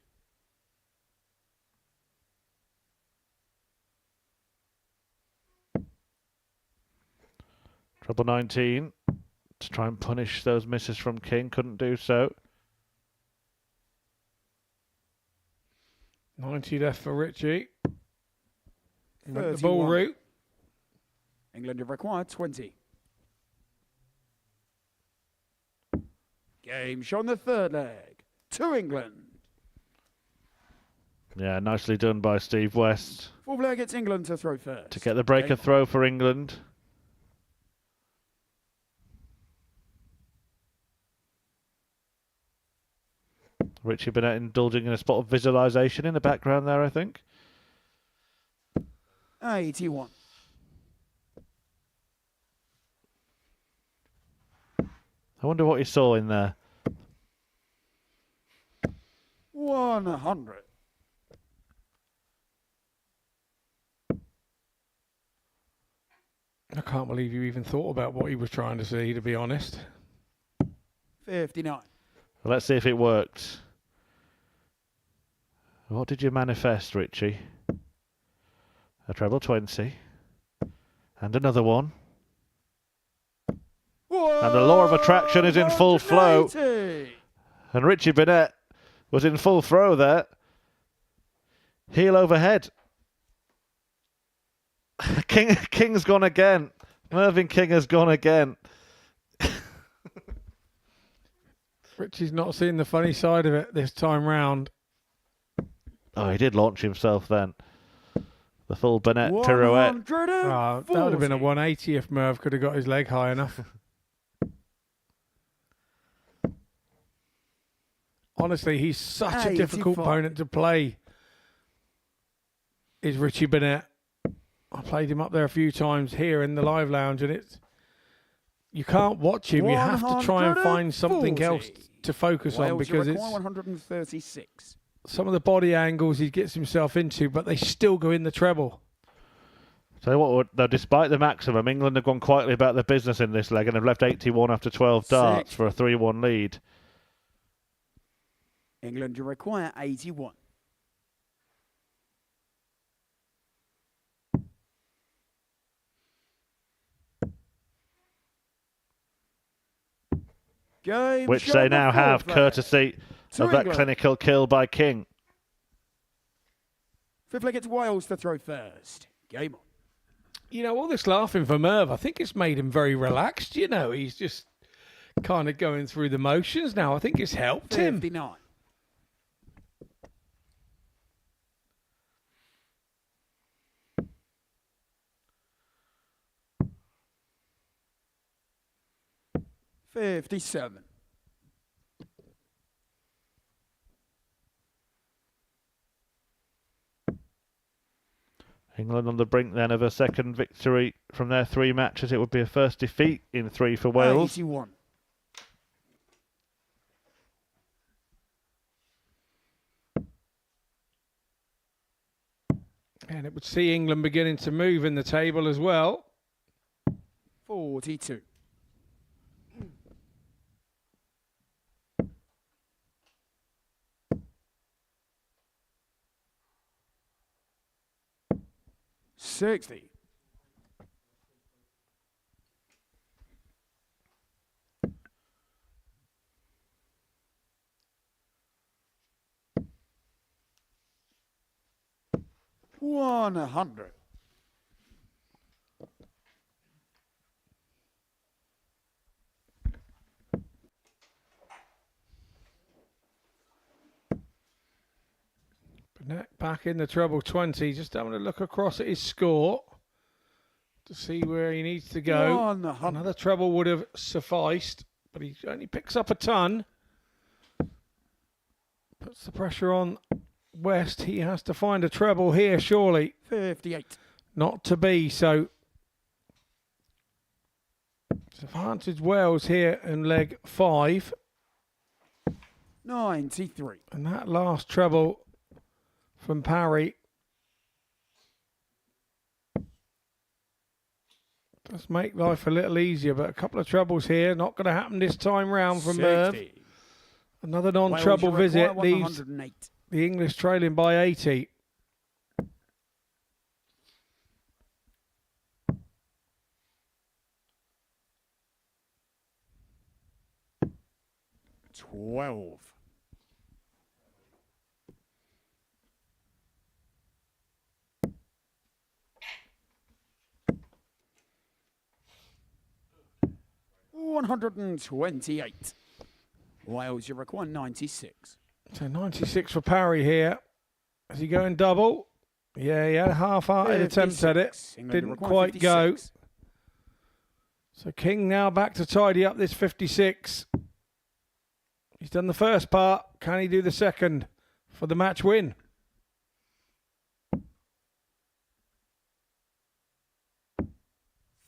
Treble 19 to try and punish those misses from King. Couldn't do so. 90 left for Richie. Went the 31. ball route. England have required 20. Game shown the third leg to England. Yeah, nicely done by Steve West. Fourth leg, it's England to throw first. To get the breaker throw for England. Richie Burnett indulging in a spot of visualisation in the background there, I think. 81. I wonder what he saw in there. 100. I can't believe you even thought about what he was trying to see, to be honest. 59. Well, let's see if it worked. What did you manifest, Richie? A treble 20. And another one. And the law of attraction is in full flow. And Richie Burnett was in full throw there. Heel overhead. King's gone again. Mervyn King has gone again. Richie's not seeing the funny side of it this time round. Oh, he did launch himself then. The full Burnett pirouette. That would have been a 180 if Merv could have got his leg high enough. Honestly, he's such a difficult opponent to play. Is Richie Burnett. I played him up there a few times here in the live lounge, and you can't watch him. You have to try and find something else to focus on because it's 136. Some of the body angles he gets himself into, but they still go in the treble. So what? Though, despite the maximum, England have gone quietly about their business in this leg and have left 81 after 12 darts for a 3-1 lead. England require 81. Game Which they now have, courtesy of that clinical kill by King. Fifth leg, it's Wales to throw first. Game on. You know, all this laughing for Merv, I think it's made him very relaxed. You know, he's just kind of going through the motions now. I think it's helped him. 59. $57. England on the brink then of a second victory from their 3 matches. It would be a first defeat in 3 for Wales. 81. And it would see England beginning to move in the table as well. 42. $60. $100. Burnett back in the treble 20, just having a look across at his score to see where he needs to go. 100. Another treble would have sufficed, but he only picks up a ton. Puts the pressure on West. He has to find a treble here, surely. 58. Not to be, so it's advantage Wales here in leg 5. 93. And that last treble from Parry does make life a little easier, but a couple of trebles here. Not going to happen this time round from Merv. Another non-treble visit leaves the English trailing by 80. $12. $128. Wales, you require 96. So 96 for Parry here. Is he going double? Yeah, he had a half-hearted attempt at it. Didn't quite go. So King now back to tidy up this 56. He's done the first part. Can he do the second for the match win?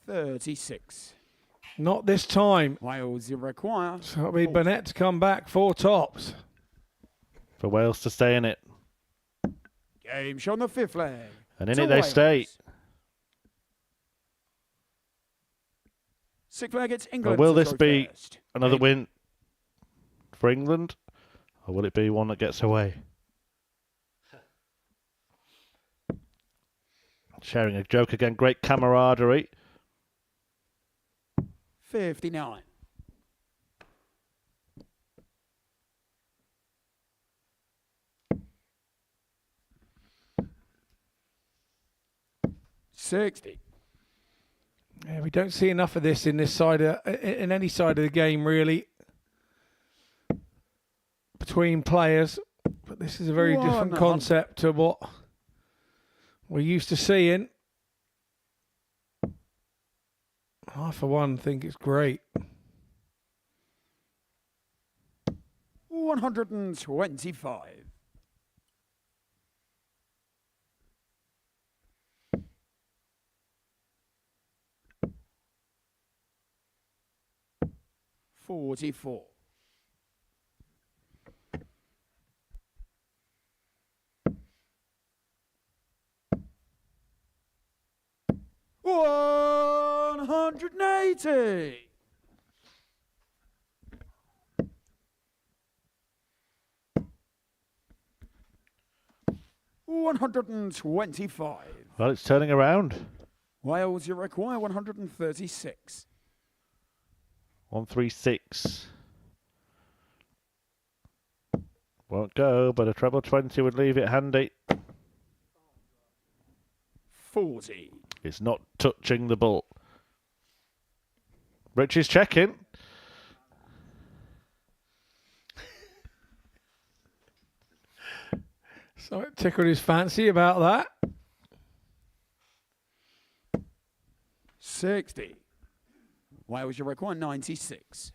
$36. Not this time. Wales, you require. So it'll be Burnett to come back, 4 tops. For Wales to stay in it. Game show on the 5th leg. And in it they stay. 6th leg, it's England. Well, will this be another win for England? Or will it be one that gets away? Sharing a joke again. Great camaraderie. 59. $60. Yeah, we don't see enough of this in this side in any side of the game really between players, but this is a very different concept to what we're used to seeing. I, for one, think it's great. 125. $44. 180. $125. Well, it's turning around. Wales, you require 136. 136. Won't go, but a treble 20 would leave it handy. 40. It's not touching the ball. Rich is checking. So it tickled his fancy about that. 60. Wales, you require 96.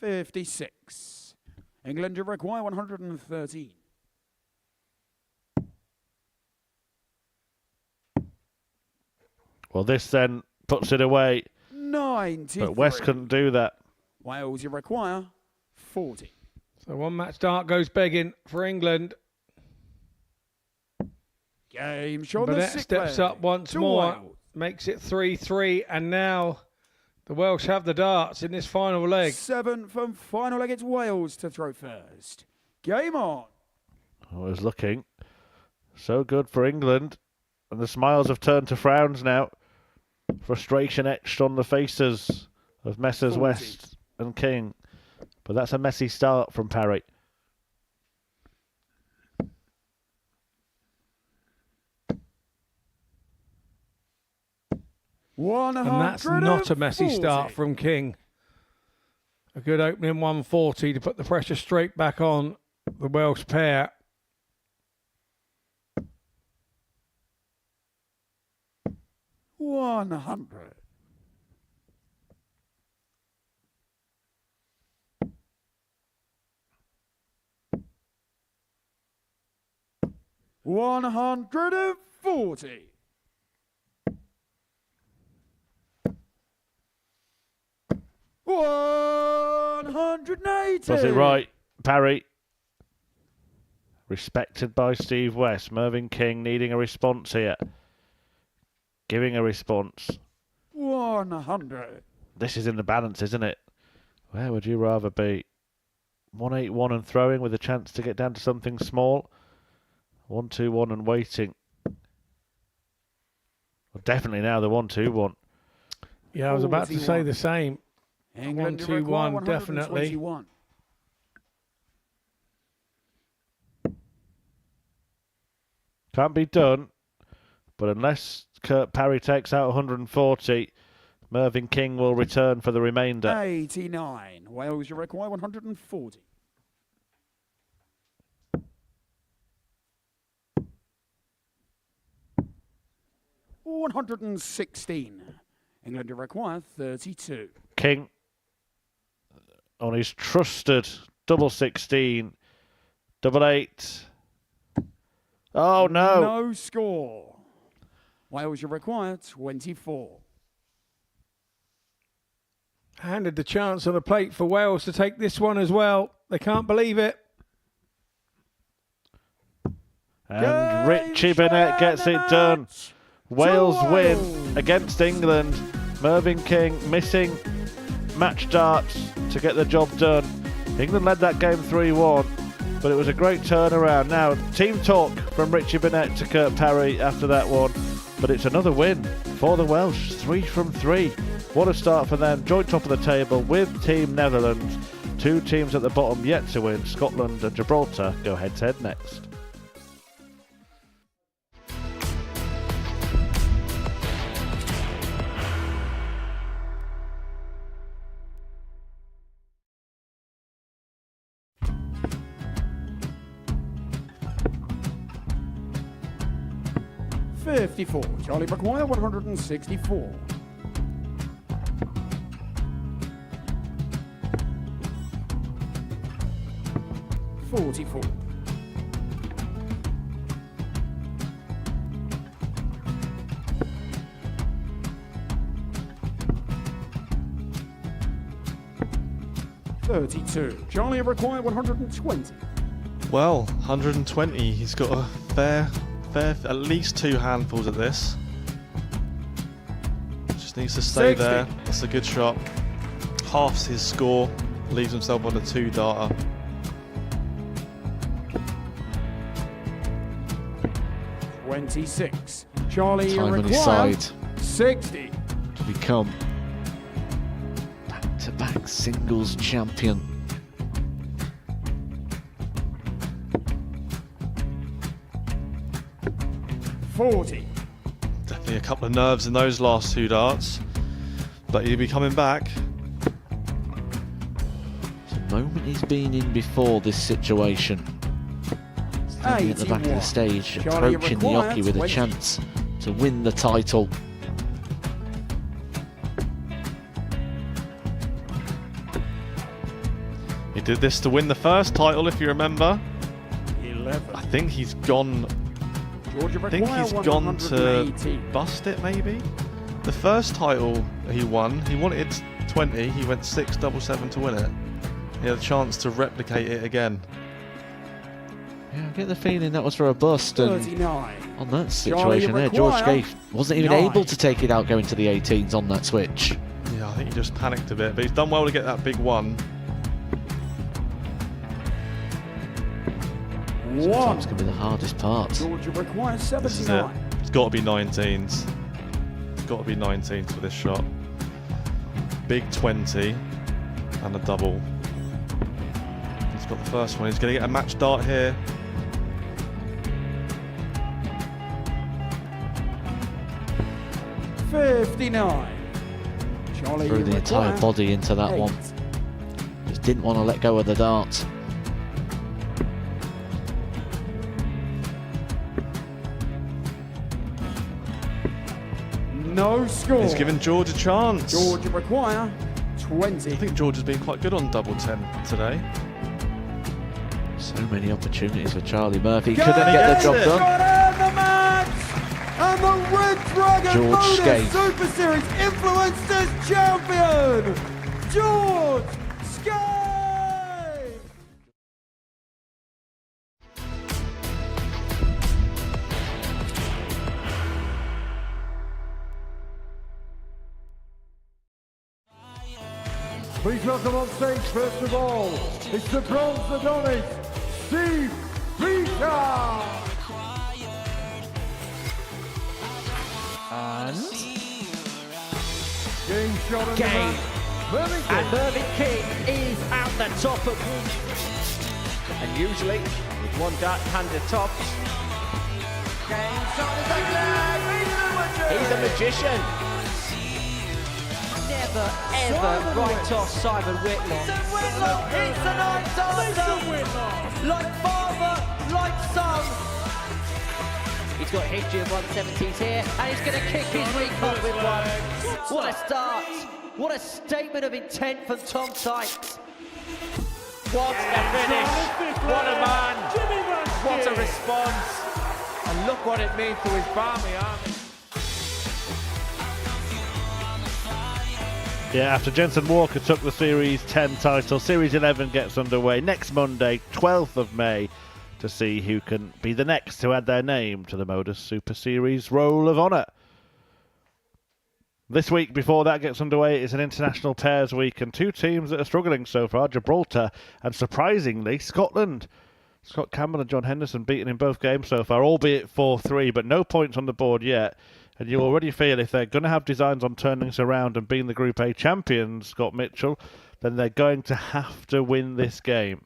$56. England, you require 113. Well, this then puts it away. 93. But West couldn't do that. Wales, you require 40. So one match dart goes begging for England. Game show. Burnett steps up once more, Wales. makes it 3-3, and now the Welsh have the darts in this final leg. 7th and final leg. It's Wales to throw first. Game on. I was looking so good for England, and the smiles have turned to frowns now. Frustration etched on the faces of Messrs 40. West and King. But that's a messy start from Parry. And that's not a messy start from King. A good opening 140 to put the pressure straight back on the Welsh pair. $100. $140. $180. Was it right, Parry? Respected by Steve West. Mervyn King needing a response here. Giving a response. 100. This is in the balance, isn't it? Where would you rather be? 181 and throwing with a chance to get down to something small. 121 and waiting. Well, definitely now the 121. Yeah, I was about to say the same. England 121, definitely. 121. Can't be done. But unless Kurt Parry takes out 140, Mervyn King will return for the remainder. 89. Wales, you require 140. $116. England, you require 32. King on his trusted double 16, double 8. Oh no! No score. Wales, you require 24. Handed the chance on the plate for Wales to take this one as well. They can't believe it. And Richie Burnett gets it done. Wales win against England. Mervyn King missing match darts to get the job done. England led that game 3-1, but it was a great turnaround. Now, team talk from Richie Burnett to Kurt Parry after that one, but it's another win for the Welsh, 3 from 3. What a start for them. Joint top of the table with Team Netherlands. Two teams at the bottom yet to win. Scotland and Gibraltar go head-to-head next. $54. Charlie McGuire, 164. $44. $32. Charlie require 120. Well, 120. He's got a fair, at least 2 handfuls at this. Just needs to stay 60. there. That's a good shot. Halves his score. Leaves himself on a 2-darter. $26. Charlie, you Time on his require side 60. to become back-to-back singles champion. $40. Definitely a couple of nerves in those last 2 darts. But he'll be coming back. It's a moment he's been in before this situation. Standing at the back of the stage, Charlie, you approaching the require Oki with a 20. chance to win the title. He did this to win the first title, if you remember. 11. I think he's gone. Georgia I think require he's gone to 180. bust it, maybe. The first title he won, he wanted 20. He went 6-7-7 to win it. He had a chance to replicate it again. Yeah, I get the feeling that was for a bust, and 39. on that Charlie, situation there, George require Gay wasn't even 9. able to take it out going to the 18s on that switch. Yeah, I think he just panicked a bit, but he's done well to get that big one. Sometimes can be the hardest part. Georgia requires This is it. 79. It's got to be 19s. It's got to be 19s for this shot. Big 20 and a double. He's got the first one. He's going to get a match dart here. $59. Charlie, Threw you the entire require body into that 8. one. Just didn't want to let go of the dart. No score. He's given George a chance. Georgia require 20. I think George has been quite good on double 10 today. So many opportunities for Charlie Murphy. Go Couldn't get the job it. done. Got in the match! And the Red Dragon George Modus Skate. Super Series Influencers Champion, George Skate! Please welcome on stage, first of all, it's the Bronze Adonis, Steve Peter! And Game shot and Game. Mervyn And Mervyn King is at the top of. And usually, with one dart handed tops, he's a magician. Never ever write off Simon Whitlock. It's a night dancer. Like father, like son. He's got history of 170s here, and he's going to kick his week off with one. What a start. What a statement of intent from Tom Sykes. What a finish. What a man. What a response. And look what it means to his Barmy army. Yeah, after Jensen Walker took the Series 10 title, Series 11 gets underway next Monday, 12th of May, to see who can be the next to add their name to the Modus Super Series Roll of Honour. This week, before that gets underway, is an international pairs week, and 2 teams that are struggling so far, Gibraltar and, surprisingly, Scotland. Scott Campbell and John Henderson beaten in both games so far, albeit 4-3, but no points on the board yet. And you already feel if they're going to have designs on turning this around and being the Group A champions, Scott Mitchell, then they're going to have to win this game.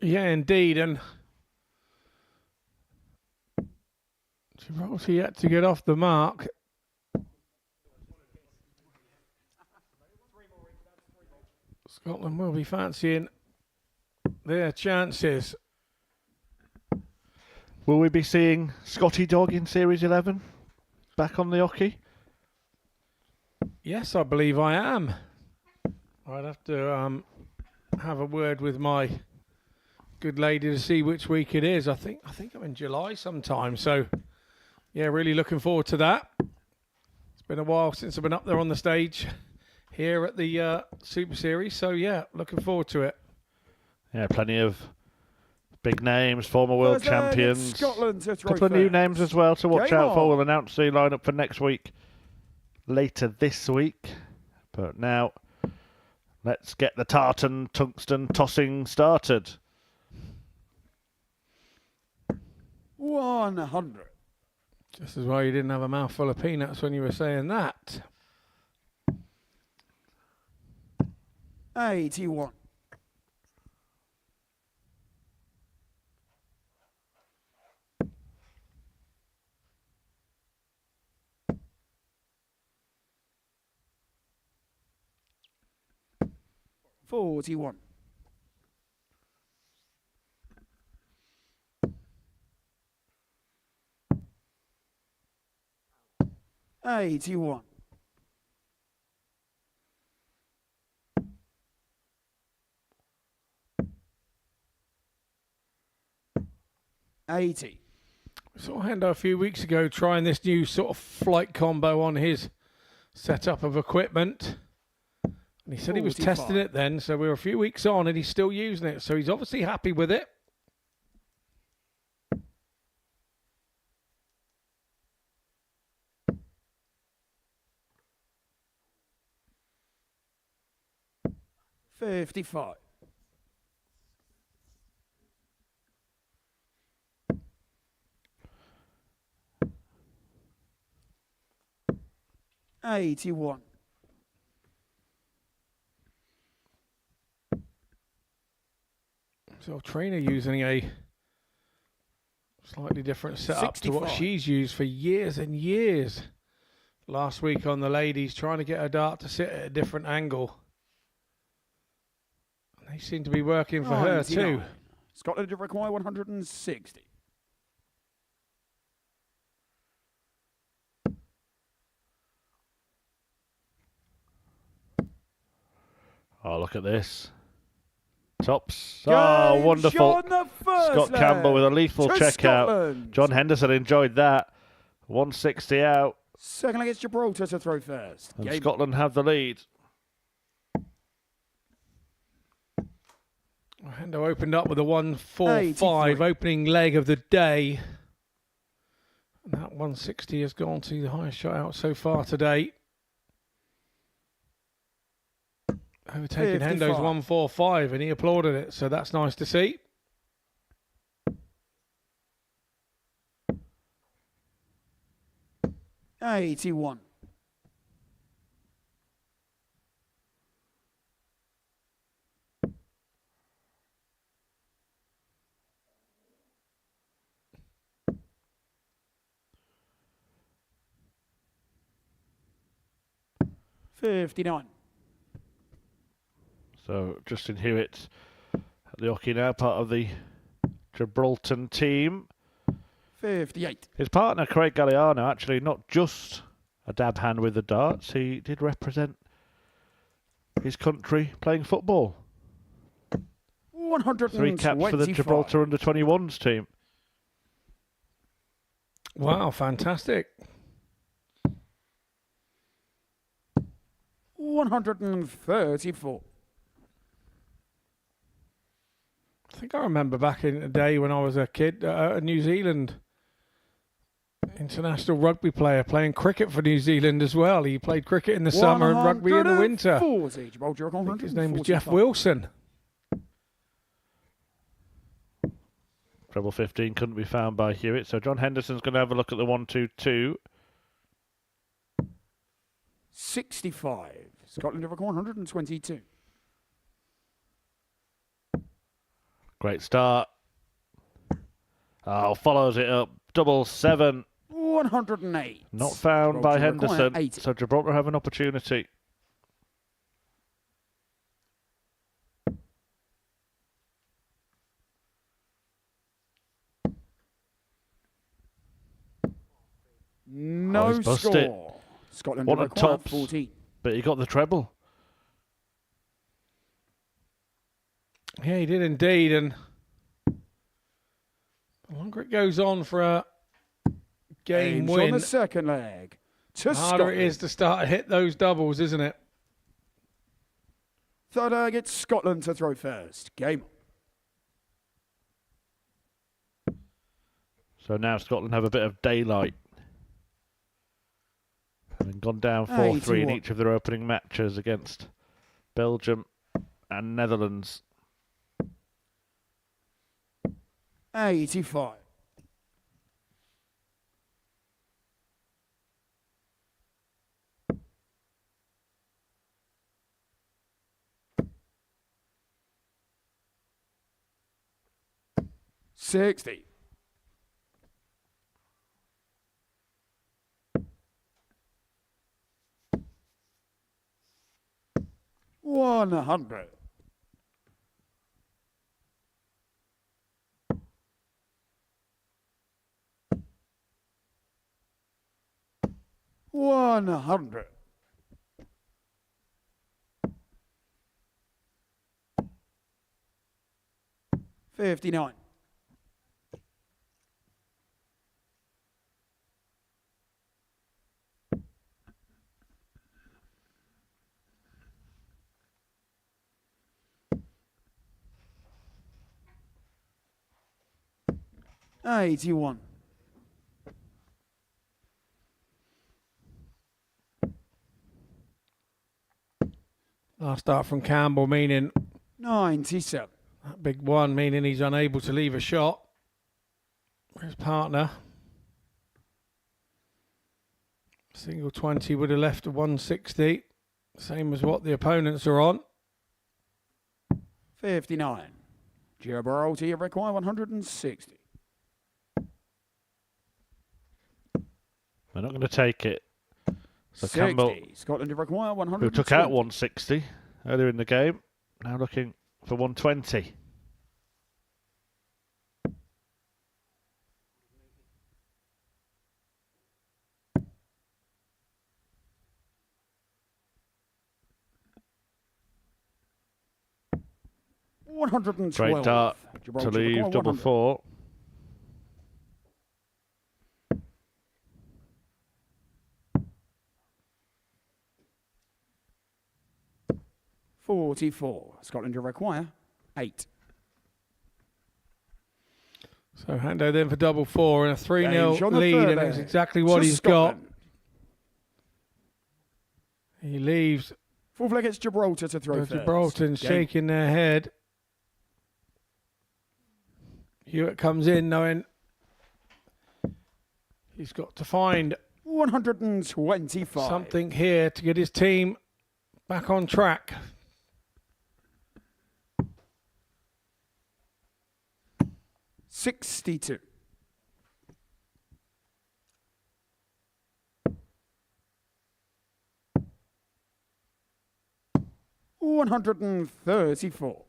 Yeah, indeed. And Gibraltar yet to get off the mark. Scotland will be fancying their chances. Will we be seeing Scotty Dog in Series 11 back on the Oki? Yes, I believe I am. I'd have to have a word with my good lady to see which week it is. I think I'm in July sometime. So, yeah, really looking forward to that. It's been a while since I've been up there on the stage here at the Super Series. So, yeah, looking forward to it. Yeah, plenty of big names, former world First leg, champions. Scotland to throw Couple of new first. names as well to watch Game out for. on. We'll announce the lineup for next week later this week. But now, let's get the tartan tungsten tossing started. 100. This is why you didn't have a mouthful of peanuts when you were saying that. 81. 41. 81. 80. Saw Hendo a few weeks ago trying this new sort of flight combo on his setup of equipment. And he said he was 45. testing it then, so we were a few weeks on and he's still using it. So he's obviously happy with it. $55. 81. 'So trainer using a slightly different setup to what 65. she's used for years and years. Last week on the ladies, trying to get her dart to sit at a different angle. And they seem to be working for her 99. too. Scotland to require 160. Oh, look at this. Tops. Oh, Game wonderful. shot in the first Scott leg Campbell with a lethal to checkout. Scotland. John Henderson enjoyed that. 160 out. Second leg, it's Gibraltar to throw first. And Game Scotland have the lead. Hendo opened up with a 145 83. opening leg of the day. And that 160 has gone to the highest shot out so far today. Overtaking 55. Hendo's 145 and he applauded it, so that's nice to see. $81. 59. So Justin Hewitt at the hockey now, part of the Gibraltar team. 58. His partner, Craig Galliano, actually not just a dab hand with the darts, he did represent his country playing football. 3 caps for the 125. Gibraltar under-21s team. Wow, fantastic. 134. I think I remember back in the day when I was a kid, a New Zealand international rugby player playing cricket for New Zealand as well. He played cricket in the summer and rugby in the winter. 140. Gibraltar, I think his name was 145. Jeff Wilson. Treble 15 couldn't be found by Hewitt, so John Henderson's going to have a look at the 1-2-2. 65. Scotland to record 122. Great start. Oh, follows it up. 7-7. 108. Not found by Gibraltar require Henderson, 80. so Gibraltar have an opportunity. No he's bust score. it. Scotland What to a require tops. 14. But he got the treble. Yeah, he did indeed. And the longer it goes on for a game Games on win, the second leg. To the harder it is Scotland. to start to hit those doubles, isn't it? Third leg, it's Scotland to throw first. Game. So now Scotland have a bit of daylight. Having gone down 4-3 in each of their opening matches against Belgium and Netherlands. 85. $60. 100. 100. 59. 81. Last start from Campbell, meaning 97. that big one, meaning he's unable to leave a shot for his partner. Single 20 would have left a 160, same as what the opponents are on. 59. Gibraltar, you require 160. They're not going to take it. So 60. Campbell, Scotland, you require 100. who took out 160 earlier in the game, now looking for 120. Great dart to leave double 4. $44. Scotland, you require 8. So Hando then for double 4 and a 3-0 lead, and that's exactly what he's got. He leaves. Fourth leg, it's Gibraltar to throw first. Gibraltar shaking their head. Hewitt comes in knowing he's got to find 125. something here to get his team back on track. $62. $134.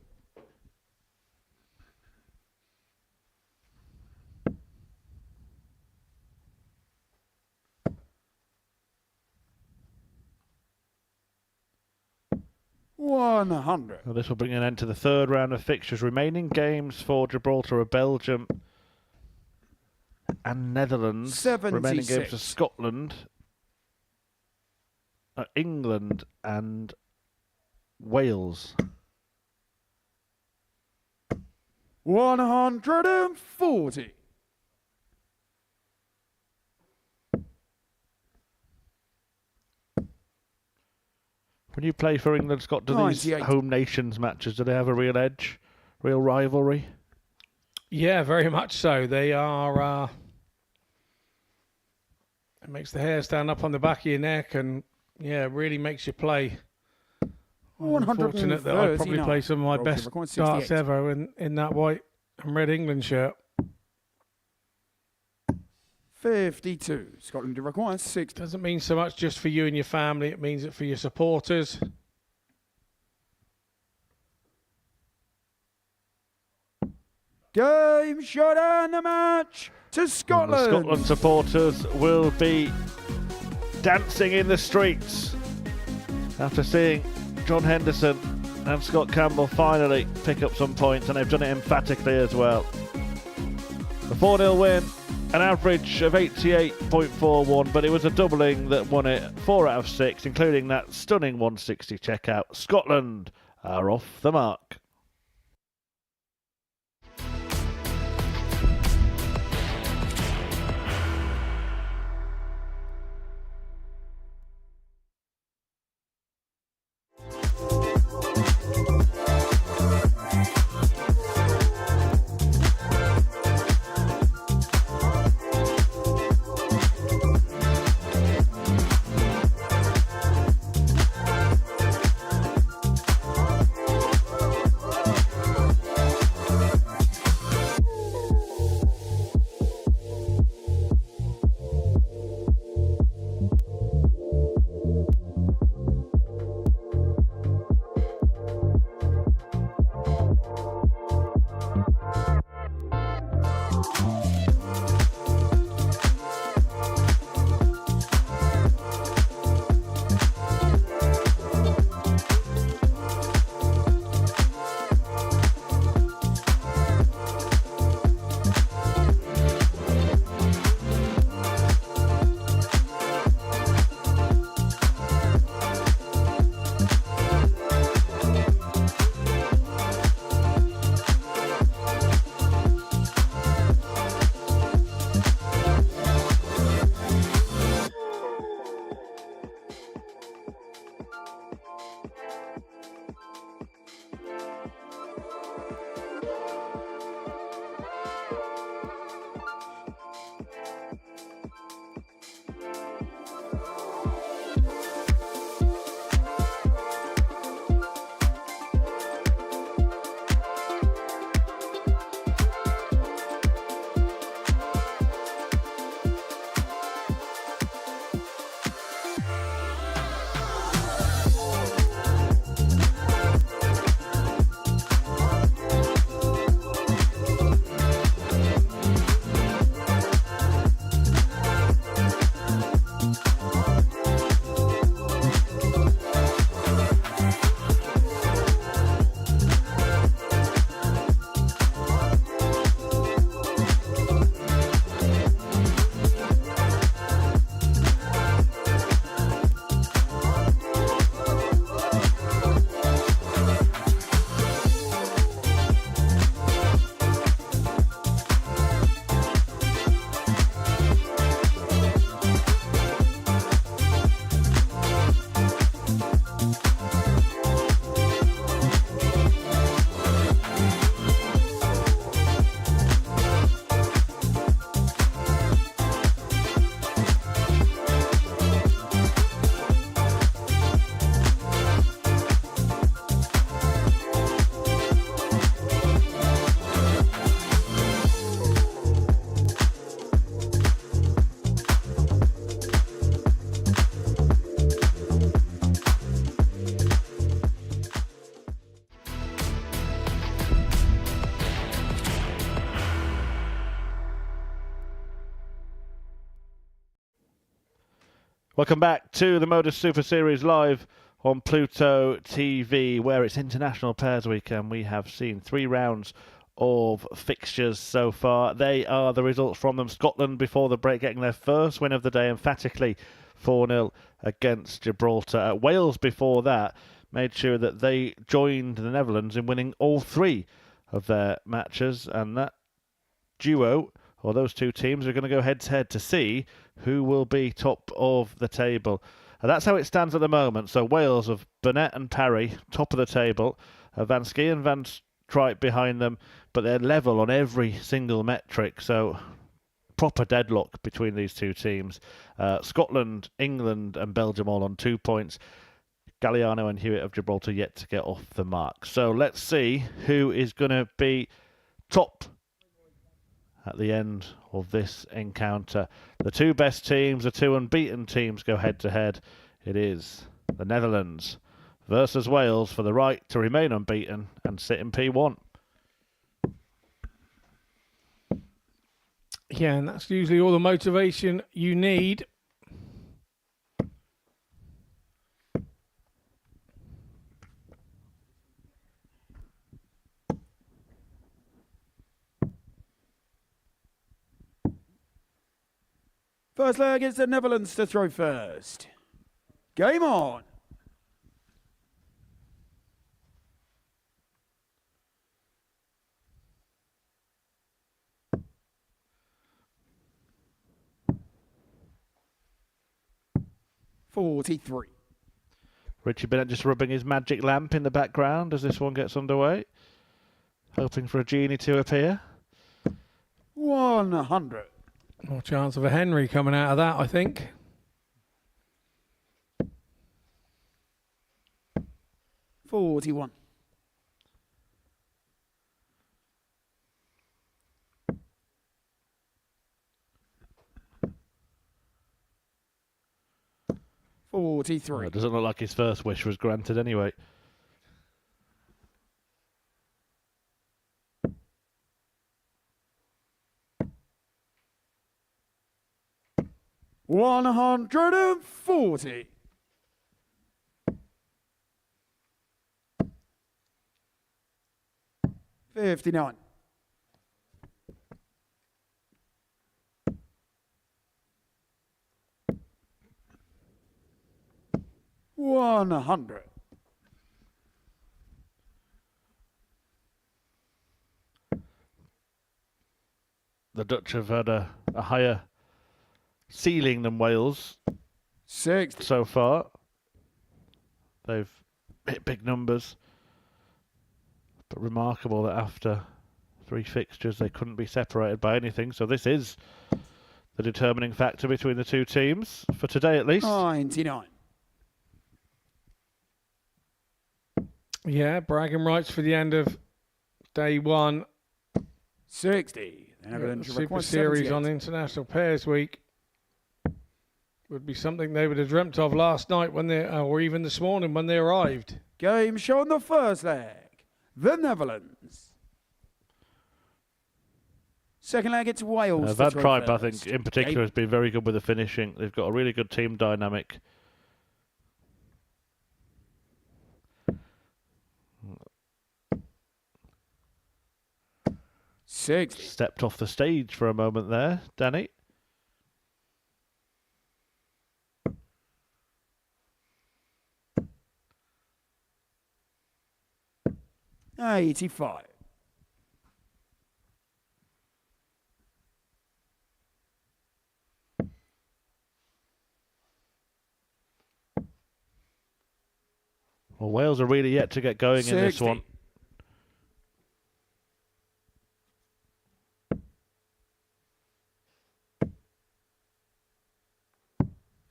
$100. Well, this will bring an end to the third round of fixtures. Remaining games for Gibraltar are Belgium and Netherlands. 76. Remaining games for Scotland are England and Wales. 140. When you play for England, Scott, do these 98. home nations matches, do they have a real edge, real rivalry? Yeah, very much so. They are. It makes the hair stand up on the back of your neck, and yeah, really makes you play. Unfortunate that I probably play some of my best darts ever in that white and red England shirt. 52. Scotland requires 60. Doesn't mean so much just for you and your family. It means it for your supporters. Game shot and the match to Scotland. And the Scotland supporters will be dancing in the streets after seeing John Henderson and Scott Campbell finally pick up some points, and they've done it emphatically as well. The 4-0 win, an average of 88.41, but it was a doubling that won it 4 out of 6, including that stunning 160 checkout. Scotland are off the mark. Welcome back to the Modus Super Series live on Pluto TV, where it's International Pairs Week, and we have seen 3 rounds of fixtures so far. They are the results from them. Scotland before the break getting their first win of the day emphatically 4-0 against Gibraltar. Wales before that made sure that they joined the Netherlands in winning all 3 of their matches, and that duo, or those 2 teams, are going to go head-to-head to see who will be top of the table. And that's how it stands at the moment. So Wales of Burnett and Parry, top of the table. Van Schie and Van Tripe behind them, but they're level on every single metric. So proper deadlock between these 2 teams. Scotland, England and Belgium all on 2 points. Galliano and Hewitt of Gibraltar yet to get off the mark. So let's see who is going to be top at the end of this encounter. The 2 best teams, the 2 unbeaten teams, go head-to-head. It is the Netherlands versus Wales for the right to remain unbeaten and sit in P1. Yeah, and that's usually all the motivation you need. First leg is the Netherlands to throw first. Game on. 43. Richie Bennett just rubbing his magic lamp in the background as this one gets underway. Hoping for a genie to appear. 100. More chance of a Henry coming out of that, I think. $41. Well, 43. it doesn't look like his first wish was granted anyway. $140. $59. $100. The Dutch have had a higher ceiling than Wales 60. so far. They've hit big numbers. But remarkable that after 3 fixtures they couldn't be separated by anything. So this is the determining factor between the two teams, for today at least. 99. Yeah, bragging rights for the end of day one. 60. The Super Series on International Pairs Week would be something they would have dreamt of last night when they, or even this morning when they arrived. Game shown the first leg. The Netherlands. Second leg, it's Wales. Van Tripe, I think, in particular, has been very good with the finishing. They've got a really good team dynamic. Stepped off the stage for a moment there, Danny. $85. Well, Wales are really yet to get going 60. in this one.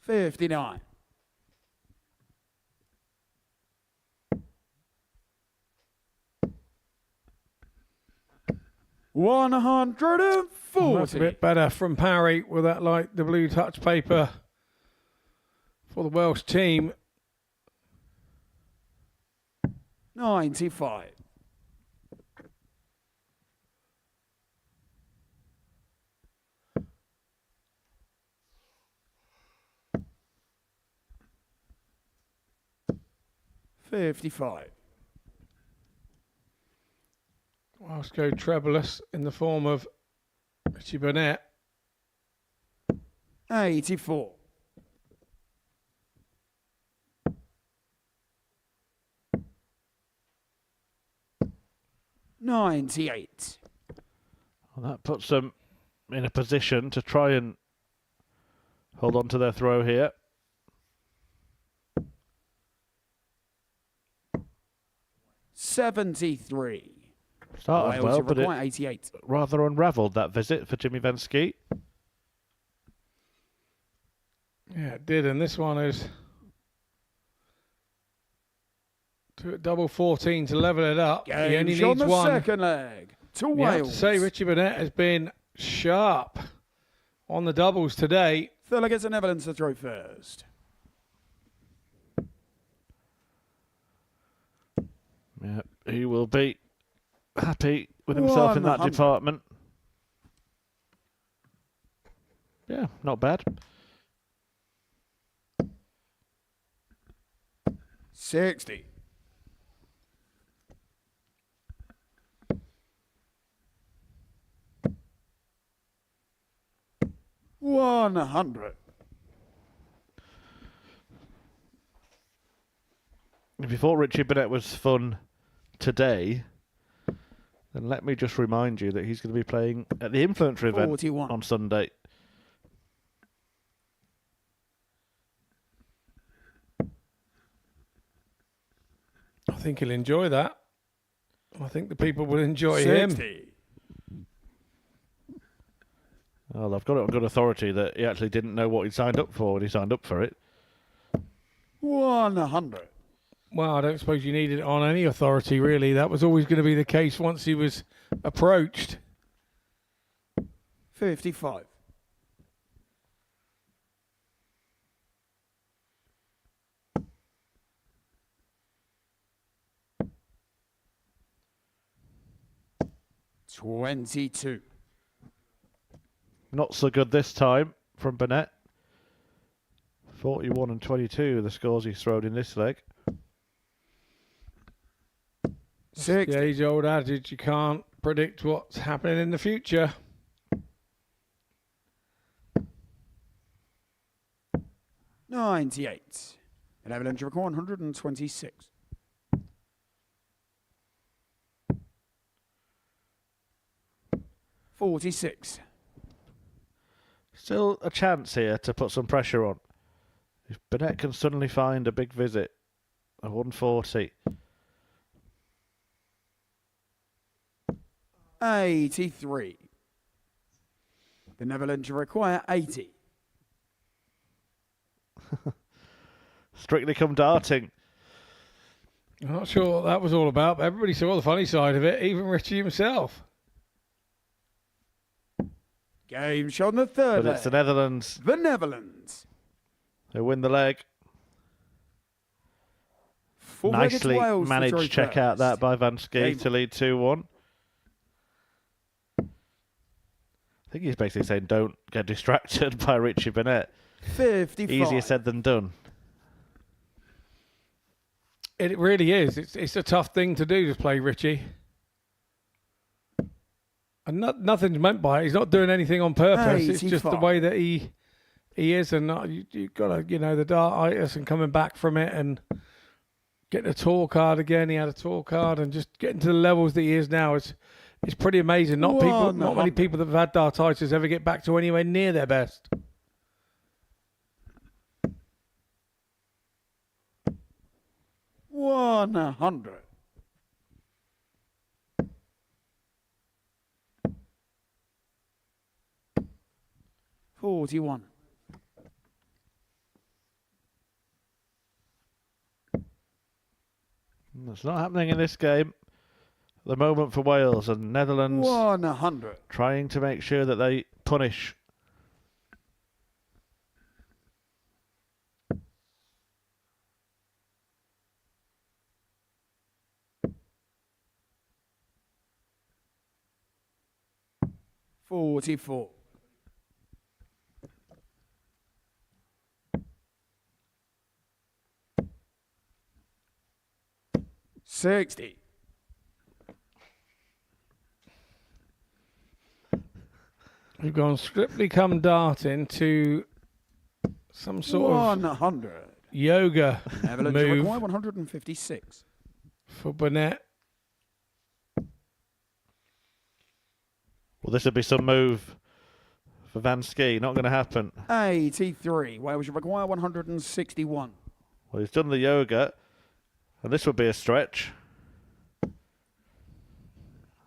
$59. $140. That's a bit better from Parry with that the blue touch paper for the Welsh team. 95. $55. Welsh go trebleless in the form of Richie Burnett. 84. $98. Well, that puts them in a position to try and hold on to their throw here. $73. Started well, but it 88. rather unravelled, that visit for Jimmy Van Skeet. Yeah, it did, and this one is to a double 14 to level it up. He only needs on the one. second leg to You Wales. have to say Richie Burnett has been sharp on the doubles today. Third leg, it's the Netherlands to throw first. Yeah, he will be happy with himself in that 100. department. Yeah, not bad. 60. $100. If you thought Richie Burnett was fun today, then let me just remind you that he's going to be playing at the Influencer event 41. on Sunday. I think he'll enjoy that. I think the people will enjoy him. 60. Well, I've got it on good authority that he actually didn't know what he signed up for when he signed up for it. 100. Well, I don't suppose you needed it on any authority, really. That was always going to be the case once he was approached. 55. $22. Not so good this time from Burnett. 41 and 22, the scores he's thrown in this leg. 60. The age-old adage, you can't predict what's happening in the future. 98. 11 inch record, 126. $46. Still a chance here to put some pressure on. If Burnett can suddenly find a big visit of 140. 83. The Netherlands require 80. Strictly come darting. I'm not sure what that was all about, but everybody saw the funny side of it, even Richie himself. Game shot on the third But it's the leg. Netherlands The Netherlands. who win the leg. Four-legged Nicely Wales to managed throw check out first. that by Van Ski Game to lead 2-1. I think he's basically saying don't get distracted by Richie Burnett. 55. Easier said than done. It really is. It's a tough thing to do to play Richie. And nothing's meant by it. He's not doing anything on purpose. It's just the 85. way that he is. And you've got to, the dartitis and coming back from it and getting a tour card again. He had a tour card and just getting to the levels that he is now. It's pretty amazing. Not many people that have had dartitis ever get back to anywhere near their best. $100. $41. It's not happening in this game. The moment for Wales and Netherlands 100. trying to make sure that they punish. $44. $60. We've gone strictly come darting to some sort of 100. yoga Netherlands move require 156. for Burnett. Well, this would be some move for Van Ski. Not going to happen. 83. Wales require 161. Well, he's done the yoga, and this would be a stretch.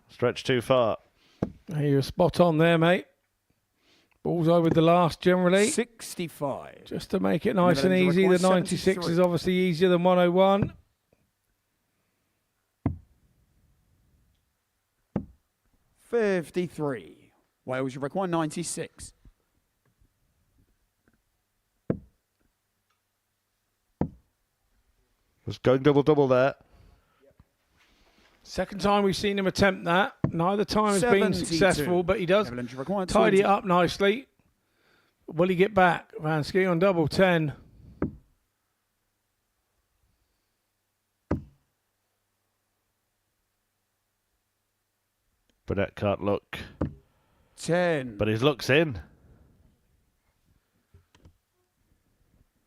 Stretch too far. You're spot on there, mate. Bullseye with the last generally. 65. Just to make it nice and Netherlands easy. The require 96 73. is obviously easier than 101. $53. Wales require 96. Was going double-double there. Second time we've seen him attempt that. Neither time has been 72. successful, but he does Netherlands require tidy 20. it up nicely. Will he get back? Van Ski on double 10. Burnett can't look. 10. But his look's in.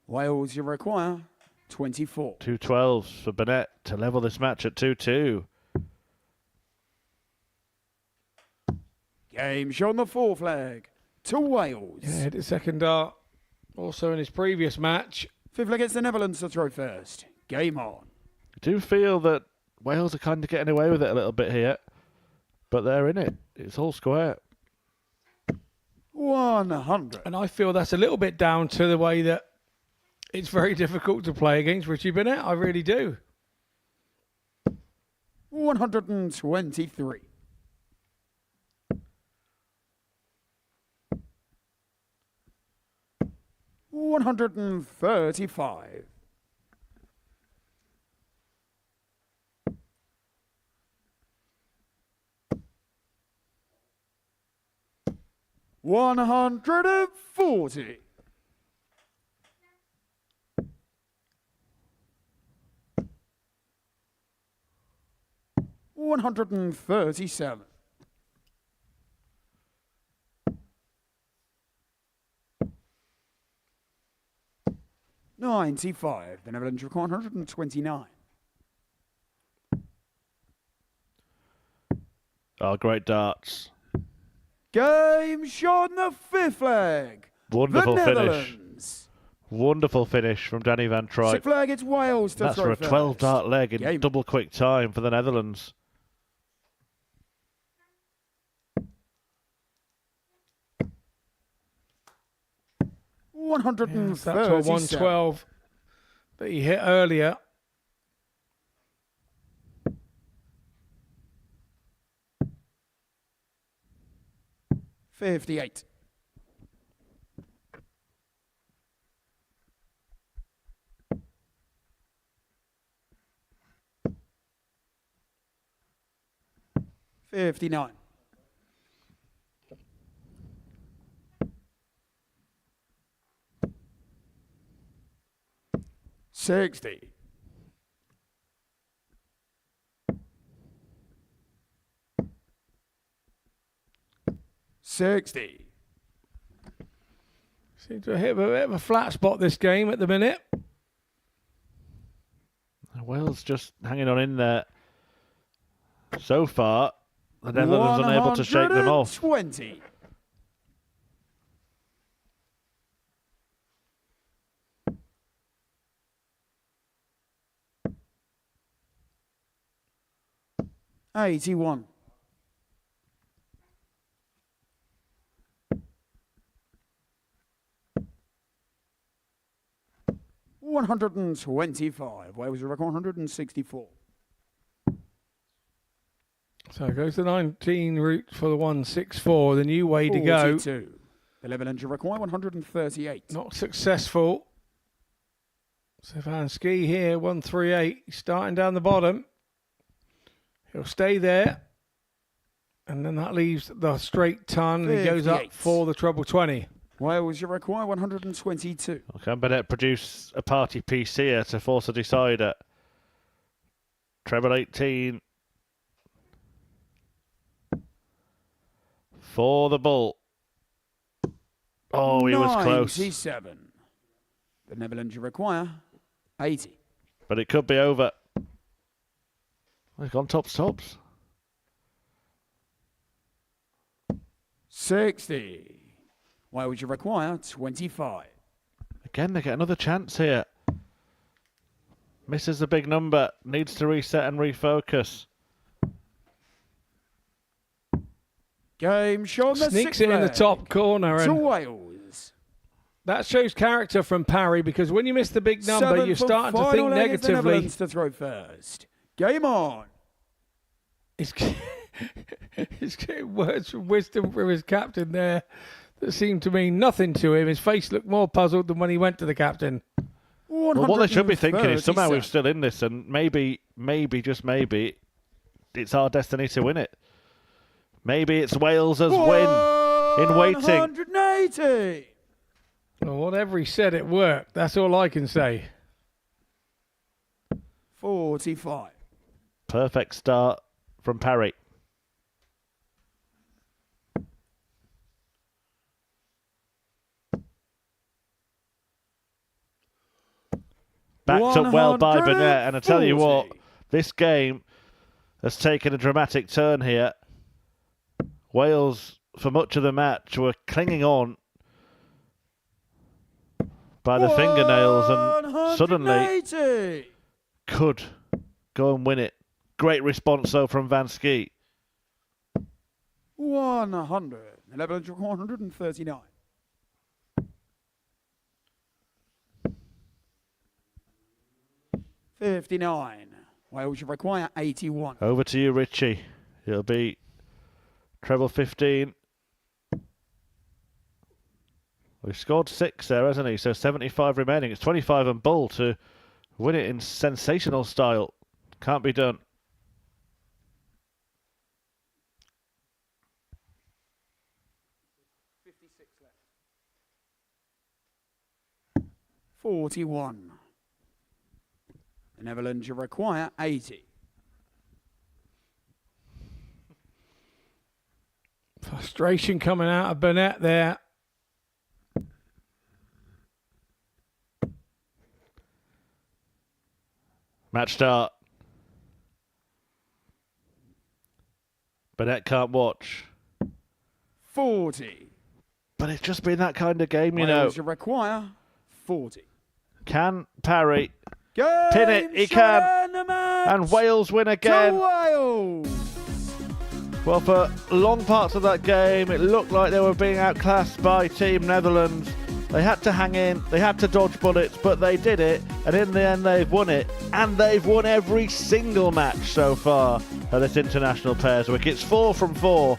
Wales you require 24. 2-12s for Burnett to level this match at 2-2. Game show on the fourth leg to Wales. Yeah, hit his second dart. Also in his previous match. Fifth leg against the Netherlands to throw first. Game on. do feel that Wales are kind of getting away with it a little bit here, but they're in it. It's all square. 100. And I feel that's a little bit down to the way that it's very difficult to play against Richie Burnett. I really do. 123. 135. 140. 137. 95. The Netherlands require 129. Oh, great darts. Game shot in the fifth leg. Wonderful the finish. Netherlands. Wonderful finish from Danny van Truyck. Sixth leg, it's Wales to That's throw for a 12-dart leg in Game. double quick time for the Netherlands. That's to a 112 that he hit earlier. $58. $59. 60. 60. Seem to hit a bit of a flat spot this game at the minute. Wales just hanging on in there. So far, the Netherlands unable to shake them off. 120. 81. 125. Wales record 164. So it goes to 19 route for the 164, the new way to go. 42. The level engine require 138. Not successful. Stefanski here, 138. He's starting down the bottom. He'll stay there. And then that leaves the straight ton. And he goes up for the treble 20. Wales you require 122. Can Burnett produce a party piece here to force a decider? Treble 18. For the bull. Oh, he was close. 97. The Netherlands you require 80. But it could be over. He's gone tops. 60. Why would you require 25? Again, they get another chance here. Misses a big number. Needs to reset and refocus. Game shot the Sneaks it in the top corner. To And Wales. that shows character from Parry, because when you miss the big number, you're starting to think negatively. Netherlands to throw first. Game on. He's getting words from wisdom from his captain there that seemed to mean nothing to him. His face looked more puzzled than when he went to the captain. Well, what they should be thinking is somehow we're still in this, and maybe, just maybe, it's our destiny to win it. Maybe it's Wales' win in waiting. 180. Well, whatever he said, it worked. That's all I can say. 45. Perfect start from Parry. Backed up well by Burnett, and I tell you what, this game has taken a dramatic turn here. Wales, for much of the match, were clinging on by the fingernails and suddenly could Go and win it. Great response, though, from Van Skeet. 100. 11,139. $59. Wales should require 81. Over to you, Richie. It'll be treble 15. We've scored 6 there, hasn't he? So 75 remaining. It's 25 and Bull to win it in sensational style. Can't be done. left. 41. The Netherlands should require 80. Frustration coming out of Burnett there. Match start. Burnett can't watch. 40. But it's just been that kind of game, you Wales know. should require 40. Can parry. Game Pin it, he can. And Wales win again. To Wales. Well, for long parts of that game, it looked like they were being outclassed by Team Netherlands. They had to hang in, they had to dodge bullets, but they did it, and in the end they've won it. And they've won every single match so far at this International Pairs Week. It's 4 from 4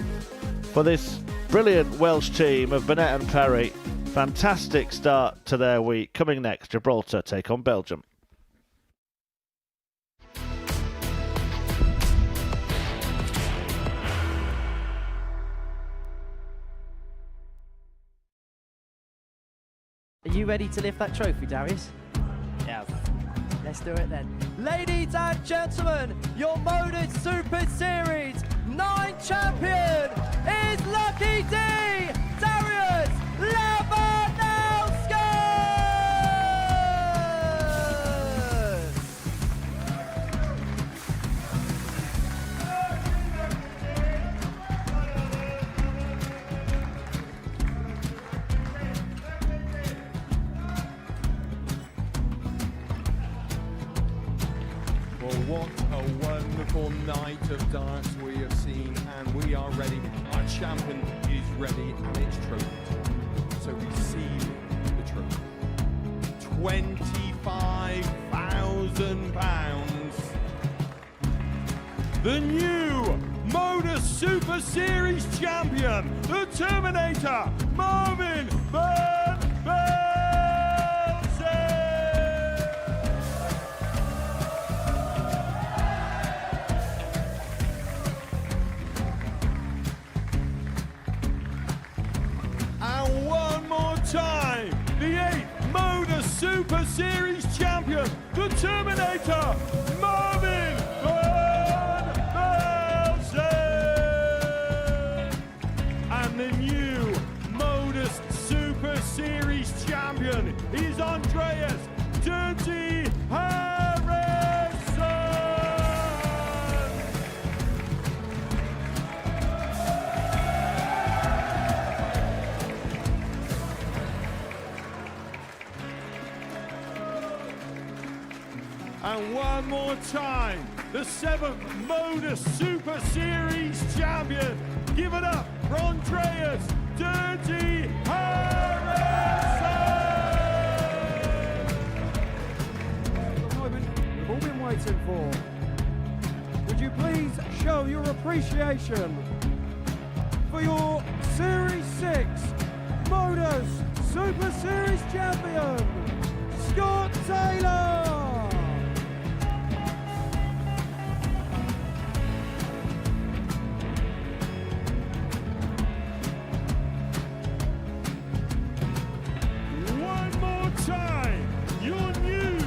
for this brilliant Welsh team of Burnett and Parry. Fantastic start to their week. Coming next, Gibraltar take on Belgium. Are you ready to lift that trophy, Darius? Yes. Let's do it then. Ladies and gentlemen, your Modus Super Series 9 champion is Lucky D, Darius Lewandowski! Well, what a wonderful night of darts we have seen, and we are ready. Our champion is ready, and it's trophy. So receive the trophy. £25,000. The new Modus Super Series champion, the Terminator, Marvin Van Velzen. And one more time, the 8th Modus Super Series champion, the Terminator, Marvin Van Velzen. And the new Modus Super Series champion is Andreas Dirty Harrison. And one more time, the 7th Modus Super Series champion. Give it up for Andreas Dirty Harrison. The moment we've all been waiting for. Would you please show your appreciation for your Series 6 Modus Super Series champion, Scott Taylor. One more time, your new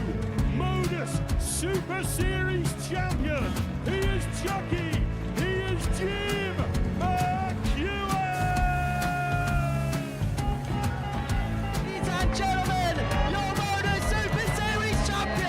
Modus Super Series champion. He is Chucky. He is Jim McEwen. Ladies and gentlemen, your Modus Super Series champion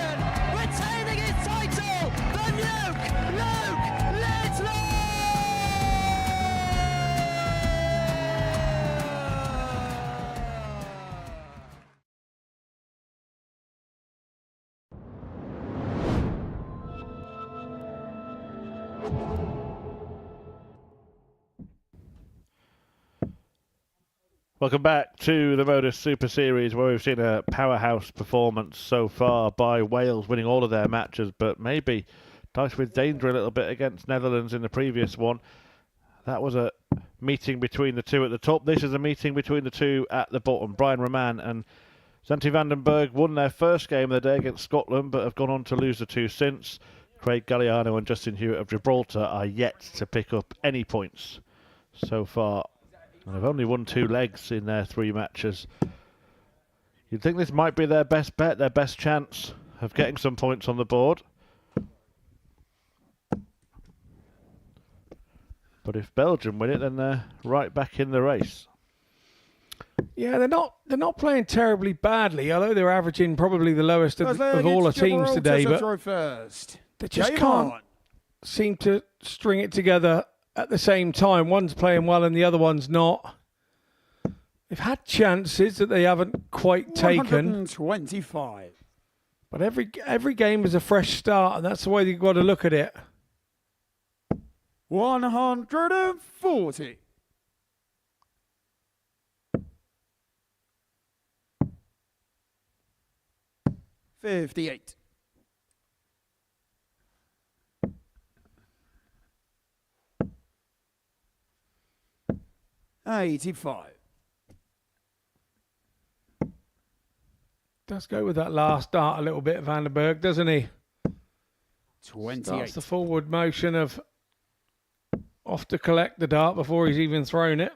Welcome back to the Modus Super Series, where we've seen a powerhouse performance so far by Wales, winning all of their matches, but maybe dice with danger a little bit against Netherlands in the previous one. That was a meeting between the two at the top. This is a meeting between the two at the bottom. Brian Roman and Zanti van den Berg won their first game of the day against Scotland, but have gone on to lose the two since. Craig Galliano and Justin Hewitt of Gibraltar are yet to pick up any points so far. And they've only won 2 legs in their 3 matches. You'd think this might be their best bet, their best chance of getting some points on the board. But if Belgium win it, then they're right back in the race. Yeah, they're not playing terribly badly, although they're averaging probably the lowest of all the teams today. But they just can't seem to string it together at the same time. One's playing well and the other one's not. They've had chances that they haven't quite taken. 125. But every game is a fresh start, and that's the way you've got to look at it. 140. $58. 85. Does go with that last dart a little bit, Van den Berg, doesn't he? 28. Starts the forward motion of off to collect the dart before he's even thrown it.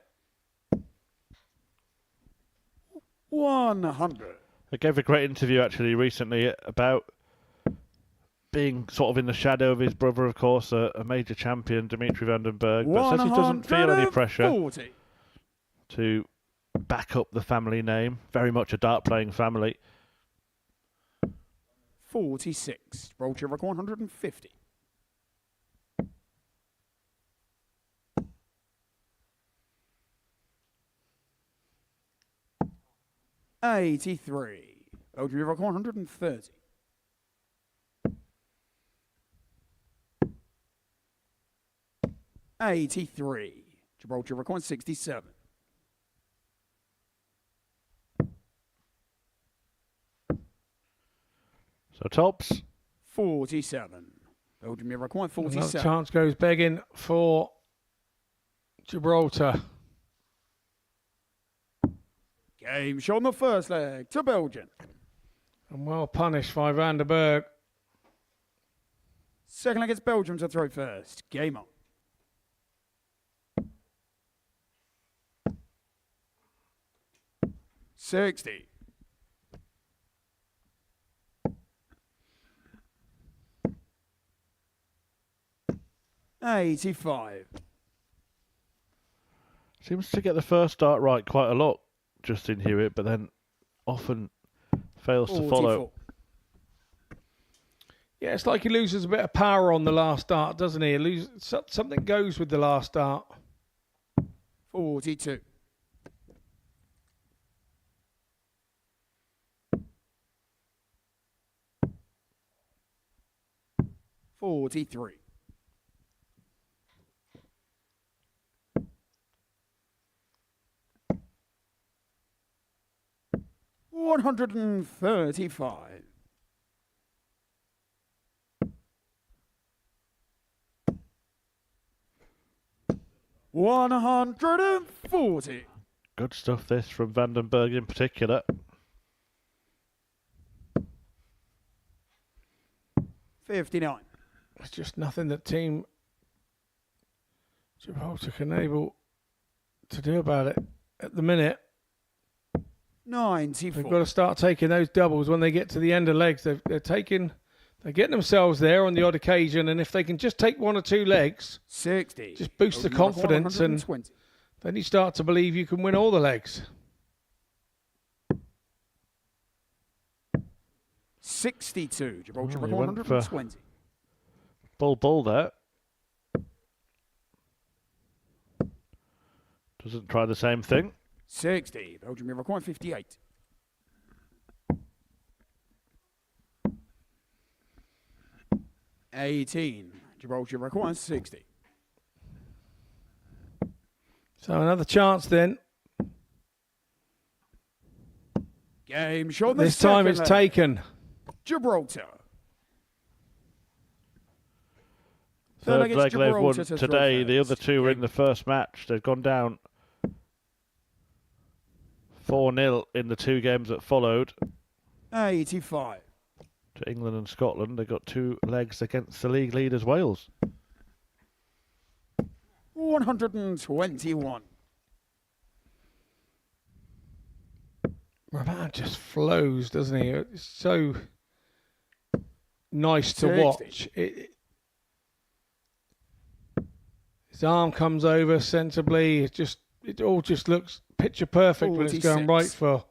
100. I gave a great interview actually recently about being sort of in the shadow of his brother, of course, a major champion, Dimitri van den Berg, but says he doesn't feel any pressure to back up the family name. Very much a dart playing family. 46. Gibraltar 150. $83. Belgium 130. $83. Gibraltar 167. So tops 47. Belgium require 47. Another chance goes begging for Gibraltar. Game shot on the first leg to Belgium. And well punished by Van den Berg. Second leg, it's Belgium to throw first. Game on. $60. $85. seems to get the first start right quite a lot, Justin Hewitt, but then often fails to follow. Yeah, it's like he loses a bit of power on the last start, doesn't he? Something goes with the last start. 42. $43. $135. $140. Good stuff this from Van den Berg in particular. 59. It's just nothing that Team Gibraltar can able to do about it at the minute. 94. They've got to start taking those doubles when they get to the end of legs. They're getting themselves there on the odd occasion, and if they can just take 1 or 2 legs, 60. Just boost the confidence, and then you start to believe you can win all the legs. 62. Gibraltar Oh, he went 120. Bull there. Doesn't try the same thing. 60. Belgium require 58. $18. Gibraltar requires 60. So another chance then. Game shot. This time it's taken. Gibraltar. Third against leg they've won Gibraltar to today. throw The other first. two were in the first match. They've gone down 4-0 in the two games that followed 85. to England and Scotland. They got two legs against the league leaders Wales. 121. Raman just flows, doesn't he? It's so nice to 60. watch. His arm comes over sensibly. It all just looks picture perfect when it's going 46. right for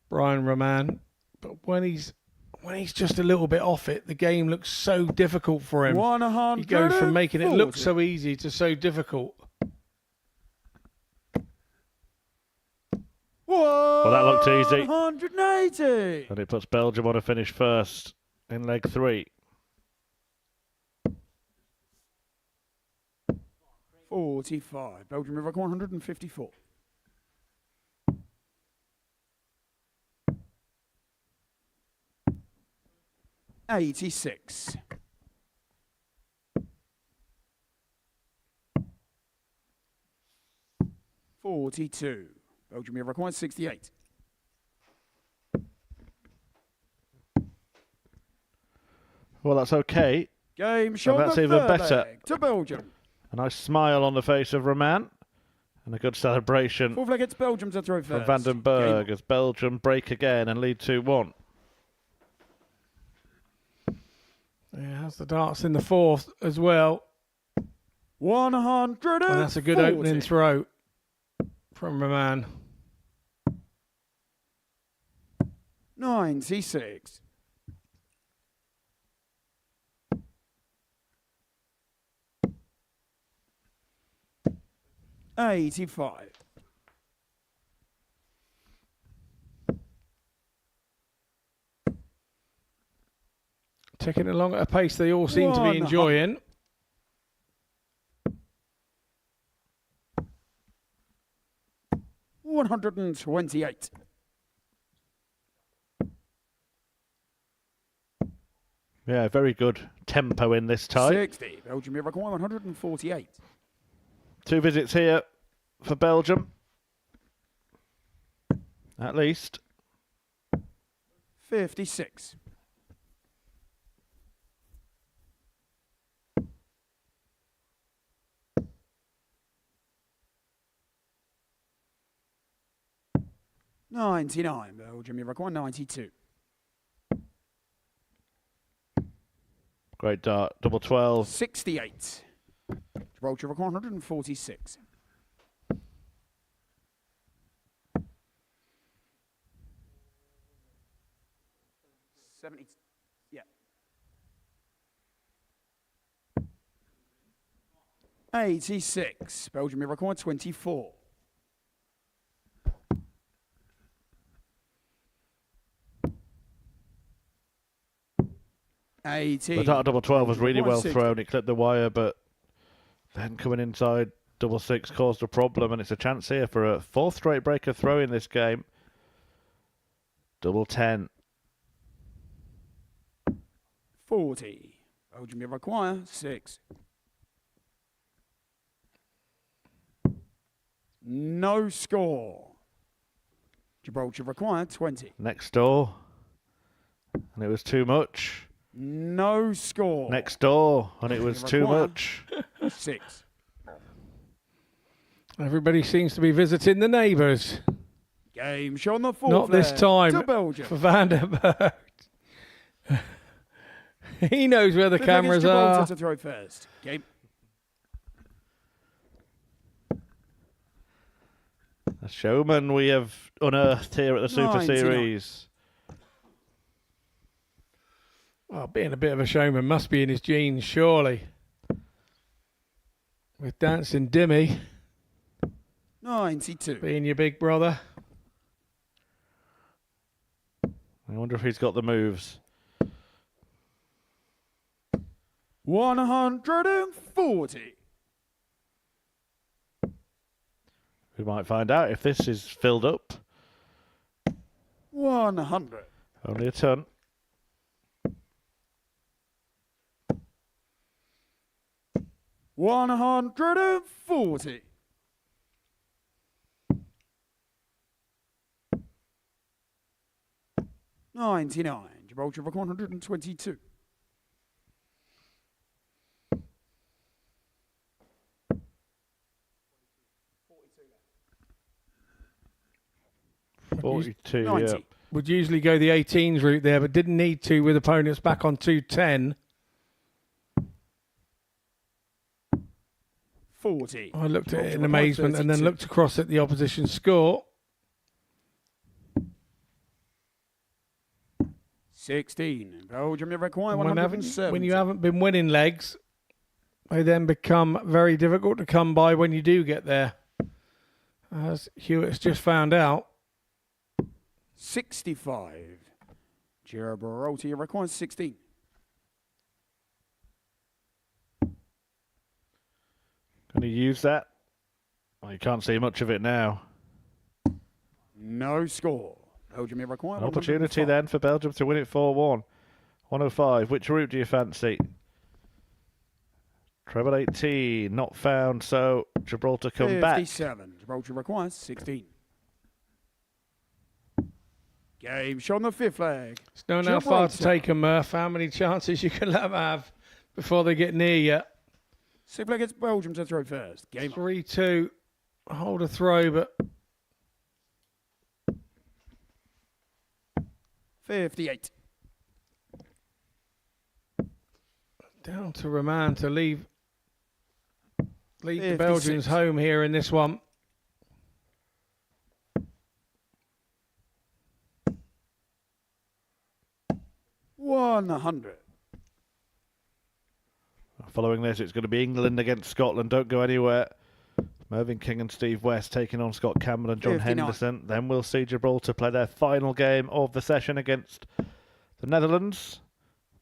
Brian Raman. But when he's just a little bit off it, the game looks so difficult for him. 140. He goes from making it look so easy to so difficult. Well, that looked easy. 180. And it puts Belgium on a finish first in leg 3. 45. Belgium record 154. $86. $42. Belgium requires 68. Well, that's okay. Game shot. that's the even third better. leg to Belgium. A nice smile on the face of Raman. And a good celebration Fourth leg it's Belgium to throw from first. Vandenberg as Belgium break again and lead 2-1. Yeah, has the darts in the fourth as well. 140. And that's a good opening throw from Raman. 96. $85. Taking it along at a pace they all seem to be enjoying. $128. Yeah, very good tempo in this tie. 60. Belgium require 148. 2 visits here for Belgium. At least. 56. $99. Belgium require 92. Great dart. Double 12. 68. Gibraltar require 146. Yeah. 86. Belgium require 24. 18. The dart double 12 was really well 160. thrown. It clipped the wire, but then coming inside double 6 caused a problem, and it's a chance here for a 4th straight breaker throw in this game. Double 10. 40. Belgium require 6. No score. Gibraltar require 20. Next door. And it was too much. No score. Next door. And it was too Require much. 6. Everybody seems to be visiting the neighbours. Game shot on the fourth. Not this leg time to Belgium. for Vandenberg. He knows where the Fifth leg is cameras Gibraltar are. to throw first. Game. A showman we have unearthed here at the Super 99. Series. Well, being a bit of a showman must be in his genes, surely. With Dancing Dimmy 92. being your big brother. I wonder if he's got the moves. 140. We might find out if this is filled up. 100. Only a ton. $140. $99. Gibraltar for 122. $42, 90. yeah. Would usually go the 18s route there, but didn't need to with opponents back on 210. 40. I looked at it in Gibraltar amazement and then 32. looked across at the opposition score. 16. Belgium, you require When 170. you haven't been winning legs, they then become very difficult to come by when you do get there. As Hewitt's just found out. 65. Gibraltar, you require 16. Going to use that? Well, you can't see much of it now. No score. Belgium, you require An opportunity 105. then for Belgium to win it 4-1. 105. Which route do you fancy? Treble 18. Not found, so Gibraltar come back. 57. Gibraltar requires 16. Game shot on the fifth leg. It's known how far to Gibraltar. take them, Murph. How many chances you can let them have before they get near you. Fifth leg gets Belgium to throw first. Game on. 3-2. Hold a throw, but 58. down to Roman to lead the 56. Belgians home here in this one. $100. Following this, it's going to be England against Scotland. Don't go anywhere. Mervyn King and Steve West taking on Scott Campbell and John 59. Henderson. Then we'll see Gibraltar play their final game of the session against the Netherlands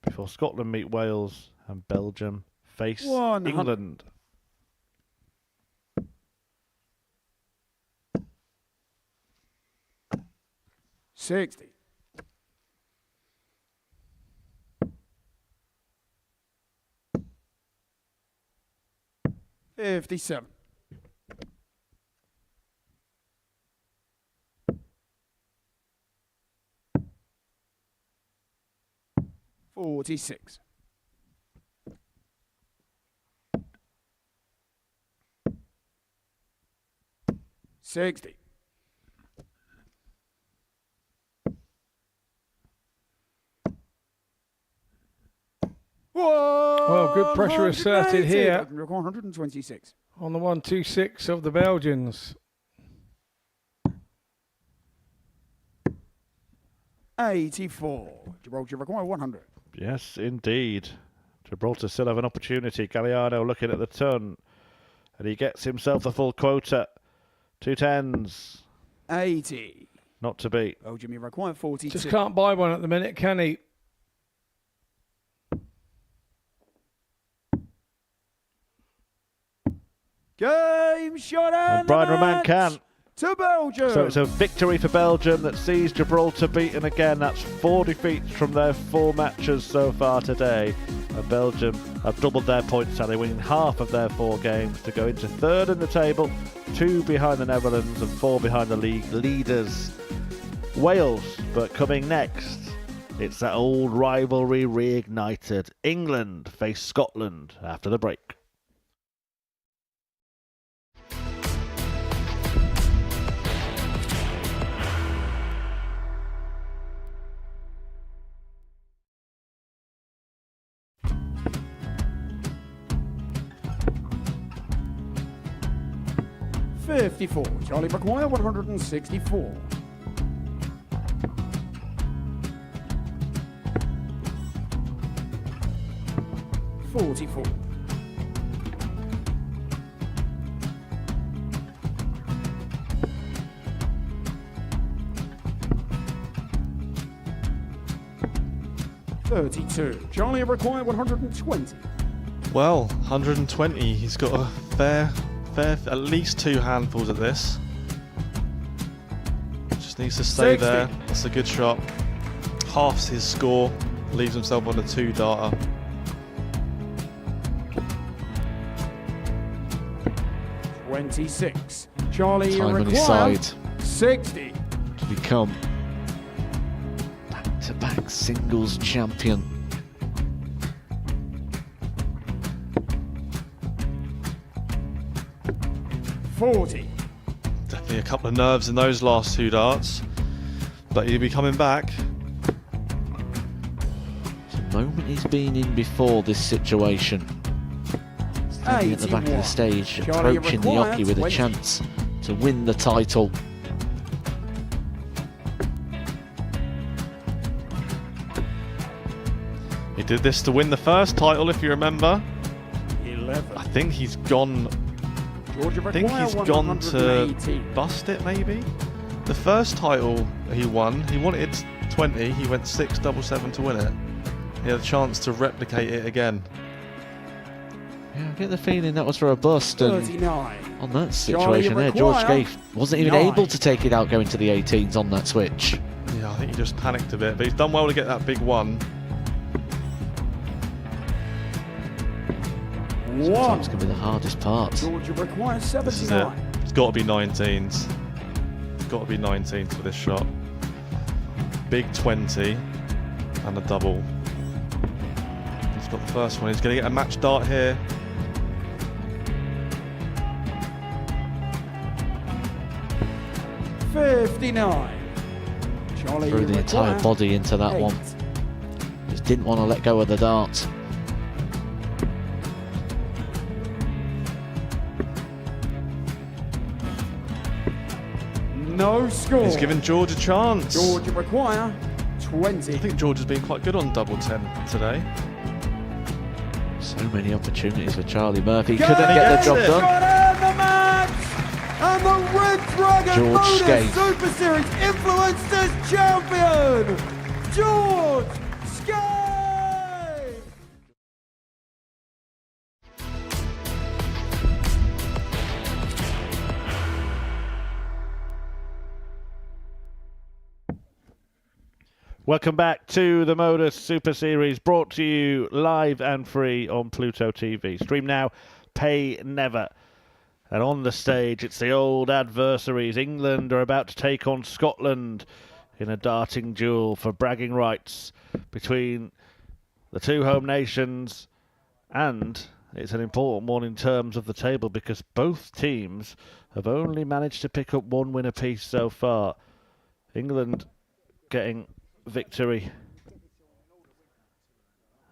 before Scotland meet Wales and Belgium face 100. England. $60. $57. $46. $60. Well, good pressure asserted here 126. on the 1-2-6 of the Belgians. 84. Gibraltar require 100. Yes, indeed. Gibraltar still have an opportunity. Galliano looking at the ton. And he gets himself the full quota. 2 10s. 80. Not to beat. Belgium, you require 42. Just can't buy one at the minute, can he? Game shot And and Brian the Roman match can. to Belgium. So it's a victory for Belgium that sees Gibraltar beaten again. That's 4 defeats from their 4 matches so far today. And Belgium have doubled their points tally, winning half of their 4 games to go into 3rd in the table, 2 behind the Netherlands and 4 behind the league leaders. Wales, but coming next, it's that old rivalry reignited. England face Scotland after the break. $54. Charlie McGuire, 164. $44. $32. Charlie require 120. Well, 120. He's got a fair, at least 2 handfuls at this. Just needs to stay 60. there. That's a good shot. Halves his score. Leaves himself on a 2-darter. $26. Charlie, you Time on his require side 60. to become back-to-back singles champion. $40. Definitely a couple of nerves in those last 2 darts. But he'll be coming back. It's a moment he's been in before this situation. Standing at the back of the stage, Charlie, approaching the required Yoki with a 20. chance to win the title. He did this to win the first title, if you remember. 11. I think he's gone. Georgia I think he's gone to bust it, maybe. The first title he won, he wanted 20. He went 6-7-7 to win it. He had a chance to replicate it again. Yeah, I get the feeling that was for a bust, and 39. on that Charlie, situation there, George require Scaife wasn't even 9. able to take it out going to the 18s on that switch. Yeah, I think he just panicked a bit, but he's done well to get that big one. Sometimes can be the hardest part. Georgia requires This is it. 79. It's got to be 19s. It's got to be 19s for this shot. Big 20 and a double. He's got the first one. He's going to get a match dart here. $59. Charlie, Threw you the entire require body into that 8. one. Just didn't want to let go of the dart. No score. He's given George a chance. Georgia require 20. I think George has been quite good on double 10 today. So many opportunities for Charlie Murphy. Go Couldn't get the gets job it. done. Got in the match! And the Red Dragon George Modus Scaife. Super Series Influencers Champion, George Scaife! Welcome back to the Modus Super Series, brought to you live and free on Pluto TV. Stream now, pay never. And on the stage, it's the old adversaries. England are about to take on Scotland in a darting duel for bragging rights between the two home nations. And it's an important one in terms of the table because both teams have only managed to pick up 1 win apiece so far. England getting victory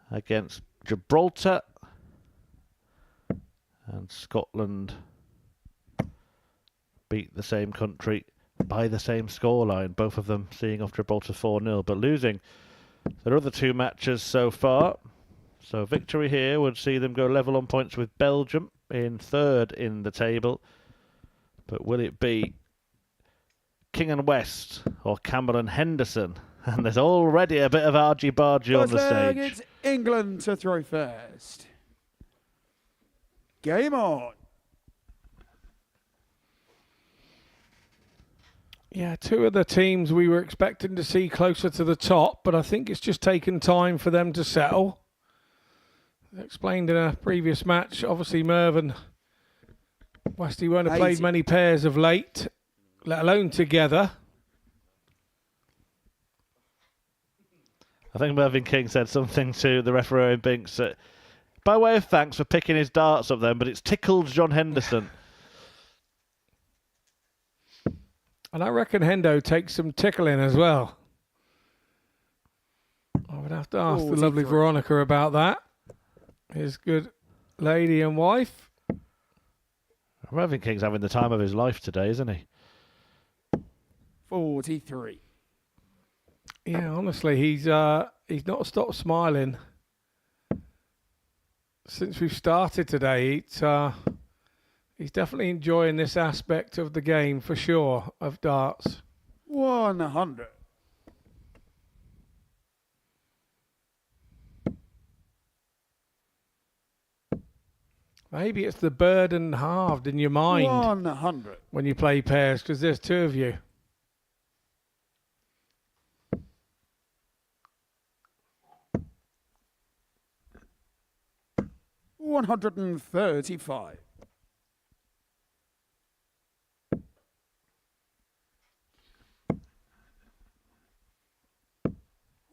against Gibraltar, and Scotland beat the same country by the same scoreline, both of them seeing off Gibraltar 4-0, but losing their other 2 matches so far. So victory here would see them go level on points with Belgium in 3rd in the table. But will it be King and West or Campbell and Henderson? And there's already a bit of argy-bargy on the leg, stage. it's England to throw first. Game on. Yeah, 2 of the teams we were expecting to see closer to the top, but I think it's just taken time for them to settle. As explained in a previous match, obviously Merv and Westy won't have played 80. many pairs of late, let alone together. I think Mervyn King said something to the referee in Binks that, by way of thanks for picking his darts up then, but it's tickled John Henderson. And I reckon Hendo takes some tickling as well. I would have to ask the lovely Veronica about that. His good lady and wife. Mervyn King's having the time of his life today, isn't he? 43. Yeah, honestly, he's not stopped smiling since we've started today. He's definitely enjoying this aspect of the game for sure, of darts. 100. Maybe it's the burden halved in your mind 100. when you play pairs because there's two of you. $135.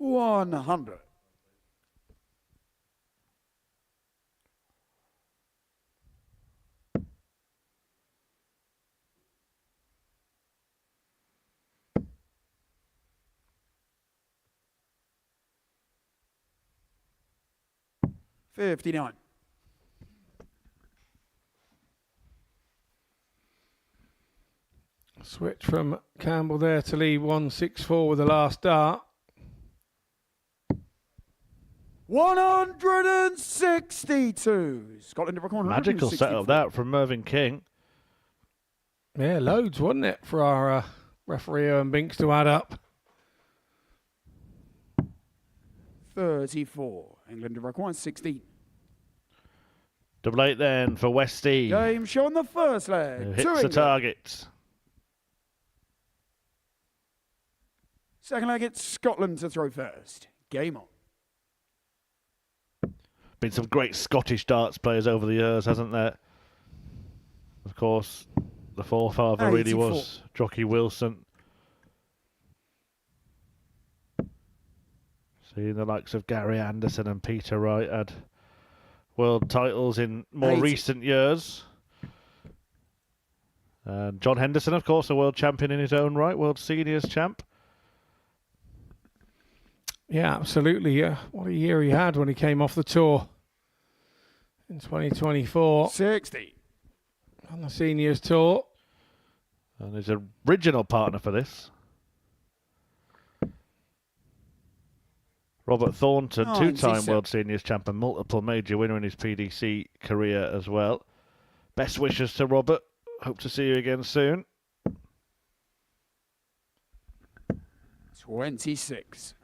$100. $59. Switch from Campbell there to lead 164 with the last dart. 162. Scotland have recorded Magical setup that from Mervyn King. Yeah, loads, wasn't it, for our referee and Binks to add up. 34. England have recorded 16. Double 8 then for Westy. Game show on the first leg. Who to hits the England. target. Second leg, it's Scotland to throw first. Game on. Been some great Scottish darts players over the years, hasn't there? Of course, the forefather really 84. was Jockey Wilson. Seeing the likes of Gary Anderson and Peter Wright had world titles in more 80. recent years. And John Henderson, of course, a world champion in his own right, world seniors champ. Yeah, absolutely. What a year he had when he came off the tour in 2024 60. on the seniors tour. And his original partner for this, Robert Thornton, two-time 97. world seniors champion, multiple major winner in his PDC career as well. Best wishes to Robert. Hope to see you again soon. 26.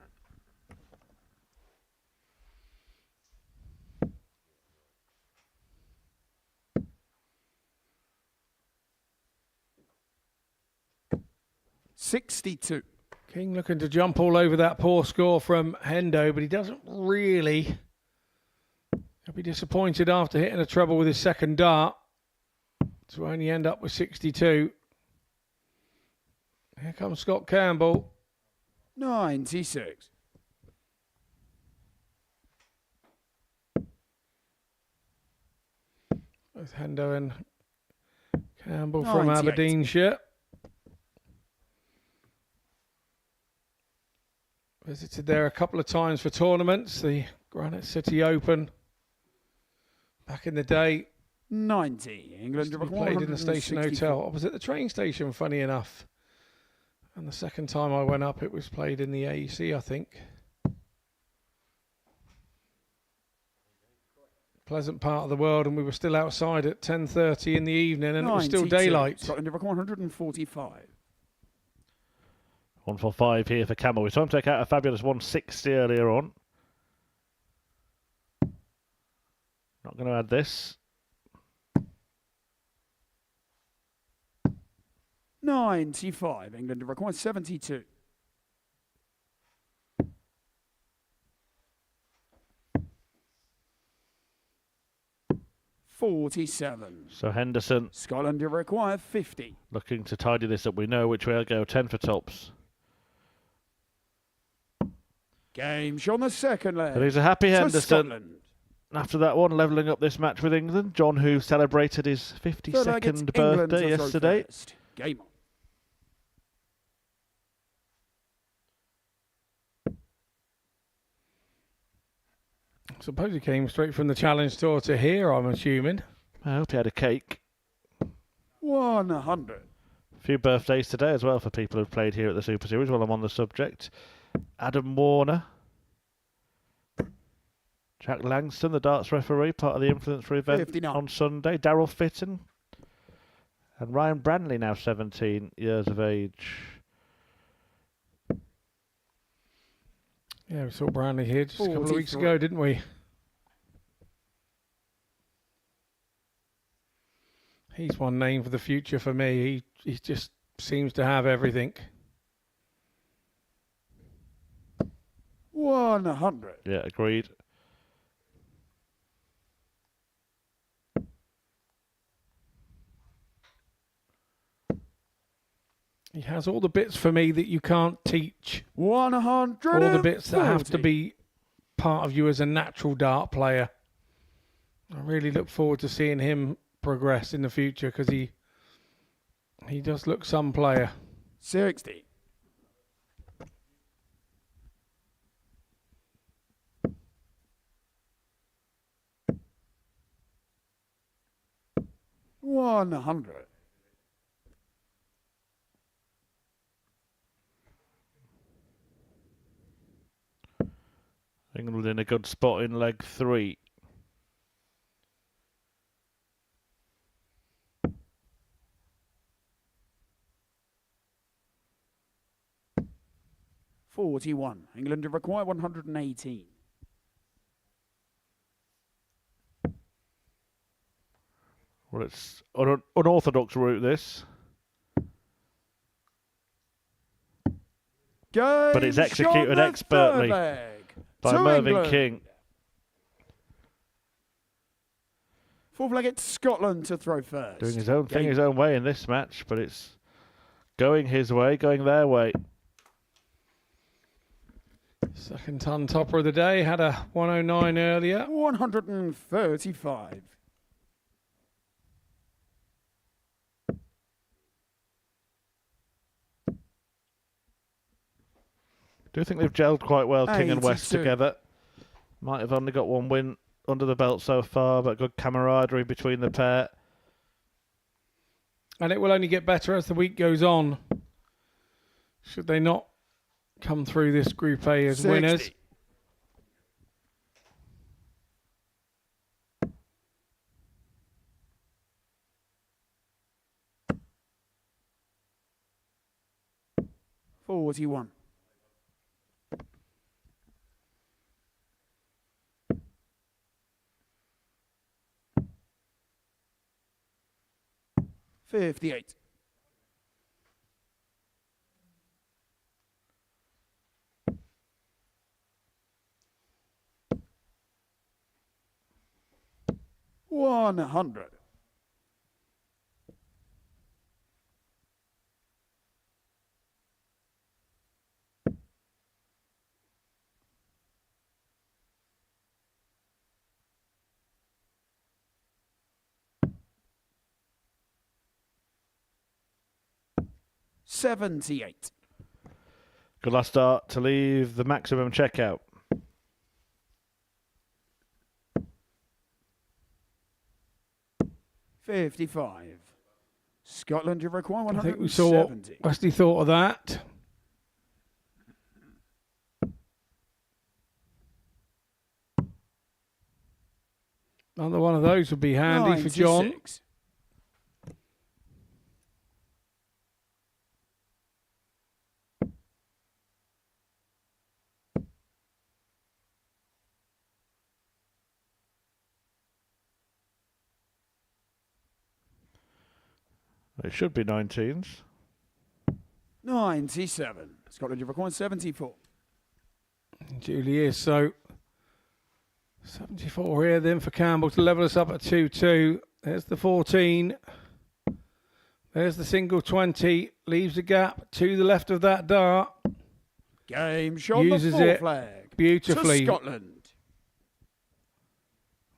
$62. King looking to jump all over that poor score from Hendo, but he doesn't really. He'll be disappointed after hitting a treble with his second dart to only end up with 62. Here comes Scott Campbell. 96. Both Hendo and Campbell from 98. Aberdeenshire. Visited there a couple of times for tournaments, the Granite City Open back in the day. 90. England have We played in the Station 164. Hotel opposite the train station, funny enough. And the second time I went up, it was played in the AEC, I think. Pleasant part of the world, and we were still outside at 10:30 in the evening, and it was still 92. daylight. Scotland have 145. 145 here for Campbell. We saw him take out a fabulous 160 earlier on. Not going to add this. 95. England have required 72. $47. So Henderson Scotland have required 50. looking to tidy this up. We know which way I'll go. 10 for tops. Game show on the second leg. But he's a happy to Henderson. Scotland. After that one, levelling up this match with England. John, who celebrated his Third leg, it's 52nd England birthday to throw yesterday. first. Game on. I suppose he came straight from the Challenge Tour to here, I'm assuming. I hope he had a cake. 100. A few birthdays today as well for people who've played here at the Super Series while I'm on the subject. Adam Warner. Jack Langston, the darts referee, part of the Influencer event 59. on Sunday. Darryl Fitton. And Ryan Brandley, now 17 years of age. Yeah, we saw Brownlee here just a couple of weeks 43. ago, didn't we? He's one name for the future for me. He just seems to have everything. 100. Yeah, agreed. He has all the bits for me that you can't teach. 100. All the bits that have to be part of you as a natural dart player. I really look forward to seeing him progress in the future because he does look some player. 60. $100. England in a good spot in leg 3. $41. England require 118. Well, it's an unorthodox route, this. But it's executed expertly by Mervyn King. Fourth leg, it's Scotland to throw first. Doing his own thing his own way in this match, but it's going his way, going their way. Second ton topper of the day, had a 109 earlier. 135. Do think they've gelled quite well, King and West 82. together. Might have only got one win under the belt so far, but good camaraderie between the pair. And it will only get better as the week goes on. Should they not come through this Group A as 60. winners. $41. $58. $100. $78. Good last start to leave the maximum checkout. $55. Scotland, you require I think we saw what 170. Wesley thought of that. Another one of those would be handy for John. 96. It should be 19s. 97. Scotland, you require 74. Julie is. So 74 here then for Campbell to level us up at 2-2. There's the 14. There's the single 20. Leaves a gap to the left of that dart. Game shot. Uses the it flag beautifully. to Scotland.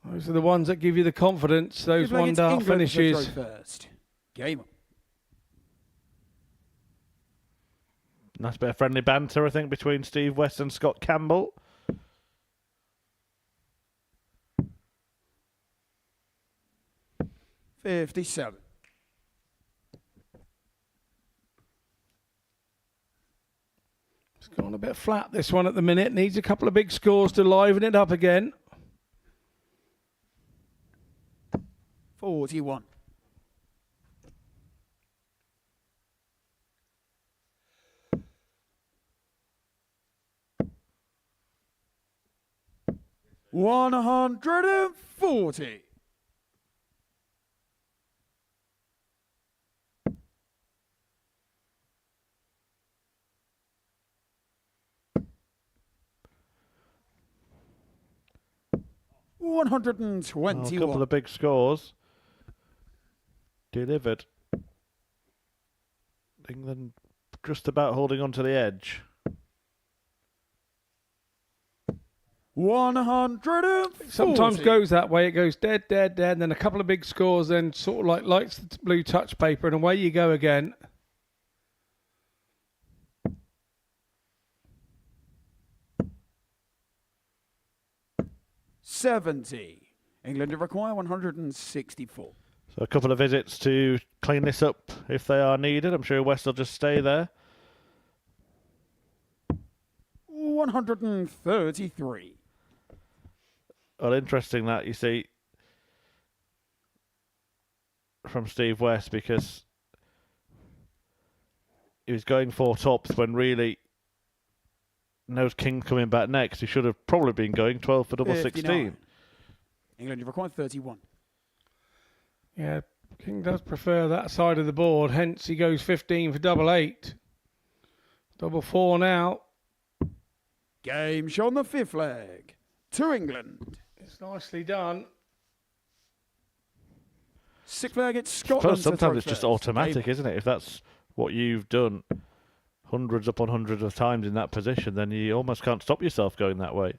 Those are the ones that give you the confidence. Those Flag, one it's dart England to finishes. throw first. Game on. Nice bit of friendly banter, I think, between Steve West and Scott Campbell. $57. It's gone a bit flat, this one at the minute. Needs a couple of big scores to liven it up again. 41. $140. 121. A couple of big scores delivered. England just about holding on to the edge. 140. Sometimes goes that way. It goes dead, dead, dead, and then a couple of big scores, then sort of like lights the blue touch paper, and away you go again. $70. England require 164. So a couple of visits to clean this up if they are needed. I'm sure West will just stay there. 133. Well, interesting that, you see, from Steve West, because he was going 4 tops when really knows King coming back next. He should have probably been going 12 for double 16. England require 31. Yeah, King does prefer that side of the board, hence he goes 15 for double 8. Double 4 now. Game show on the 5th leg to England. It's nicely done. 6th leg, it's Scotland. Sometimes it's just automatic, isn't it? If that's what you've done hundreds upon hundreds of times in that position, then you almost can't stop yourself going that way.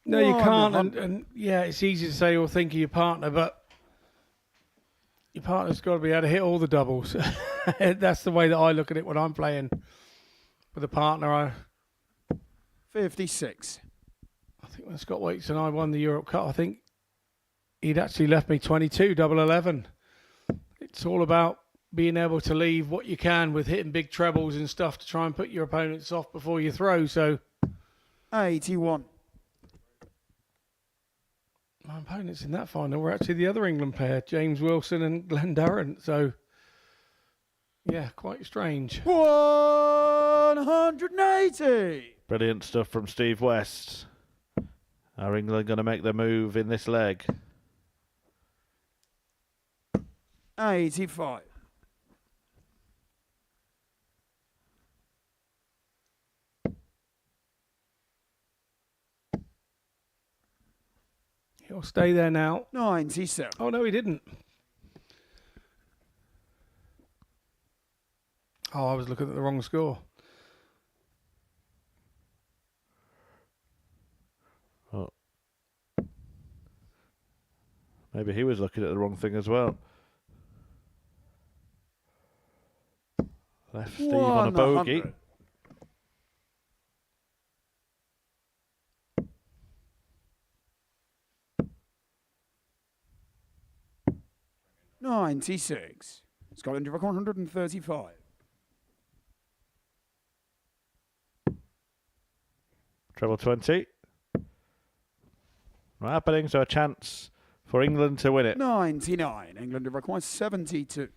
No, you can't. And yeah, it's easy to say or think of your partner, but your partner's got to be able to hit all the doubles. That's the way that I look at it when I'm playing with a partner. 56. I think when Scott Waits and I won the Europe Cup, I think he'd actually left me 22, double 11. It's all about being able to leave what you can with hitting big trebles and stuff to try and put your opponents off before you throw. So 81. My opponents in that final were actually the other England pair, James Wilson and Glenn Durrant. So, yeah, quite strange. 180. Brilliant stuff from Steve West. Are England going to make the move in this leg? 85. He'll stay there now. 97. Oh, no, he didn't. Oh, I was looking at the wrong score. Oh. Maybe he was looking at the wrong thing as well. Left Steve on a bogey. 96. Scotland have 135. Treble 20. Not happening, so a chance for England to win it. 99. England have required 72.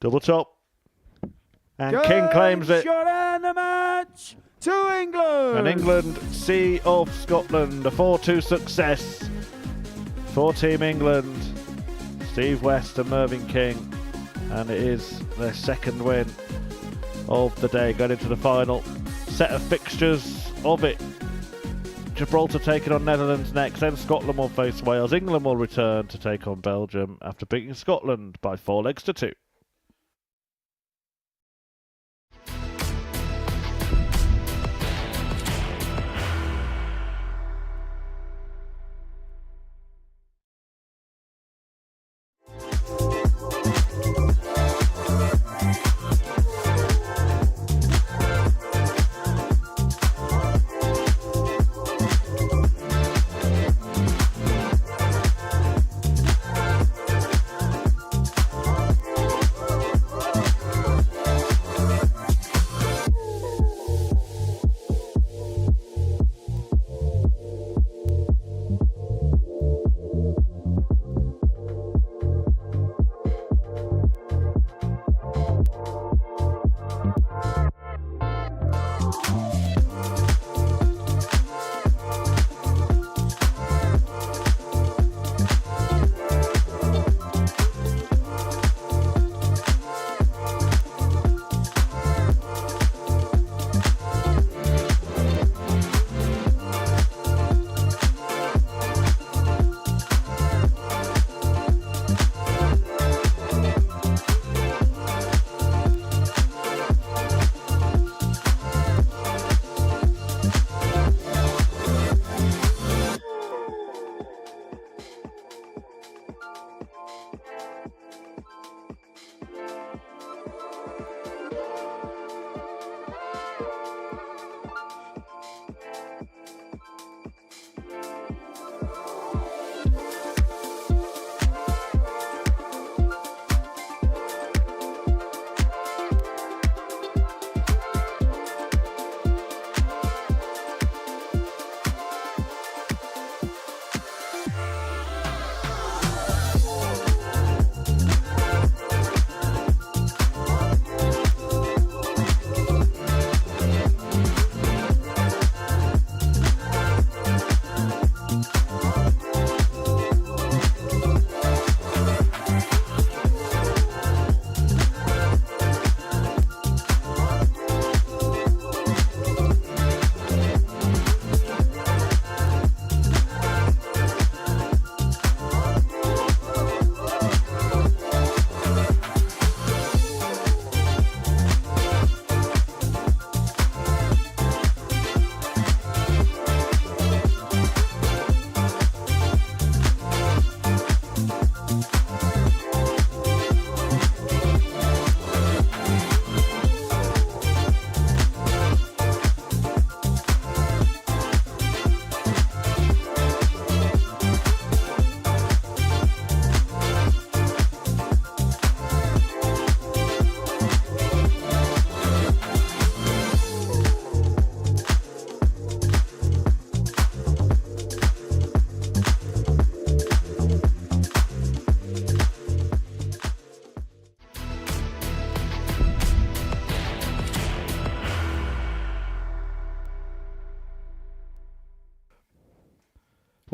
Double top. And King claims it. Shot and the match to England. And England see off Scotland. A 4-2 success for Team England. Steve West and Mervyn King. And it is their second win of the day, going into the final set of fixtures of it. Gibraltar taking on Netherlands next, then Scotland will face Wales. England will return to take on Belgium after beating Scotland by 4-2.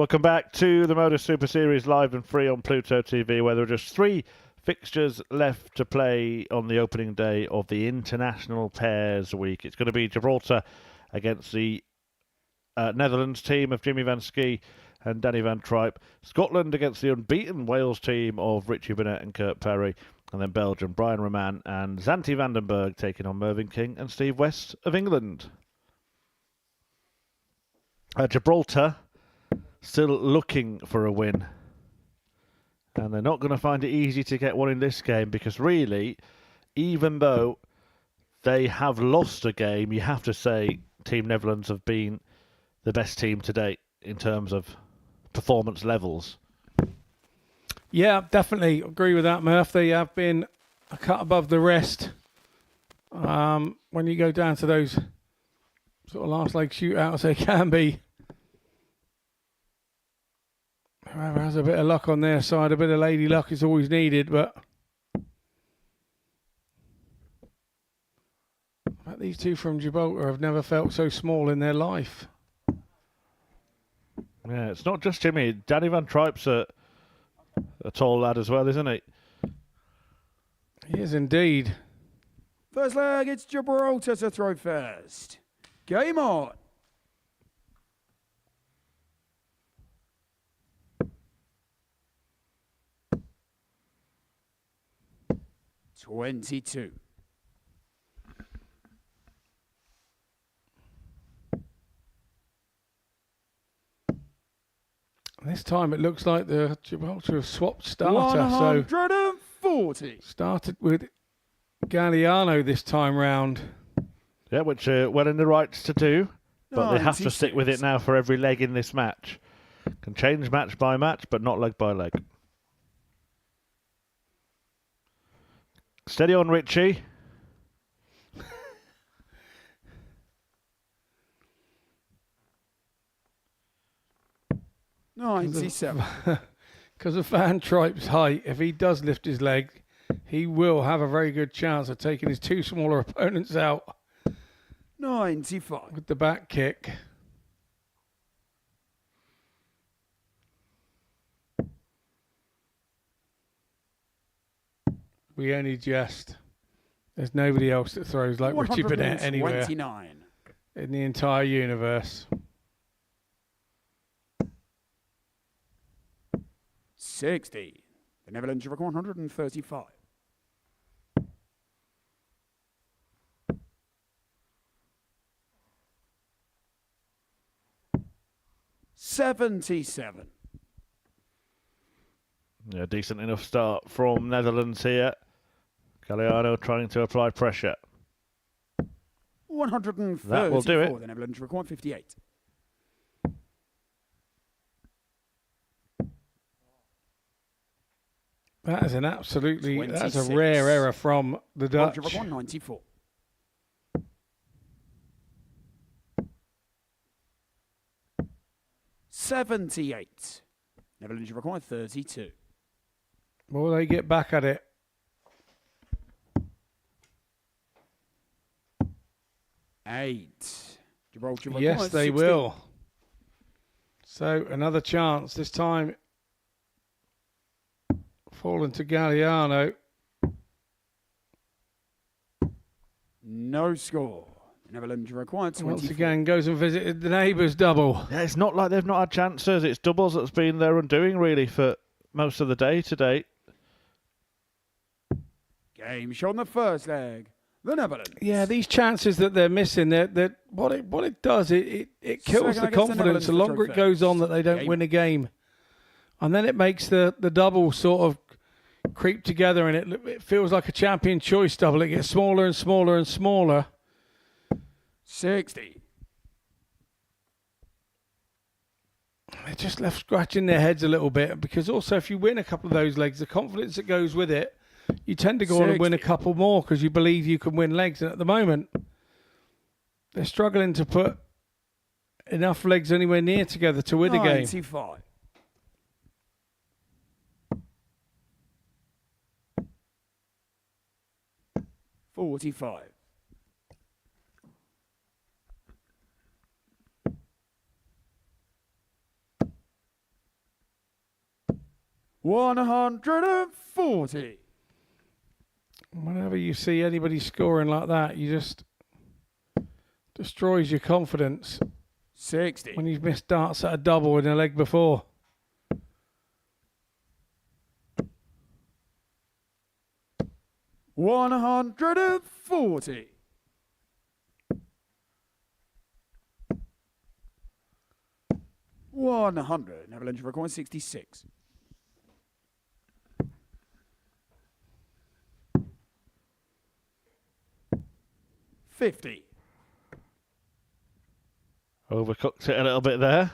Welcome back to the Modus Super Series live and free on Pluto TV, where there are just 3 fixtures left to play on the opening day of the International Pairs Week. It's going to be Gibraltar against the Netherlands team of Jimmy Van Schie and Danny Van Tripe. Scotland against the unbeaten Wales team of Richie Burnett and Kurt Perry. And then Belgium, Brian Roman and Zanti Vandenberg taking on Mervyn King and Steve West of England. Gibraltar still looking for a win. And they're not going to find it easy to get one in this game, because really, even though they have lost a game, you have to say Team Netherlands have been the best team to date in terms of performance levels. Yeah, definitely agree with that, Murph. They have been a cut above the rest. When you go down to those sort of last leg shootouts, they can be. Whoever has a bit of luck on their side, a bit of lady luck is always needed, but these two from Gibraltar have never felt so small in their life. Yeah, it's not just Jimmy. Danny Van Tripe's a tall lad as well, isn't he? He is indeed. First leg, it's Gibraltar to throw first. Game on. $22. This time it looks like the Gibraltar have swapped starter. 140. Started with Galliano this time round. Yeah, which well in the rights to do, but they have to 96. stick with it now for every leg in this match. Can change match by match, but not leg by leg. Steady on, Richie. $97. Because of Van Tripe's height, if he does lift his leg, he will have a very good chance of taking his 2 smaller opponents out. 95. With the back kick. We only jest. There's nobody else that throws like Richie Burnett anywhere 29. in the entire universe. 60. The Netherlands record 135. $77. Yeah, decent enough start from Netherlands here. Galliano trying to apply pressure. 134. That will do it. The Netherlands record 58. That is an absolutely, that's a 26. rare error from the Dutch. Record 94. $78. Netherlands record 32. Will they get back at it? $8. Gibraltar Yes, they 16. will. So another chance. This time falling to Galliano. No score. The Netherlands required 24. Once again goes and visited the neighbours double. Yeah, it's not like they've not had chances. It's doubles that's been their undoing really for most of the day today. Game shot on the first leg. The Netherlands. Yeah, these chances that they're missing, what it does, it kills the Second against the confidence Netherlands the to longer throw it goes on that first. they don't Game. win a game. And then it makes the double sort of creep together, and it feels like a champion choice double. It gets smaller and smaller and smaller. 60. They're just left scratching their heads a little bit, because also if you win a couple of those legs, the confidence that goes with it, you tend to go on and win a 60. couple more because you believe you can win legs. And at the moment, they're struggling to put enough legs anywhere near together to win a game. 95. $45. 140. Whenever you see anybody scoring like that, you just destroys your confidence 60. when you've missed darts at a double in a leg before. $140. 100. Netherlands record 66. $50. Overcooked it a little bit there.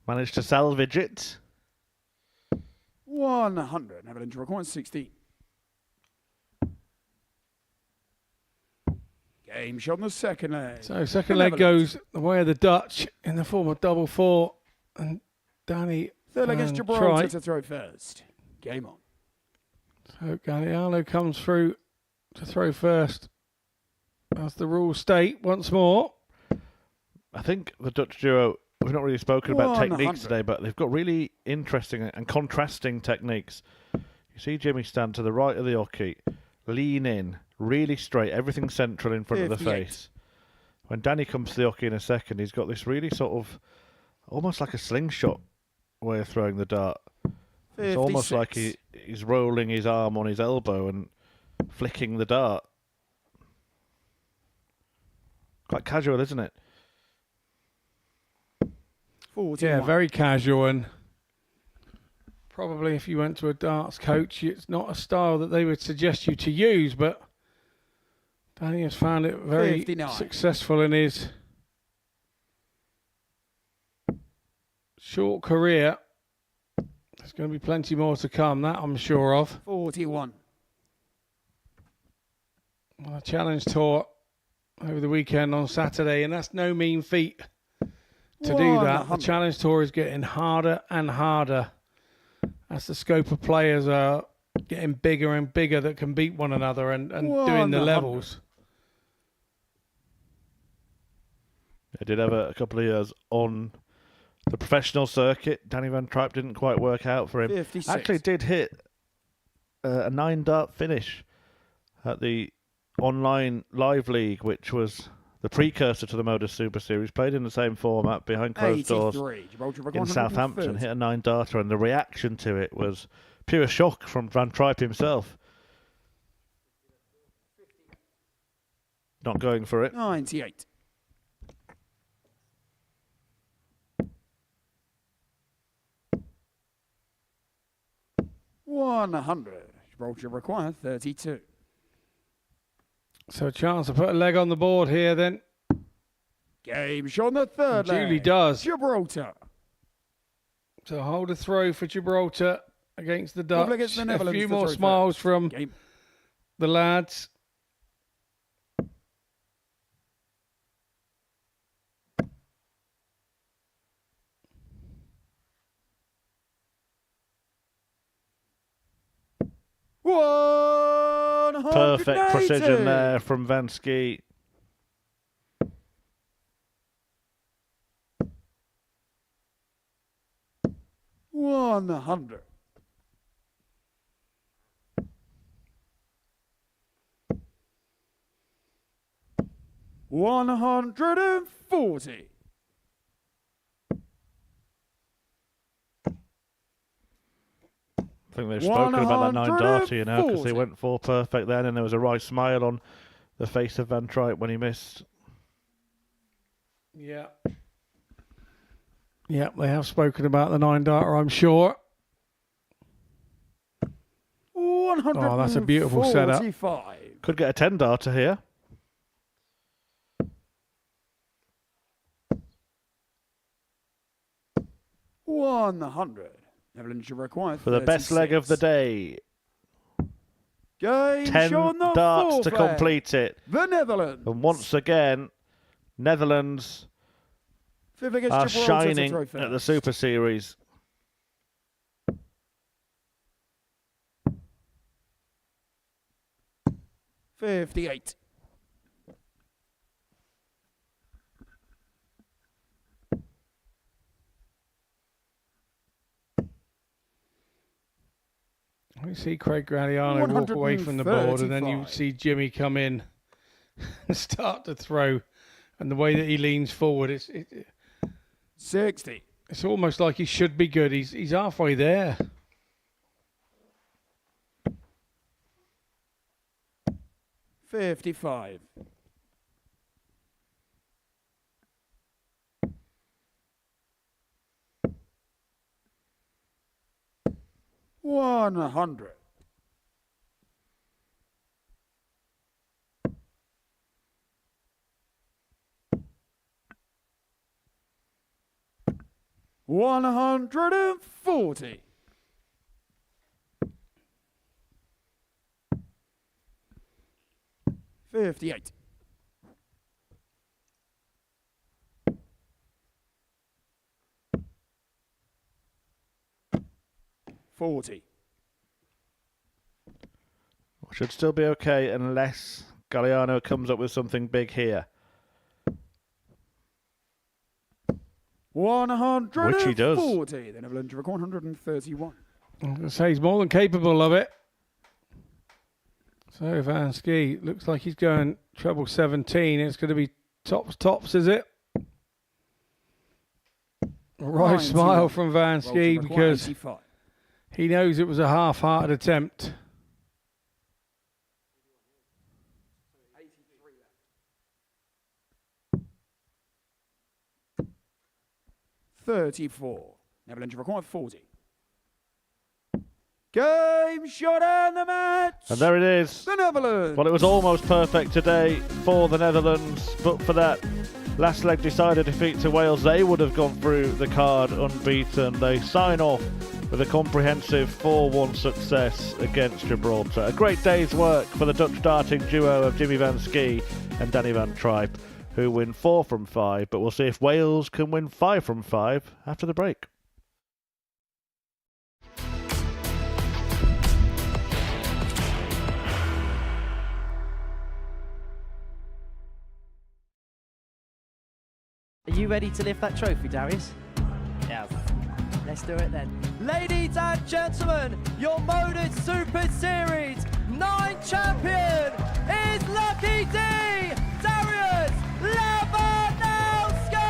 Managed to salvage it. 100. Netherlands record 16. Game shot on the second leg. So second leg goes the way of the Dutch in the form of double four, and Danny Third leg against Gibraltar to throw first. Game on. So Galliano comes through to throw first, as the rules state once more. I think the Dutch duo, we've not really spoken about 100. techniques today, but they've got really interesting and contrasting techniques. You see Jimmy stand to the right of the hockey, lean in, really straight, everything central in front of the 58. face. When Danny comes to the hockey in a second, he's got this really sort of, almost like a slingshot way of throwing the dart. It's almost like 56. he's rolling his arm on his elbow and flicking the dart. Quite casual, isn't it? 41. Yeah, very casual, and probably if you went to a darts coach, it's not a style that they would suggest you to use, but Danny has found it very 59. successful in his short career. There's going to be plenty more to come, that I'm sure of. 41. On a challenge tour over the weekend on Saturday, and that's no mean feat to do that. The 100. challenge tour is getting harder and harder as the scope of players are getting bigger and bigger that can beat one another and doing the 100. levels. They did have a couple of years on the professional circuit. Danny Van Tripe didn't quite work out for him. 56. Actually did hit a 9-dart finish at the online live league, which was the precursor to the Modus Super Series, played in the same format behind closed doors 83. Gibraltar record in Southampton, 130. hit a 9-darter, and the reaction to it was pure shock from Van Tripe himself. Not going for it. 98. $100. Gibraltar require 32. So a chance to put a leg on the board here then. Game shot on the third leg. Julie does. Gibraltar. So hold a throw for Gibraltar against the Dutch. Against the A Netherlands few to more throw smiles first. from Game. the lads. Perfect precision there from Vansky. $100. $140. I think they've spoken about that 9-darter, you know, because they went 4 perfect then, and there was a wry smile on the face of Van Tripe when he missed. Yeah. Yeah, they have spoken about the 9-darter, I'm sure. Oh, that's a beautiful setup. Could get a 10-darter here. $100. Netherlands should require For the best leg of the day. Game 10 shot on the darts to fourth leg. complete it. The Netherlands. And once again, Netherlands Fifth against are Gibraltar to shining throw at the first. Super Series. $58. You see Craig Galliano walk away from the board, and then you see Jimmy come in and start to throw. And the way that he leans forward, it's 60. It's almost like he should be good. He's halfway there. $55. $100. $140. $58. $40. Should still be okay unless Galliano comes up with something big here. 140. Which he does. The Netherlands record 131. I'm going to say he's more than capable of it. So Van Ski looks like he's going treble 17. It's going to be tops, is it? Right smile from Van Ski because he knows it was a half-hearted attempt. $34. Netherlands record 40. Game shot and the match. And there it is. The Netherlands. Well, it was almost perfect today for the Netherlands, but for that last leg decided defeat to Wales, they would have gone through the card unbeaten. They sign off with a comprehensive 4-1 success against Gibraltar. A great day's work for the Dutch darting duo of Jimmy Van Ski and Danny van Tripe, who win 4 from 5, but we'll see if Wales can win 5 from 5 after the break. Are you ready to lift that trophy, Darius? Yes. Let's do it then. Ladies and gentlemen, your Modus Super Series 9 champion is Lucky D, Darius Lewandowski!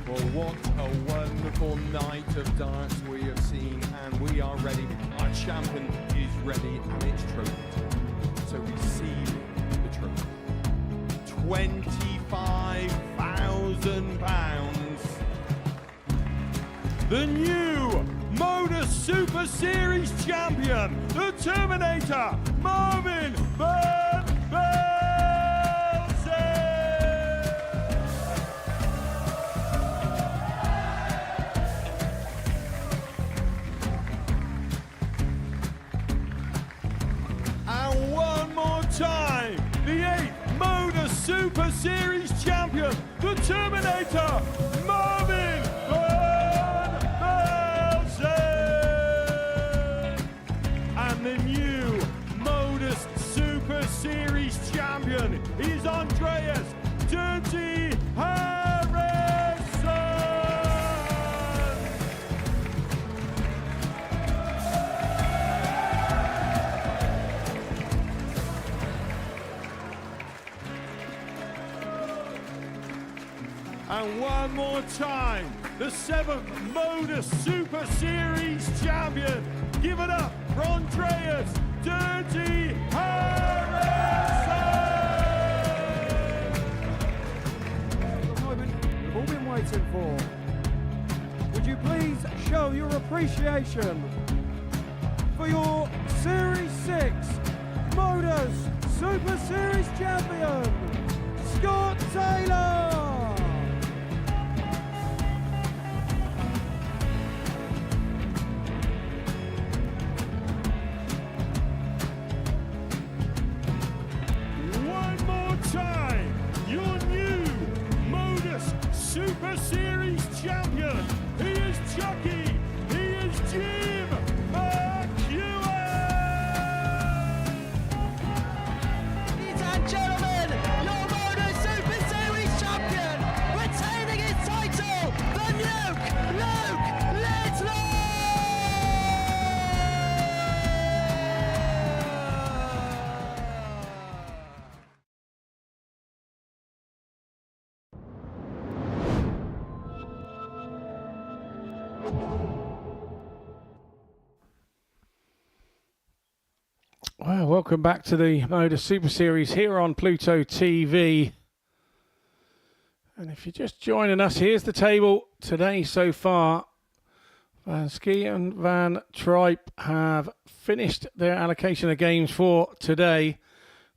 Well, what a wonderful night of darts we have seen, and we are ready. Our champion is ready, and it's trophy. So receive the trophy. £25,000. The new Modus Super Series champion, the Terminator, Marvin Van Velzen. And one more time, the 8th Modus Super Series champion, the Terminator, Marvin Van Velzen. And the new Modus Super Series champion is Andreas Dirty Harrison. And one more time, the 7th Modus Super Series champion. Give it up for Andreas Dirty Harrison. The moment we've all been waiting for. Would you please show your appreciation for your Series 6 Modus Super Series champion, Scott Taylor. One more time, your new Modus Super Series champion. He is welcome back to the Modus Super Series here on Pluto TV. And if you're just joining us, here's the table today so far. Van Ski and Van Tripe have finished their allocation of games for today.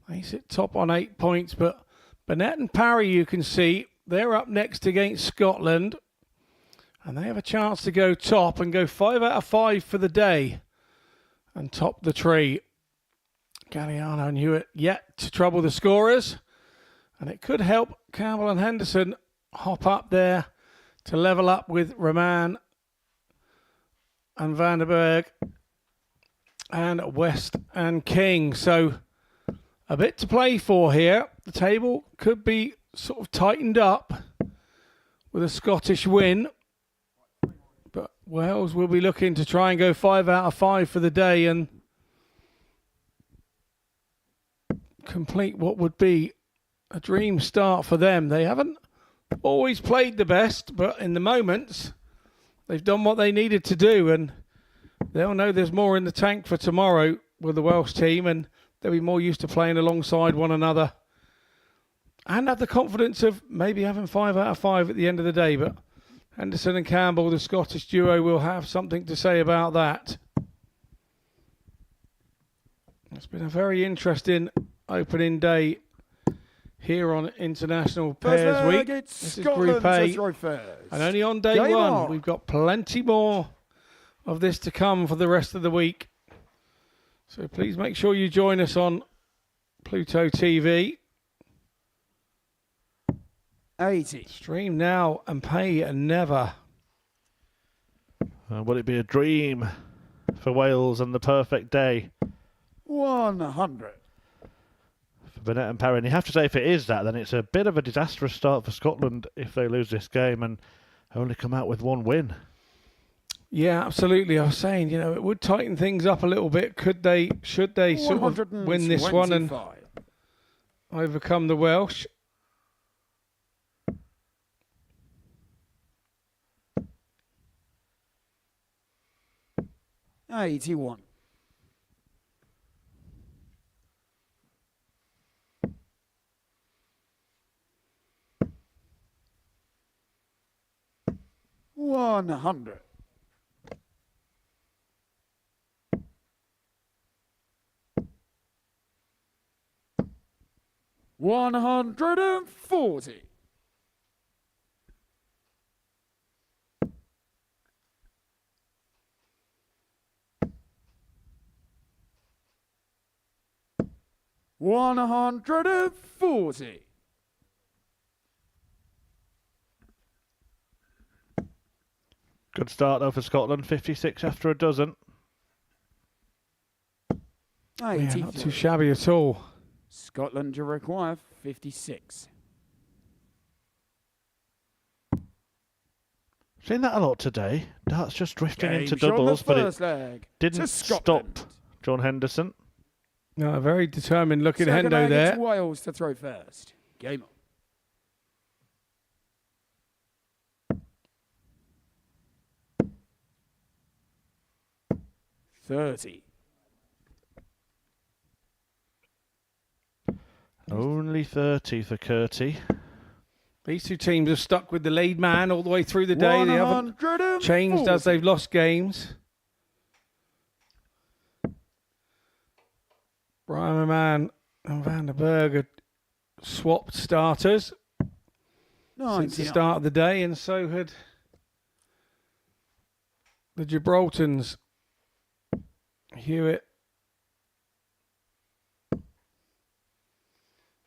They sit top on 8 points, but Burnett and Parry, you can see, they're up next against Scotland. And they have a chance to go top and go 5 out of 5 for the day and top the tree. Galliano and Hewitt yet to trouble the scorers. And it could help Campbell and Henderson hop up there to level up with Roman and Vandenberg and West and King. So a bit to play for here. The table could be sort of tightened up with a Scottish win. But Wales will be looking to try and go 5 out of 5 for the day and complete what would be a dream start for them. They haven't always played the best, but in the moments they've done what they needed to do, and they'll know there's more in the tank for tomorrow with the Welsh team, and they'll be more used to playing alongside one another and have the confidence of maybe having 5 out of 5 at the end of the day. But Henderson and Campbell, the Scottish duo, will have something to say about that. It's been a very interesting opening day here on International Pairs Week. This is Group A, and only on day one. We've got plenty more of this to come for the rest of the week. So please make sure you join us on Pluto TV. 80. Stream now and pay never. Will it be a dream for Wales and the perfect day? 100. Burnett and Parry. And you have to say, if it is that, then it's a bit of a disastrous start for Scotland if they lose this game and only come out with one win. Yeah, absolutely. I was saying, you know, it would tighten things up a little bit. Should they sort of win this one and overcome the Welsh? $81. $100. $140. $140. Good start though for Scotland, 56 after a dozen. Yeah, not too shabby at all. Scotland to require 56. Seen that a lot today. Darts just drifting into doubles, but it didn't stop John Henderson. No, a very determined looking Second Hendo leg, there. it's Wales to throw first. Game on. $30. Only 30 for Curtie. These two teams are stuck with the lead man all the way through the day. They haven't changed as they've lost games. Brian Mann and Vandenberg had swapped starters since the start of the day, and so had the Gibraltars. Hewitt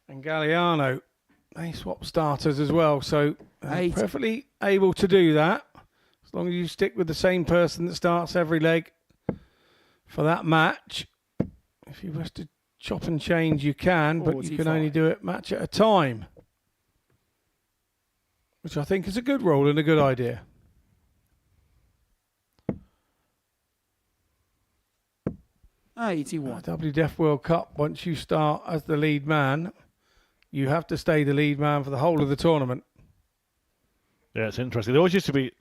and Galliano, they swap starters as well, so perfectly able to do that as long as you stick with the same person that starts every leg for that match. If you wish to chop and change, you can, but you can only do it match at a time, which I think is a good rule and a good idea. $81. WDF World Cup, once you start as the lead man, you have to stay the lead man for the whole of the tournament. Yeah, it's interesting. There always used to be...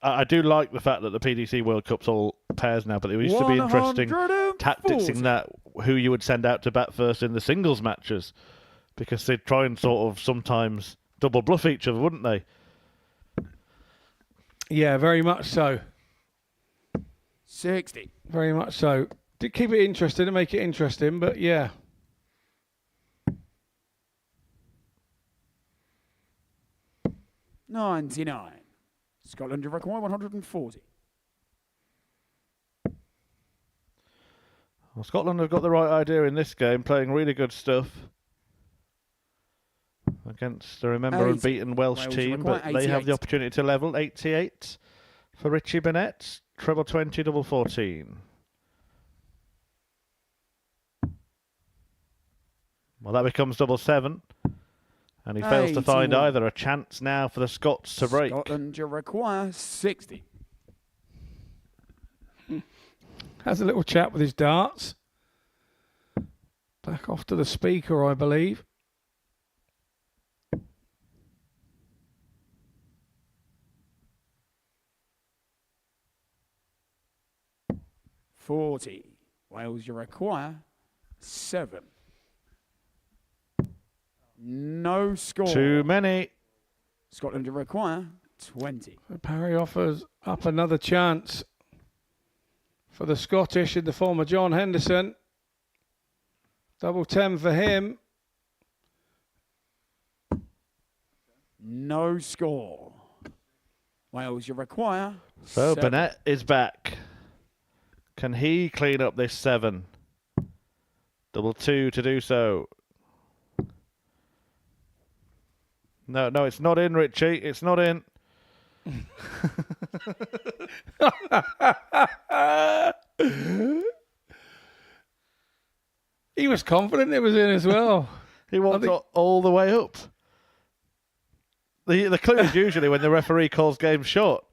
I do like the fact that the PDC World Cup's all pairs now, but there used to be interesting tactics in that who you would send out to bat first in the singles matches, because they'd try and sort of sometimes double bluff each other, wouldn't they? Yeah, very much so. 60. Very much so. Did keep it interesting and make it interesting, but yeah. $99. Scotland require 140. Well, Scotland have got the right idea in this game, playing really good stuff against the unbeaten Welsh team, but they have the opportunity to level. 88 for Richie Burnett, treble 20, double 14. Well, that becomes double 7, and he fails to find either. A chance now for the Scots to break. Scotland require 60. Has a little chat with his darts. Back off to the speaker, I believe. $40. Wales, you require 7. No score. Too many. Scotland, you require 20. Parry offers up another chance for the Scottish in the form of John Henderson. Double 10 for him. No score. Wales, you require So 7. Burnett is back. Can he clean up this 7? Double 2 to do so. No, it's not in, Richie. It's not in. He was confident it was in as well. He walked all the way up. The clue is usually when the referee calls game short.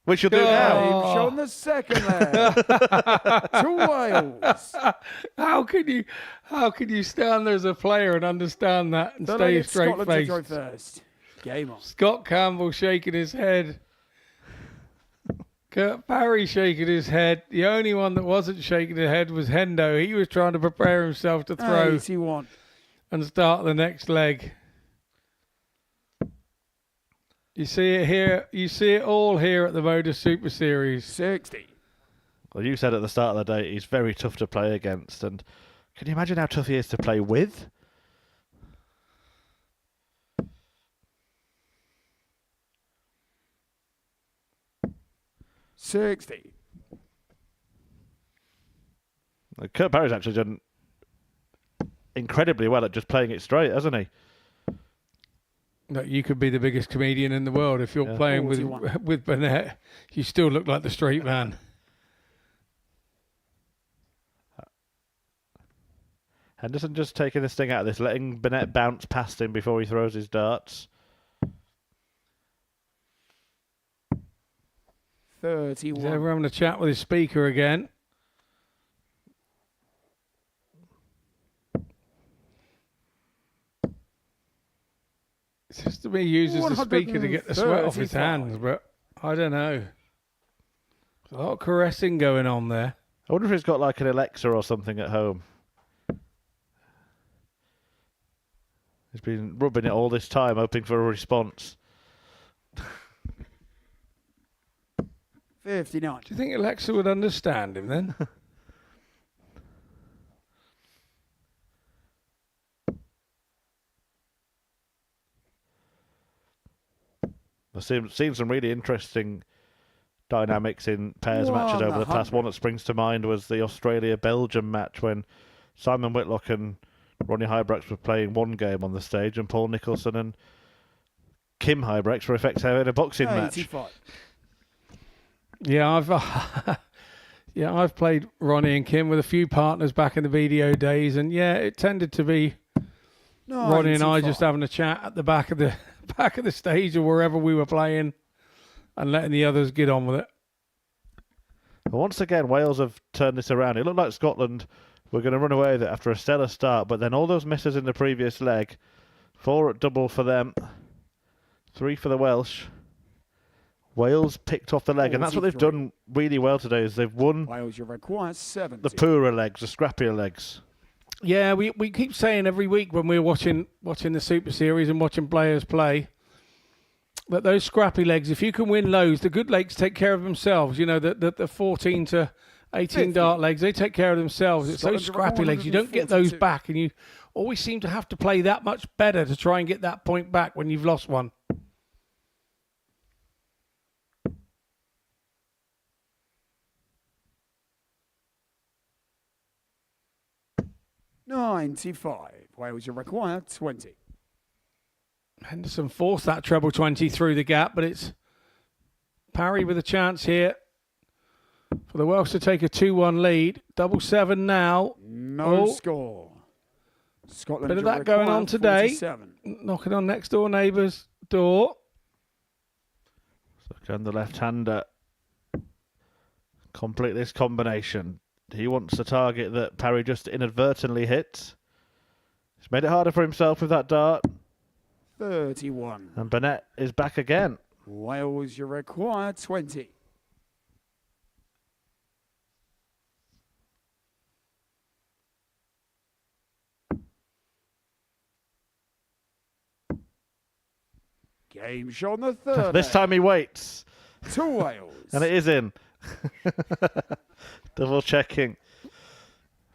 Which you'll do now. They've shown the second leg to Wales. How can you stand there as a player and understand that and stay straight faced? Scotland to throw first. Game on. Scott Campbell shaking his head. Kurt Parry shaking his head. The only one that wasn't shaking his head was Hendo. He was trying to prepare himself to throw 81. and start the next leg. You see it here. You see it all here at the Modus Super Series. 60. Well, you said at the start of the day he's very tough to play against, and can you imagine how tough he is to play with? $60. Kurt Parry's actually done incredibly well at just playing it straight, hasn't he? No, you could be the biggest comedian in the world if you're playing with Burnett. You still look like the straight man. Henderson just taking this thing out of this, letting Burnett bounce past him before he throws his darts. 31. He's over having a chat with his speaker again. It's just to me uses the speaker to get the sweat off his hands, but I don't know. There's a lot of caressing going on there. I wonder if he's got like an Alexa or something at home. He's been rubbing it all this time, hoping for a response. 59. Do you think Alexa would understand him then? I've seen some really interesting dynamics in pairs matches over the past. One that springs to mind was the Australia-Belgium match when Simon Whitlock and Ronnie Huybrechts were playing one game on the stage, and Paul Nicholson and Kim Huybrechts were effectively in a boxing match. Yeah, I've played Ronnie and Kim with a few partners back in the video days, and yeah, it tended to be Ronnie and I just having a chat at the back of the stage or wherever we were playing, and letting the others get on with it. Well, once again, Wales have turned this around. It looked like Scotland were going to run away with it after a stellar start, but then all those misses in the previous leg, 4 at double for them, 3 for the Welsh. Wales picked off the leg, and that's what they've done really well today. Is they've won Wales, you require 70. the poorer legs, the scrappier legs. Yeah, we keep saying every week when we're watching the Super Series and watching players play that those scrappy legs, if you can win those, the good legs take care of themselves. You know, the 14 to 18 dart legs, they take care of themselves. It's those scrappy legs. You don't get those back, and you always seem to have to play that much better to try and get that point back when you've lost one. $95. Wales, you require 20. Henderson forced that treble 20 through the gap, but it's Parry with a chance here for the Welsh to take a 2-1 lead. 7-7 now. No score. Scotland, bit of that going on today. 47. Knocking on next door neighbour's door. So can the left-hander complete this combination? He wants the target that Parry just inadvertently hit. He's made it harder for himself with that dart. 31. And Burnett is back again. Wales, you require 20. Game shot on the third. This time he waits. To Wales. And it is in. Double checking.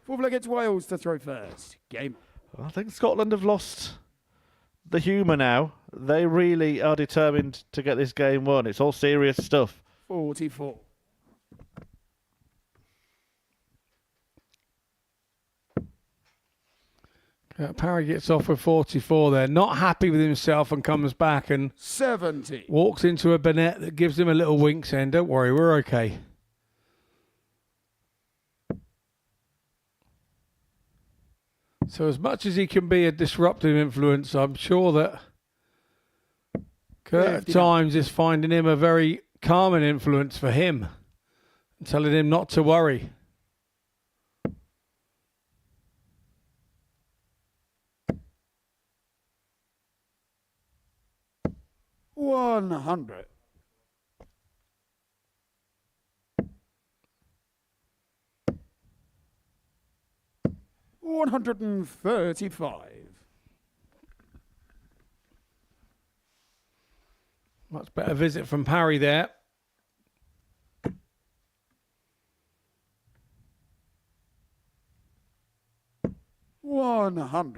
Fourth leg, it's Wales to throw first. Game. I think Scotland have lost the humour now. They really are determined to get this game won. It's all serious stuff. 44. Parry gets off with 44 there. Not happy with himself and comes back and 70. walks into a Burnett that gives him a little wink saying, don't worry, we're okay. So as much as he can be a disruptive influence, I'm sure that Kurt at times is finding him a very calming influence for him and telling him not to worry. $100. $135. Much better visit from Parry there. $100.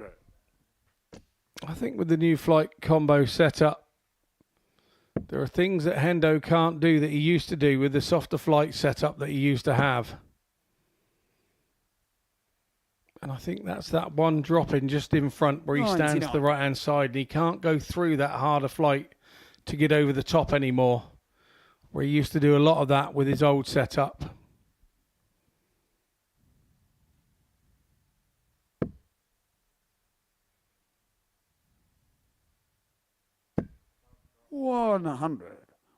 I think with the new flight combo setup, there are things that Hendo can't do that he used to do with the softer flight setup that he used to have. And I think that's that one drop in just in front where he stands to the right-hand side and he can't go through that harder flight to get over the top anymore, where he used to do a lot of that with his old setup. $100.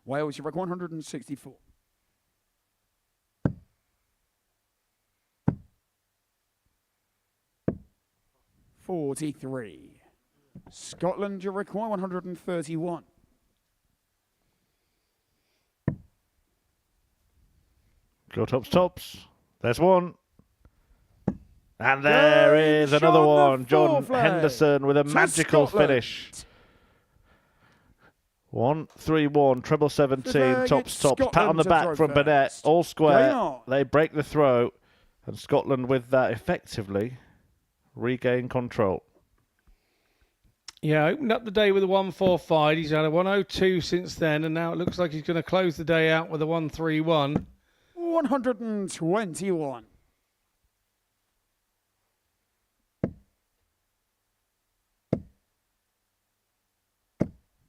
Wales, you reckon 164. $43. Scotland, you require 131. Go tops. There's one. And there is another one. John Henderson with a magical finish. 1-3-1, treble 17, tops. Pat on the back from Burnett, all square. They break the throw, and Scotland with that effectively regain control. Yeah, opened up the day with a 145. He's had a 102 since then, and now it looks like he's going to close the day out with a 131. 121.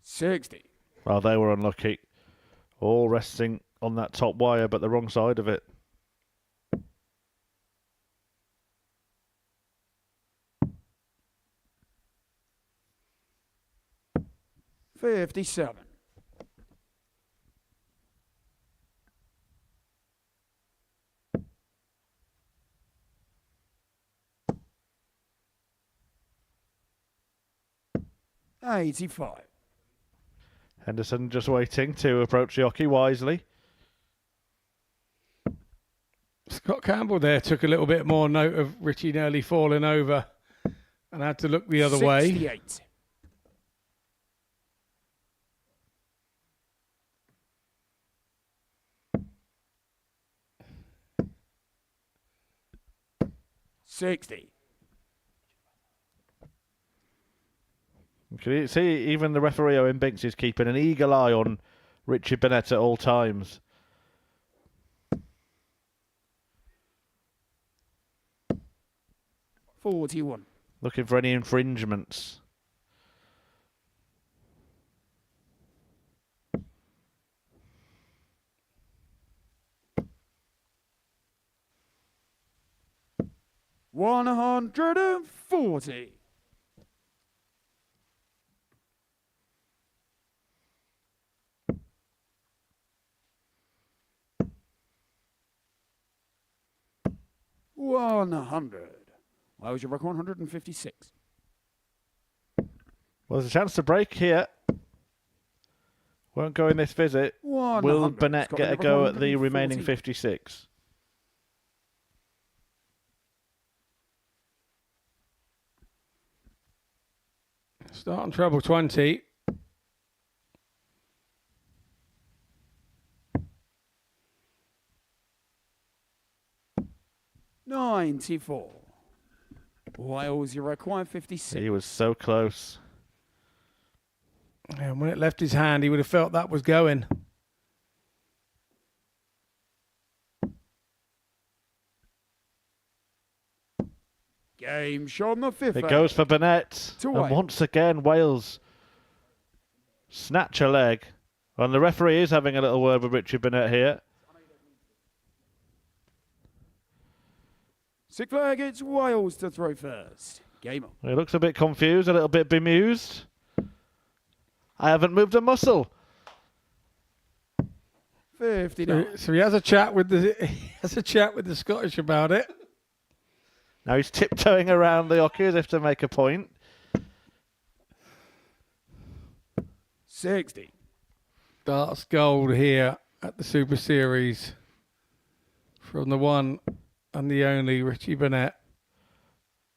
$60. Well, they were unlucky. All resting on that top wire, but the wrong side of it. $57. $85. Henderson just waiting to approach the hockey wisely. Scott Campbell there took a little bit more note of Richie nearly falling over and had to look the other way. 68. $60. Can you see even the referee Owen Binks is keeping an eagle eye on Richie Burnett at all times. $41. Looking for any infringements. $140. $100. Wales, you reckon 156. Well, there's a chance to break here. Won't go in this visit. 100. Will Burnett Scott, get a you reckon go at the 140. remaining 56? Starting treble 20. $94. Wales, you require 56. He was so close. And when it left his hand, he would have felt that was going. Game shot on the fifth. It goes for Burnett. To And Wales. once again, Wales snatch a leg. And the referee is having a little word with Richie Burnett here. Sixth flag, it's Wales to throw first. Game on. He looks a bit confused, a little bit bemused. I haven't moved a muscle. 59. So he has a chat with the Scottish about it. Now he's tiptoeing around the hockey as if to make a point. 60. Darts gold here at the Super Series from the one and the only Richie Burnett.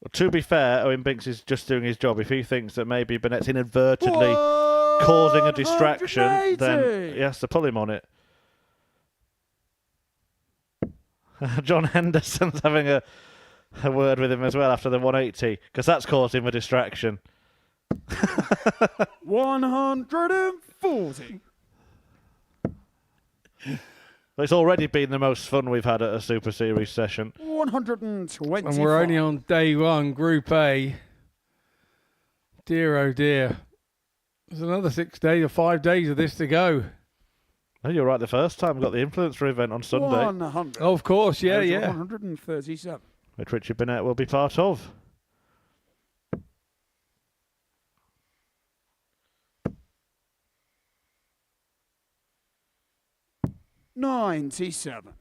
Well, to be fair, Owen Binks is just doing his job. If he thinks that maybe Burnett's inadvertently causing a distraction, then he has to pull him on it. John Henderson's having a word with him as well after the 180, because that's caused him a distraction. 140. It's already been the most fun we've had at a Super Series session. 120. And we're only on day one, Group A. Dear, oh dear. There's another 6 days or 5 days of this to go. Oh, you're right the first time. We got the influencer event on Sunday. 100. Oh, of course, yeah, yeah. 137. Which Richie Burnett will be part of. $97.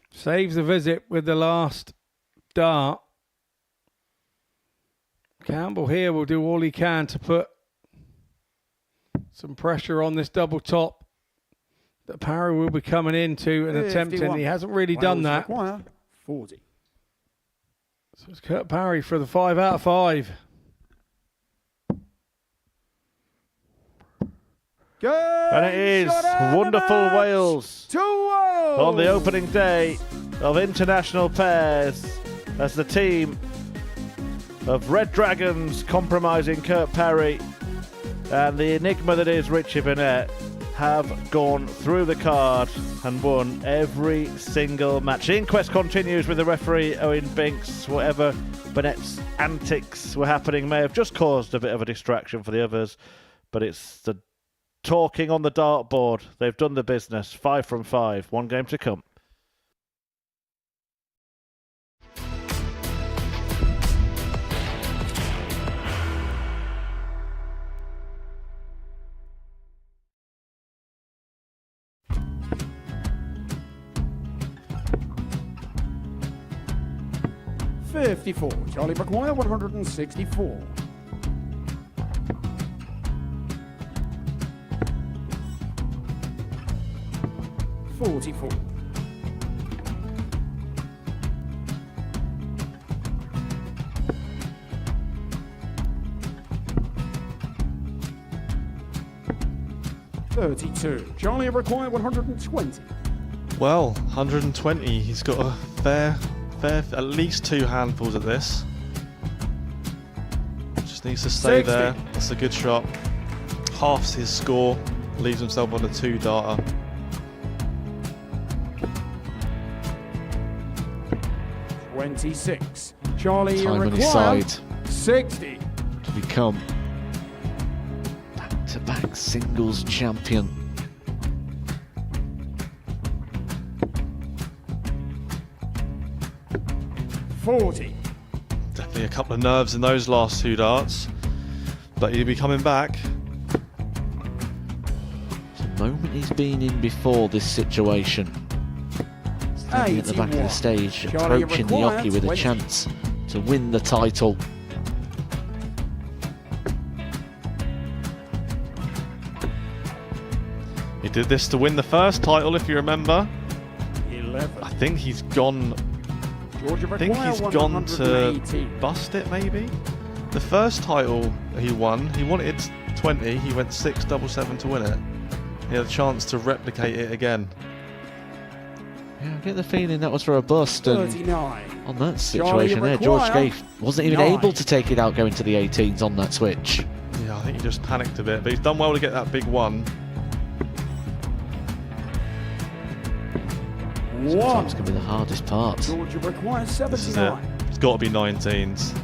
Saves the visit with the last dart. Campbell here will do all he can to put some pressure on this double top that Parry will be coming into and attempting. He hasn't really done that. 40. So it's Kurt Parry for the 5 out of 5. Good. And it is wonderful Wales To Wales. on the opening day of international pairs as the team of Red Dragons compromising Kurt Parry and the enigma that is Richie Burnett have gone through the card and won every single match. The inquest continues with the referee Owen Binks. Whatever Burnett's antics were happening may have just caused a bit of a distraction for the others, but it's the talking on the dartboard. They've done the business. 5 from 5. One game to come. $54. Charlie McGuire, 164. 44. $32. Charlie required 120. Well, 120. He's got a fair, at least 2 handfuls at this. Just needs to stay 60. there. That's a good shot. Halves his score. Leaves himself on a 2-darter. $26. Charlie Time on his required side 60. to become back-to-back singles champion. $40. Definitely a couple of nerves in those last 2 darts. But he'll be coming back. The moment he's been in before this situation. Standing at the back of the stage, Charlie approaching the required Yoki with a 20. chance to win the title. He did this to win the first title, if you remember. 11. I think he's gone. Georgia I think he's gone to bust it, maybe. The first title he won, he wanted 20. He went 6-7-7 to win it. He had a chance to replicate it again. Yeah, I get the feeling that was for a bust. And 39. on that situation there, George Scaife wasn't even able to take it out going to the 18s on that switch. Yeah, I think he just panicked a bit, but he's done well to get that big one. Sometimes can be the hardest part. Georgia requires 79. This is it. It's got to be 19s.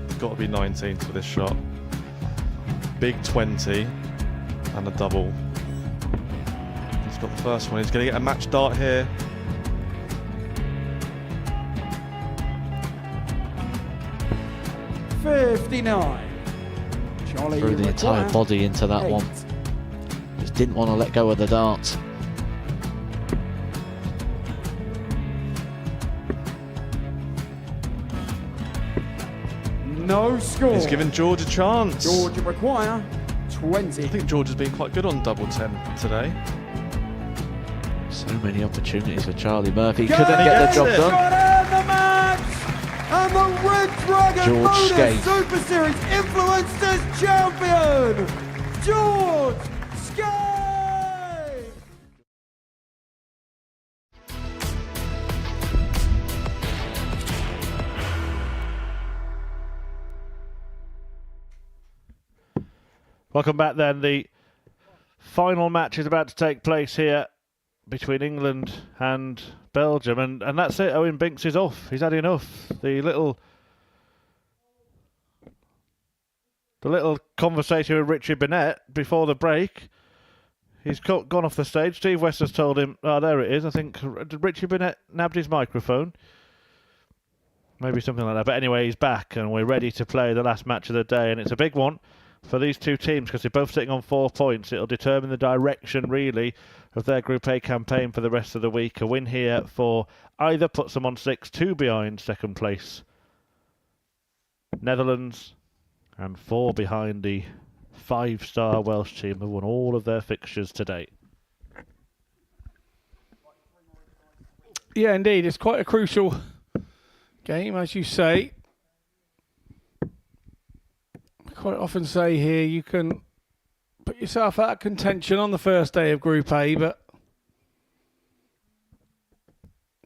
It's got to be 19s for this shot. Big 20 and a double. He's got the first one. He's going to get a match dart here. $59. Charlie Threw the entire required body into that 8. one. Just didn't want to let go of the dart. No score. He's given George a chance. Georgia require 20. I think George has been quite good on double 10 today. So many opportunities for Charlie Murphy. Couldn't get the job done. The match! And the Red Dragon George Modus Scaife. Super Series Influencers Champion, George Scaife! Welcome back then. The final match is about to take place here between England and Belgium. And that's it. Owen Binks is off. He's had enough. The little conversation with Richie Burnett before the break, he's gone off the stage. Steve West has told him, oh, there it is. I think Richie Burnett nabbed his microphone. Maybe something like that. But anyway, he's back and we're ready to play the last match of the day. And it's a big one for these two teams because they're both sitting on 4 points. It'll determine the direction, really, of their Group A campaign for the rest of the week. A win here for either puts them on 6, 2 behind second place Netherlands, and 4 behind the 5-star Welsh team who won all of their fixtures to date. Yeah, indeed. It's quite a crucial game, as you say. I quite often say here you can put yourself out of contention on the first day of Group A, but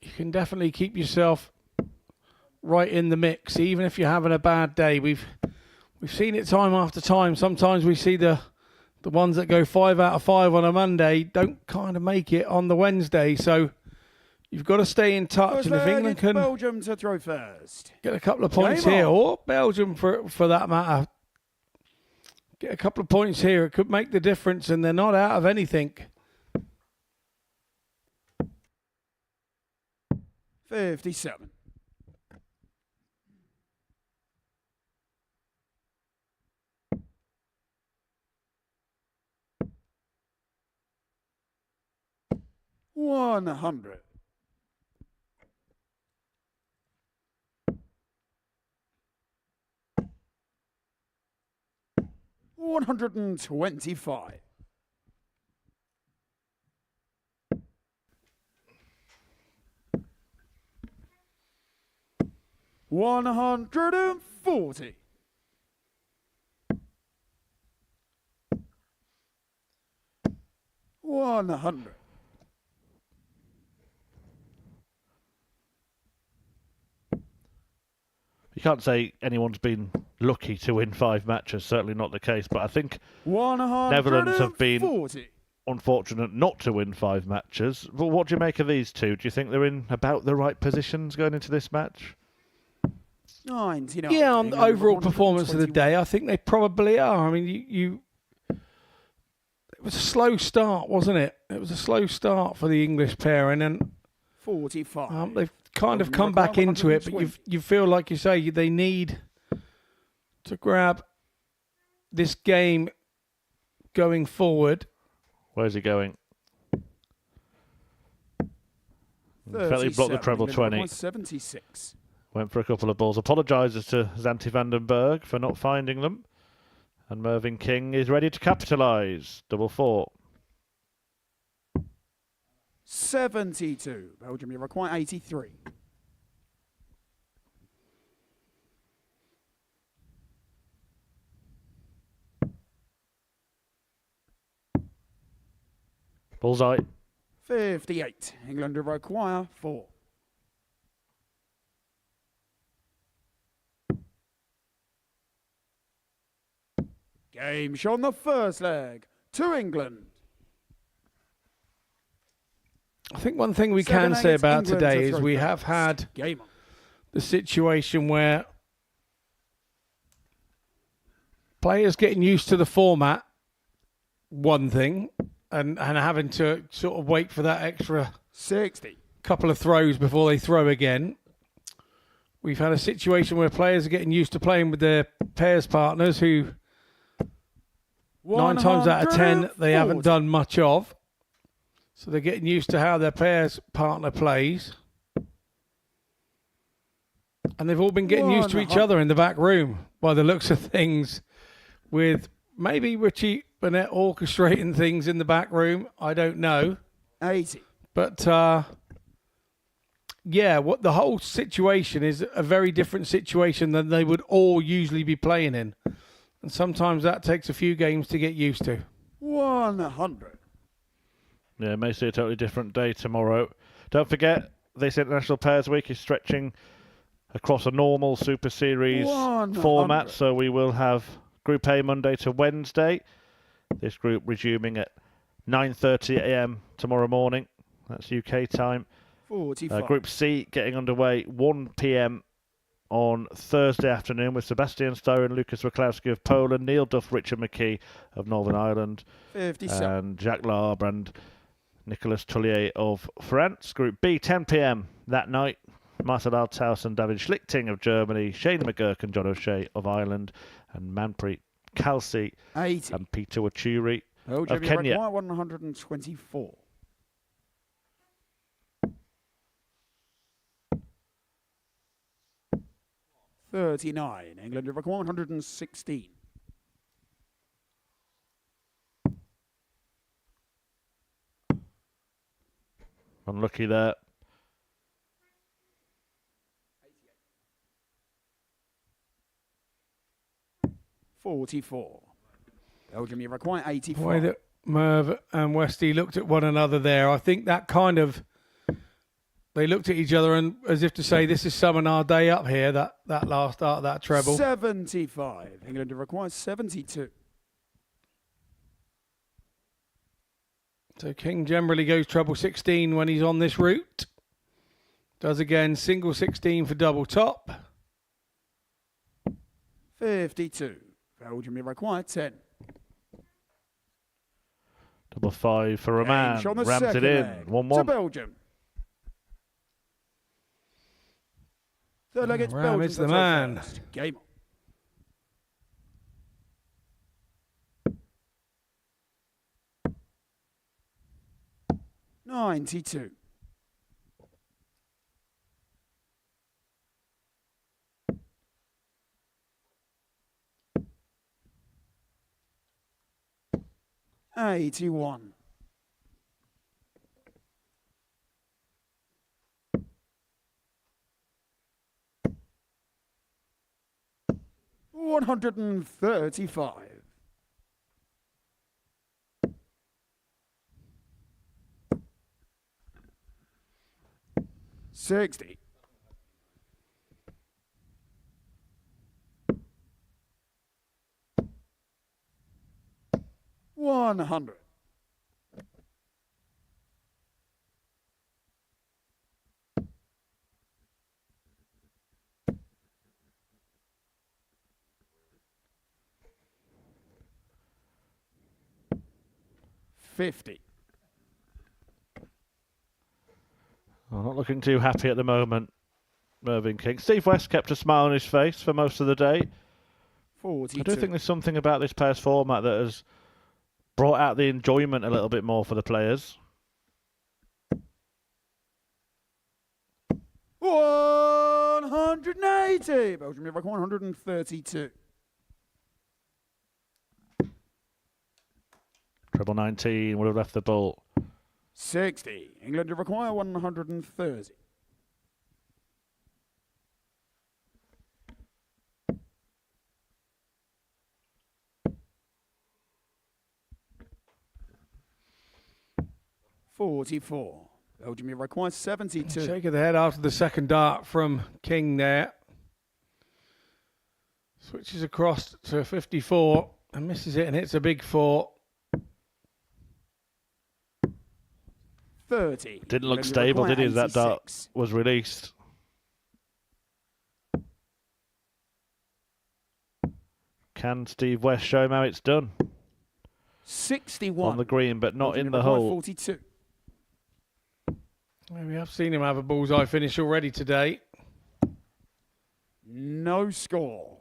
you can definitely keep yourself right in the mix, even if you're having a bad day. We've seen it time after time. Sometimes we see the ones that go 5 out of 5 on a Monday don't kind of make it on the Wednesday. So you've got to stay in touch. And if England can Belgium to throw first. get a couple of points here, or Belgium for that matter, get a couple of points here, it could make the difference, and they're not out of anything. 57. $100. $125. 140. $100. You can't say anyone's been lucky to win 5 matches, certainly not the case, but I think Netherlands have been unfortunate not to win 5 matches. Well, what do you make of these two? Do you think they're in about the right positions going into this match? 99. Yeah, on the overall performance of the day, I think they probably are. I mean, it was a slow start, wasn't it? It was a slow start for the English pairing, and 45. they've kind of come back into it, but you feel like you say they need to grab this game going forward. Where's he going? Felt he blocked the treble 20. 76. Went for a couple of balls. Apologises to Zanti van den Berg for not finding them. And Mervyn King is ready to capitalise. Double 4. 72. Belgium, you require 83. Bullseye. 58. England require 4. Game shot on the first leg to England. I think one thing we can say about today is we have had the situation where players getting used to the format, one thing, and having to sort of wait for that extra 60 couple of throws before they throw again. We've had a situation where players are getting used to playing with their pairs partners who 9 times out of 10 they haven't done much of. So they're getting used to how their pairs partner plays. And they've all been getting used to each other in the back room by the looks of things, with maybe Richie Burnett orchestrating things in the back room. I don't know. 80. But, yeah, what the whole situation is a very different situation than they would all usually be playing in. And sometimes that takes a few games to get used to. 100. Yeah, may see a totally different day tomorrow. Don't forget, this International Pairs Week is stretching across a normal Super Series format, so we will have Group A Monday to Wednesday. This group resuming at 9:30 a.m. tomorrow morning. That's UK time. 45. Group C getting underway 1 p.m. on Thursday afternoon with Sebastian Stowe and Lucas Wachowski of Poland, Neil Duff, Richard McKee of Northern Ireland, 57. and Jacques Larbre and Nicolas Tullier of France. Group B, 10 p.m. that night. Marcel Althaus and David Schlichting of Germany, Shane McGurk and John O'Shea of Ireland, and Manpreet Kelsey 80. and Peter Wachuri Oh, of Kenya. 124. $39. England require 116. Unlucky there. 44. Belgium, you require 84. The way that Merv and Westy looked at one another there, I think that kind of, they looked at each other and as if to say, this is summon our day up here, that last start, that treble. 75. England requires 72. So King generally goes treble 16 when he's on this route. Does again single 16 for double top. 52. Belgium, you require 10. Double 5 for Roman. Rams it in. 1-1. To Belgium. Third leg, it's Belgium. It's the man. Game on. $92. $81. 135. 60. 100. 50. Well, not looking too happy at the moment, Mervyn King. Steve West kept a smile on his face for most of the day. 42. I do think there's something about this pairs format that has brought out the enjoyment a little bit more for the players. 180. Belgium Iraq 132. Treble 19 would have left the ball. 60. England to require 130. 44. Belgium requires 72. Shake of the head after the second dart from King there. Switches across to 54 and misses it and hits a big 4. 30. Didn't look stable, did he, as that dart was released? Can Steve West show him how it's done? 61. On the green, but not Belgium in the require hole. 42. We have seen him have a bullseye finish already today. No score.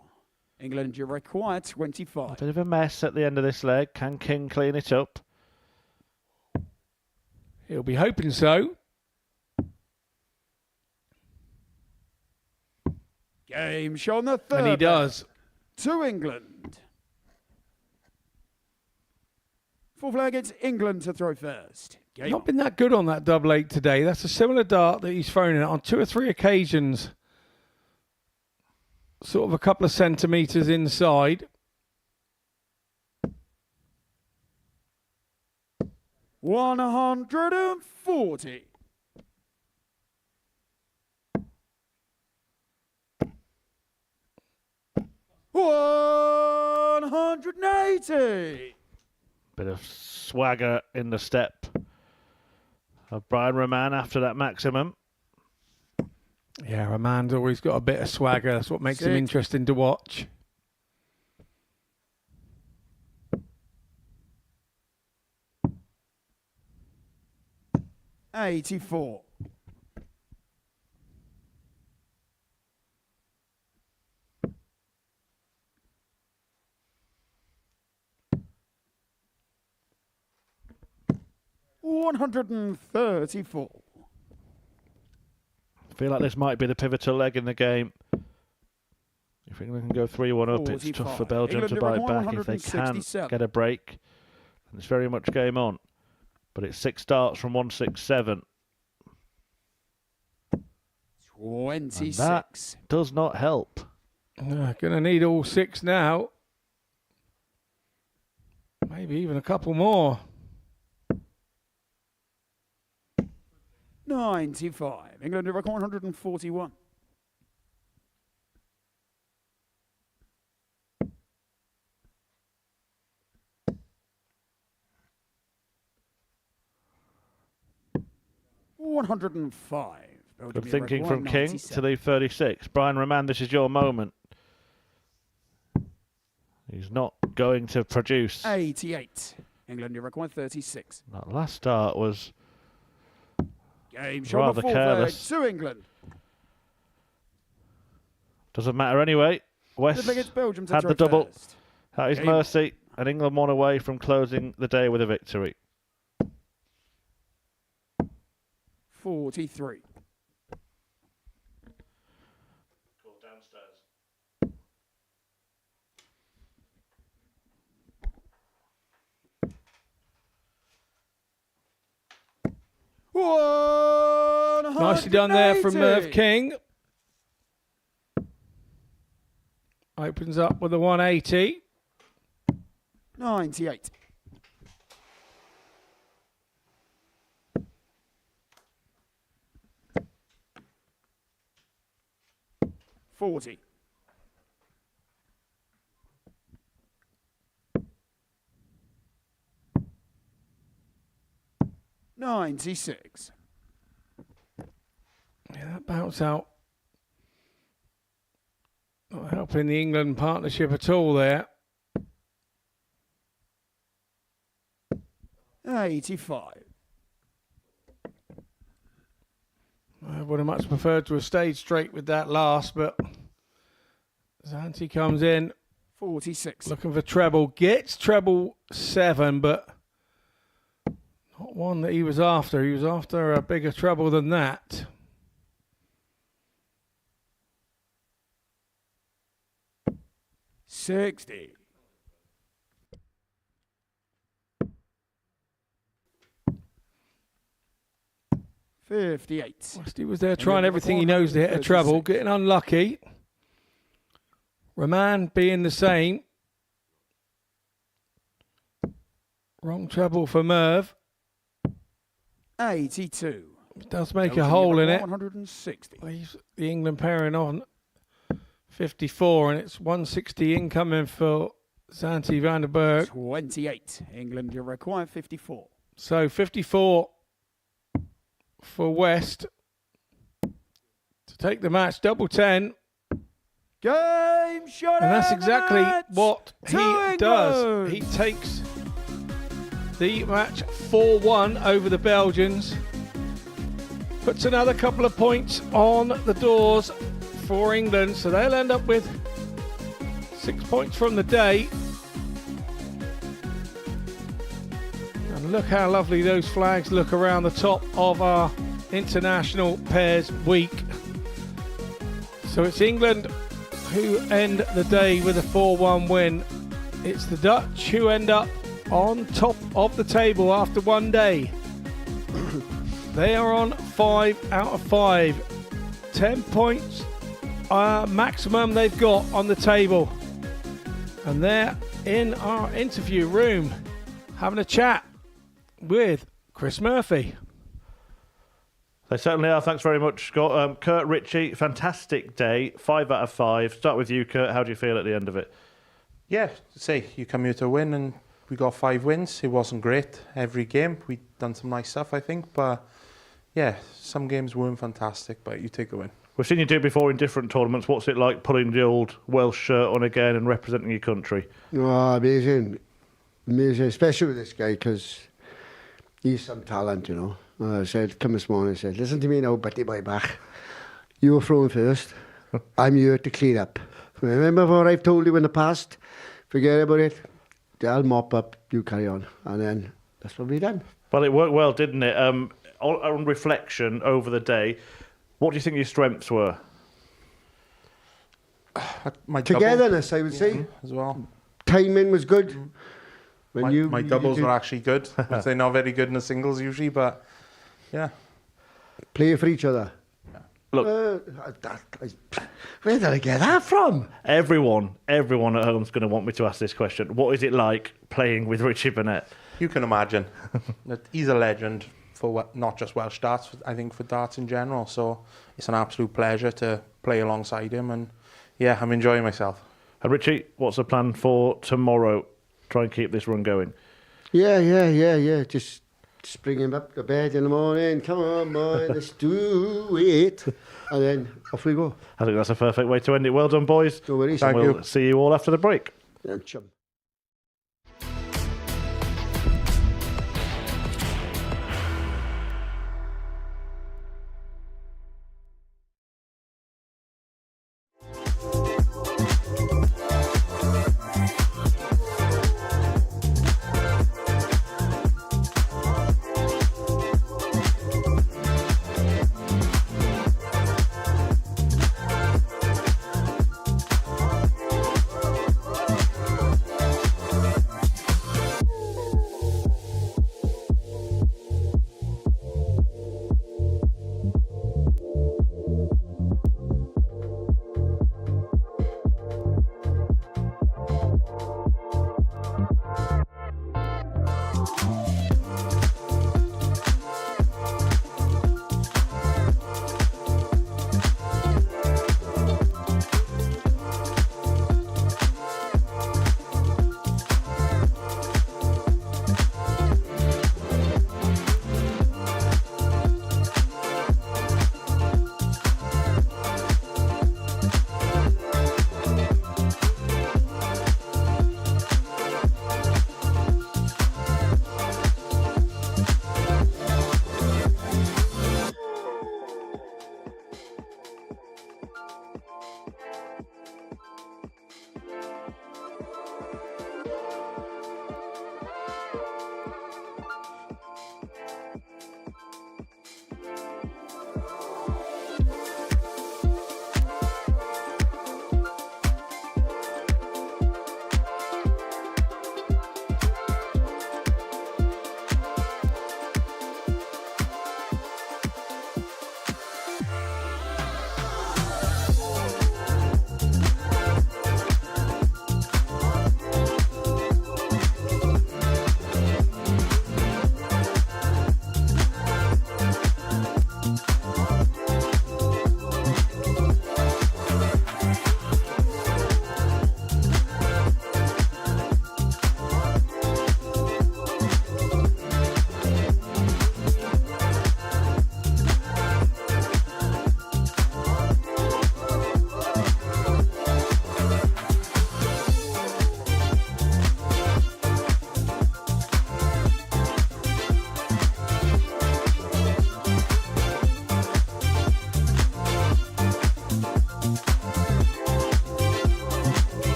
England you require 25. A bit of a mess at the end of this leg. Can King clean it up? He'll be hoping so. Game show on the third. And he does. To England. Fourth leg, it's England to throw first. Game Not been that good on that double 8 today. That's a similar dart that he's thrown in on 2 or 3 occasions. Sort of a couple of centimetres inside. 140. 180. Bit of swagger in the step of Brian Roman after that maximum. Yeah, Roman's always got a bit of swagger. That's what makes him 6. interesting to watch. $84. 134. I feel like this might be the pivotal leg in the game. If England can go 3-1 up, it's tough for 45. Belgium England to bite to back. If they can 167. get a break, and it's very much game on. But it's 6 darts from 167. 26. And that does not help. Going to need all 6 now. Maybe even a couple more. 95. England to record 141. 105. Good thinking from King to the 36. Brian Roman, this is your moment. He's not going to produce. 88. England to record 36. That last start was Game shot rather careless. to England. Doesn't matter anyway. West Belgium to had the double first. at his mercy, and England won away from closing the day with a victory. 43. Nicely done there from Merv King. Opens up with a 180. 98. $40. 96. Yeah, that bounce out. Not helping the England partnership at all there. 85. I would have much preferred to have stayed straight with that last, but Zanti comes in. 46. Looking for treble. Gets treble 7, but not one that he was after. He was after a bigger treble than that. $60. $58. Westy was there trying everything he knows to hit a treble, getting unlucky. Rahman being the same. Wrong treble for Merv. 82. It does make a hole in it. 160. Leaves the England pairing on 54, and it's 160 incoming for Zanti van der Berg. 28. England, you require 54. So 54 for West to take the match. Double 10. Game shot. And that's exactly what he England. does. He takes the match 4-1 over the Belgians. Puts another couple of points on the doors for England. So they'll end up with 6 points from the day. And look how lovely those flags look around the top of our International Pairs Week. So it's England who end the day with a 4-1 win. It's the Dutch who end up on top of the table after one day. They are on 5 out of 5. 10 points maximum they've got on the table. And they're in our interview room having a chat with Chris Murphy. They certainly are. Thanks very much, Scott. Kurt Ritchie, fantastic day. 5 out of 5. Start with you, Kurt. How do you feel at the end of it? Yeah, say you come here to win, and we got 5 wins. It wasn't great every game. We done some nice stuff, I think, but yeah, some games weren't fantastic. But you take the win. We've seen you do it before in different tournaments. What's it like putting the old Welsh shirt on again and representing your country? Oh, amazing, amazing, especially with this guy because he's some talent, you know. I said, come this morning, I said, listen to me now, Betty boy back. You were throwing first. I'm here to clean up. Remember what I've told you in the past? Forget about it. I'll mop up, you carry on. And then that's what we've done. Well, it worked well, didn't it? On reflection over the day, what do you think your strengths were? My togetherness, I would say. As well. Timing was good. When my doubles were actually good. They're not very good in the singles usually, but yeah. Play for each other. Yeah. Look, where did I get that from? Everyone at home is going to want me to ask this question. What is it like playing with Richie Burnett? You can imagine that he's a legend for not just Welsh darts, I think for darts in general. So it's an absolute pleasure to play alongside him, and yeah, I'm enjoying myself. And Richie, what's the plan for tomorrow? Try and keep this run going. Yeah. Just bring him up to bed in the morning. Come on, boy, let's do it. And then off we go. I think that's a perfect way to end it. Well done, boys. No worries. Thank you. We'll see you all after the break. Yeah, chum.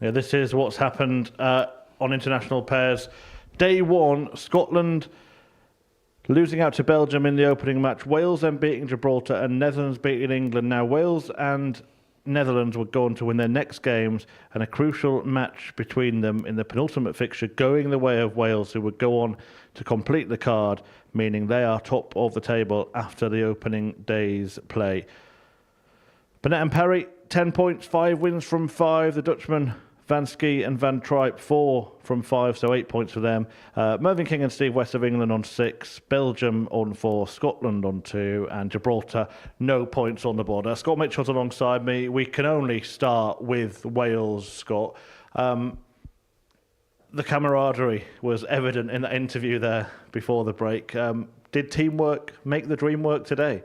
Yeah, this is what's happened on international pairs. Day one, Scotland losing out to Belgium in the opening match. Wales then beating Gibraltar and Netherlands beating England. Now, Wales and Netherlands would go on to win their next games, and a crucial match between them in the penultimate fixture going the way of Wales, who would go on to complete the card, meaning they are top of the table after the opening day's play. Burnett and Parry, 10 points, 5 wins from 5. The Dutchmen, Van Schie and Van Tripe, 4 from 5, so 8 points for them. Mervyn King and Steve West of England on 6, Belgium on 4, Scotland on 2, and Gibraltar, no points on the board. Scott Mitchell's alongside me. We can only start with Wales, Scott. The camaraderie was evident in that interview there before the break. Did teamwork make the dream work today?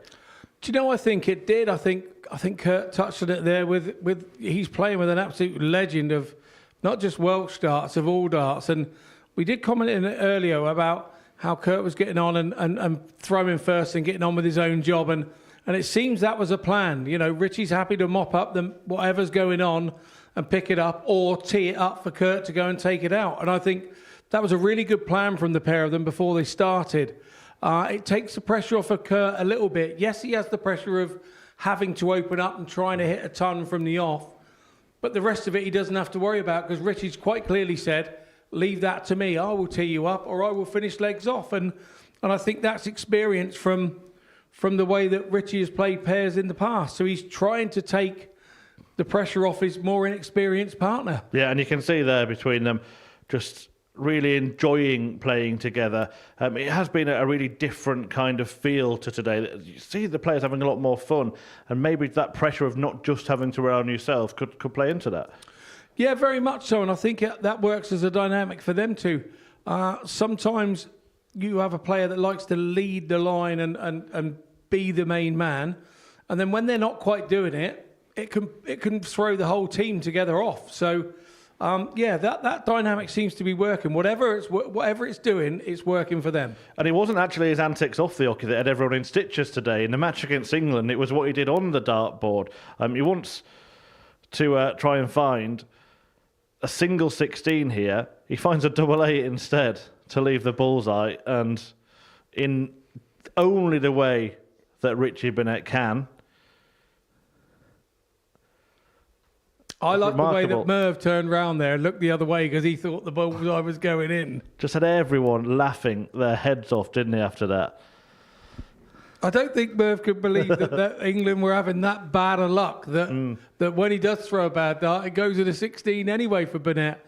Do you know, I think it did. I think Kurt touched on it there with he's playing with an absolute legend of not just Welsh darts, of all darts. And we did comment in it earlier about how Kurt was getting on and throwing first and getting on with his own job. And it seems that was a plan. You know, Richie's happy to mop up whatever's going on and pick it up or tee it up for Kurt to go and take it out. And I think that was a really good plan from the pair of them before they started. It takes the pressure off of Kurt a little bit. Yes, he has the pressure of having to open up and trying to hit a ton from the off. But the rest of it he doesn't have to worry about, because Richie's quite clearly said, leave that to me. I will tee you up or I will finish legs off. And I think that's experience from the way that Richie has played pairs in the past. So he's trying to take the pressure off his more inexperienced partner. Yeah, and you can see there between them just really enjoying playing together. It has been a really different kind of feel to today. You see the players having a lot more fun, and maybe that pressure of not just having to rely on yourself could play into that. Yeah, very much so, and I think that works as a dynamic for them too. Sometimes you have a player that likes to lead the line and be the main man, and then when they're not quite doing it, it can throw the whole team together off. So, that dynamic seems to be working. Whatever it's doing, it's working for them. And it wasn't actually his antics off the hockey that had everyone in stitches today. In the match against England, it was what he did on the dartboard. He wants to try and find a single 16 here. He finds a double 8 instead to leave the bullseye, and in only the way that Richie Burnett can. I like the way that Merv turned round there and looked the other way because he thought the bullseye was going in. Just had everyone laughing their heads off, didn't he, after that? I don't think Merv could believe that England were having that bad of luck, that when he does throw a bad dart, it goes at a 16 anyway for Burnett.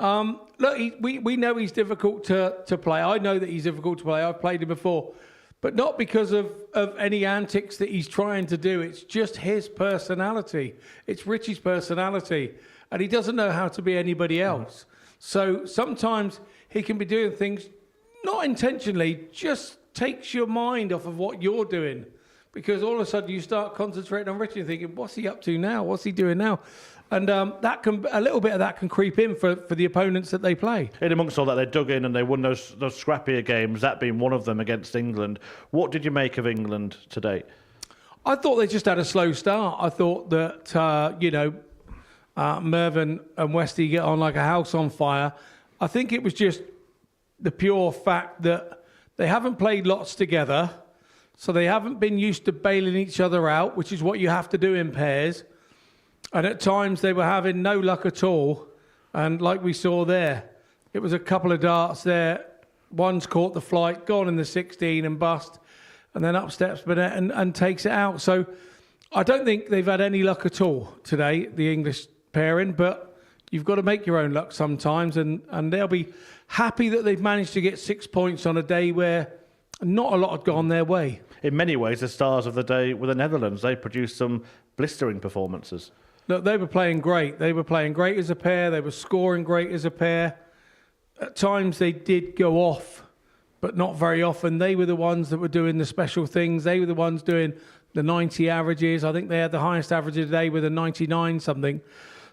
Look, we know he's difficult to play. I know that he's difficult to play. I've played him before. But not because of any antics that he's trying to do. It's just his personality. It's Richie's personality. And he doesn't know how to be anybody else. So sometimes he can be doing things, not intentionally, just takes your mind off of what you're doing. Because all of a sudden you start concentrating on Richie and thinking, what's he up to now? What's he doing now? And a little bit of that can creep in for the opponents that they play. In amongst all that, they dug in and they won those scrappier games, that being one of them against England. What did you make of England today? I thought they just had a slow start. I thought that, Mervyn and Westy get on like a house on fire. I think it was just the pure fact that they haven't played lots together, so they haven't been used to bailing each other out, which is what you have to do in pairs. And at times they were having no luck at all. And like we saw there, it was a couple of darts there. One's caught the flight, gone in the 16 and bust. And then up steps Burnett and takes it out. So I don't think they've had any luck at all today, the English pairing. But you've got to make your own luck sometimes. And they'll be happy that they've managed to get 6 points on a day where not a lot had gone their way. In many ways, the stars of the day were the Netherlands. They produced some blistering performances. Look, they were playing great. They were playing great as a pair. They were scoring great as a pair. At times they did go off, but not very often. They were the ones that were doing the special things. They were the ones doing the 90 averages. I think they had the highest average today with a 99 something.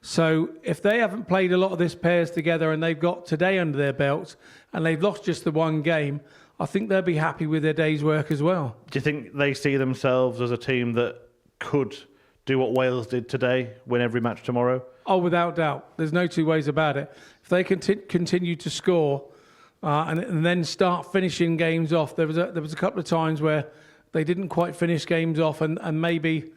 So if they haven't played a lot of this pairs together and they've got today under their belts and they've lost just the one game, I think they'll be happy with their day's work as well. Do you think they see themselves as a team that could do what Wales did today, win every match tomorrow? Oh, without doubt. There's no two ways about it. If they continue to score and then start finishing games off, there was a couple of times where they didn't quite finish games off, and maybe,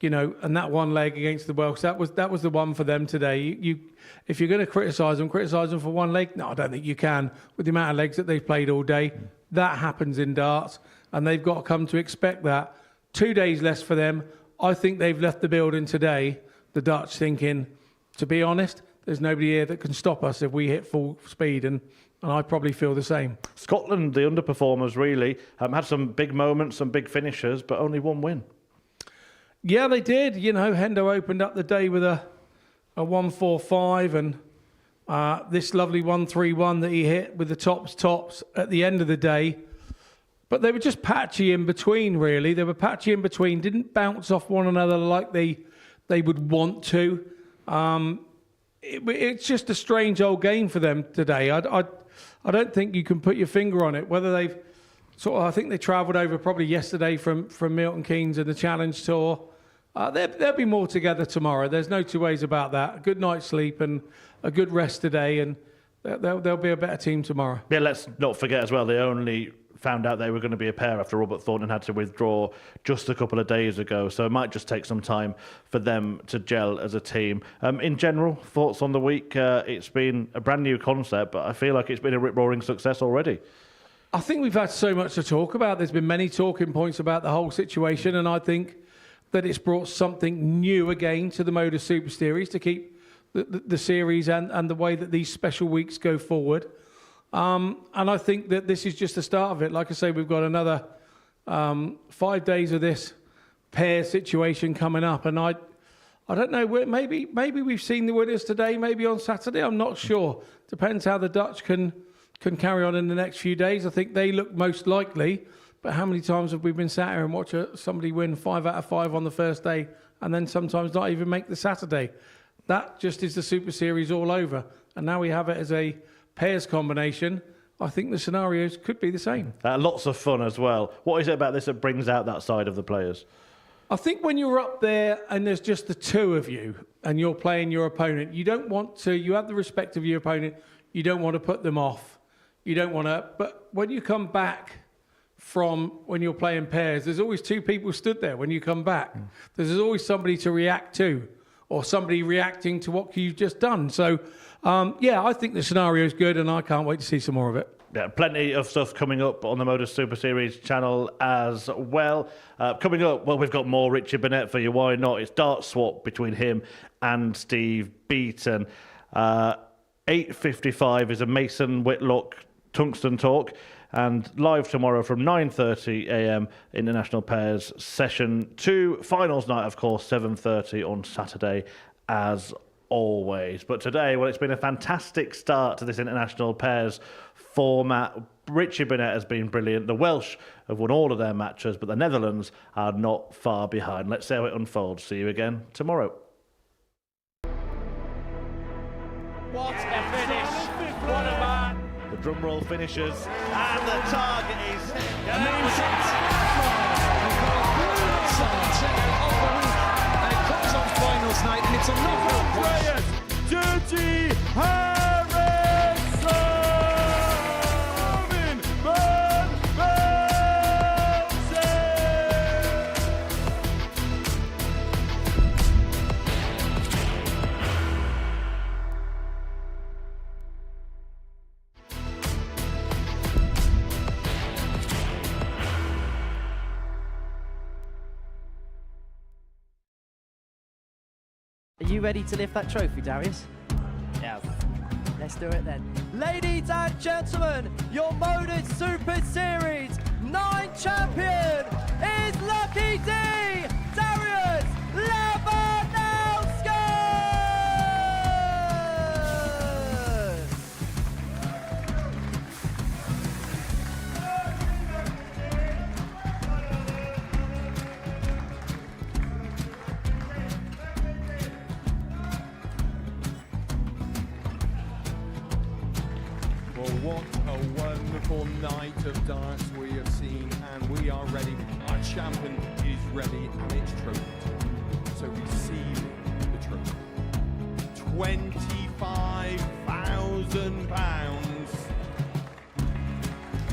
and that one leg against the Welsh, that was the one for them today. If you're going to criticise them for one leg. No, I don't think you can, with the amount of legs that they've played all day. That happens in darts, and they've got to come to expect that. 2 days less for them. I think they've left the building today, the Dutch, thinking, to be honest, there's nobody here that can stop us if we hit full speed, and I probably feel the same. Scotland, the underperformers, really, had some big moments, some big finishers, but only one win. Yeah, they did. Hendo opened up the day with a 1-4-5, and this lovely 1-3-1 that he hit with the tops at the end of the day. But they were just patchy in between, really. They were patchy in between, didn't bounce off one another like they would want to. It's just a strange old game for them today. I don't think you can put your finger on it. Whether they've I think they travelled over probably yesterday from Milton Keynes and the Challenge Tour. There'll be more together tomorrow. There's no two ways about that. A good night's sleep and a good rest today, and they'll be a better team tomorrow. Yeah, let's not forget as well, they only found out they were going to be a pair after Robert Thornton had to withdraw just a couple of days ago. So it might just take some time for them to gel as a team. In general, thoughts on the week? It's been a brand new concept, but I feel like it's been a rip-roaring success already. I think we've had so much to talk about. There's been many talking points about the whole situation, and I think that it's brought something new again to the Modus Super Series to keep the series and the way that these special weeks go forward. And I think that this is just the start of it. Like I say, we've got another 5 days of this pair situation coming up, and I don't know. Maybe we've seen the winners today. Maybe on Saturday. I'm not sure. Depends how the Dutch can carry on in the next few days. I think they look most likely. But how many times have we been sat here and watch somebody win 5 out of 5 on the first day, and then sometimes not even make the Saturday? That just is the Super Series all over. And now we have it as a pairs combination. I think the scenarios could be the same. Lots of fun as well. What is it about this that brings out that side of the players? I think when you're up there and there's just the two of you and you're playing your opponent, you have the respect of your opponent. You don't want to put them off. You don't want to, but when you come back from when you're playing pairs, there's always two people stood there when you come back. There's always somebody to react to, or somebody reacting to what you've just done. So, I think the scenario is good, and I can't wait to see some more of it. Yeah, plenty of stuff coming up on the Modus Super Series channel as well. Coming up, we've got more Richie Burnett for you. Why not? It's dart swap between him and Steve Beaton. 8:55 is a Mason Whitlock Tungsten Talk. And live tomorrow from 9:30 a.m. International Pairs Session 2. Finals night, of course, 7:30 on Saturday, as always. But today, well, it's been a fantastic start to this International Pairs format. Richie Burnett has been brilliant. The Welsh have won all of their matches, but the Netherlands are not far behind. Let's see how it unfolds. See you again tomorrow. What a finish! What a man! The drum roll finishes, and the target is... And that was and it comes on finals night, and it's a knockout. Dirty Harrison! Van Velzen! Are you ready to lift that trophy, Darius? Yes. Let's do it then. Ladies and gentlemen, your Modus Super Series 9 champion is Lucky D, Darius Labanowski! Well, what a wonderful night of darts we have seen, and we are ready. Our champion is ready, and it's trophy time. So receive the trophy. £25,000.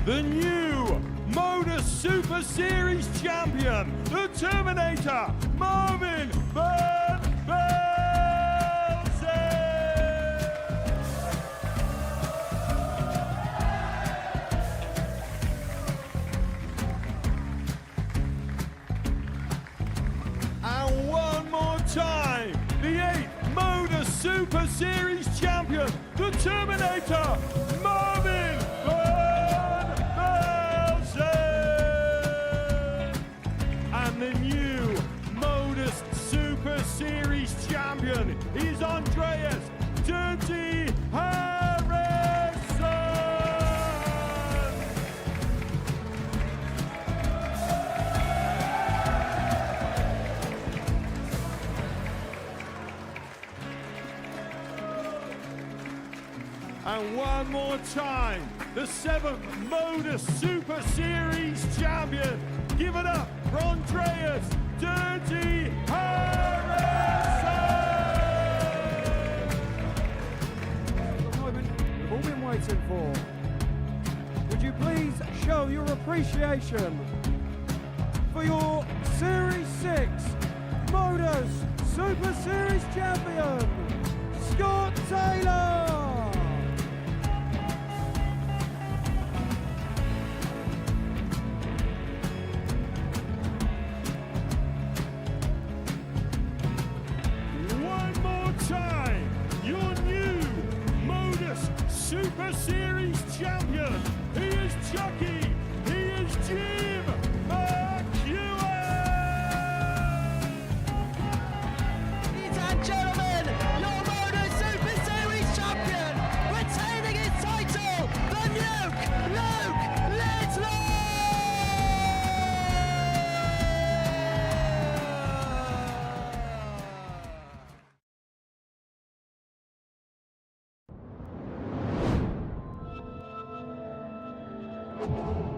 The new Modus Super Series champion, the Terminator, Marvin Van Velzen. And one more time, the 8th Modus Super Series champion, the Terminator, Marvin Van Velzen. And the new Modus Super Series champion is Andreas Dirty Harrison. And one more time, the 7th Modus Super Series champion. Give it up for Andreas Dirty Harrison. The moment we've all been waiting for. Would you please show your appreciation for your Series 6 Modus Super Series champion, Scott Taylor. Time, your new Modus Super Series champion. He is Chucky. He is Jim McEwen. Ladies and gentlemen, your Modus Super Series champion, retaining his title, the Nuke, Luke Littler. Thank you.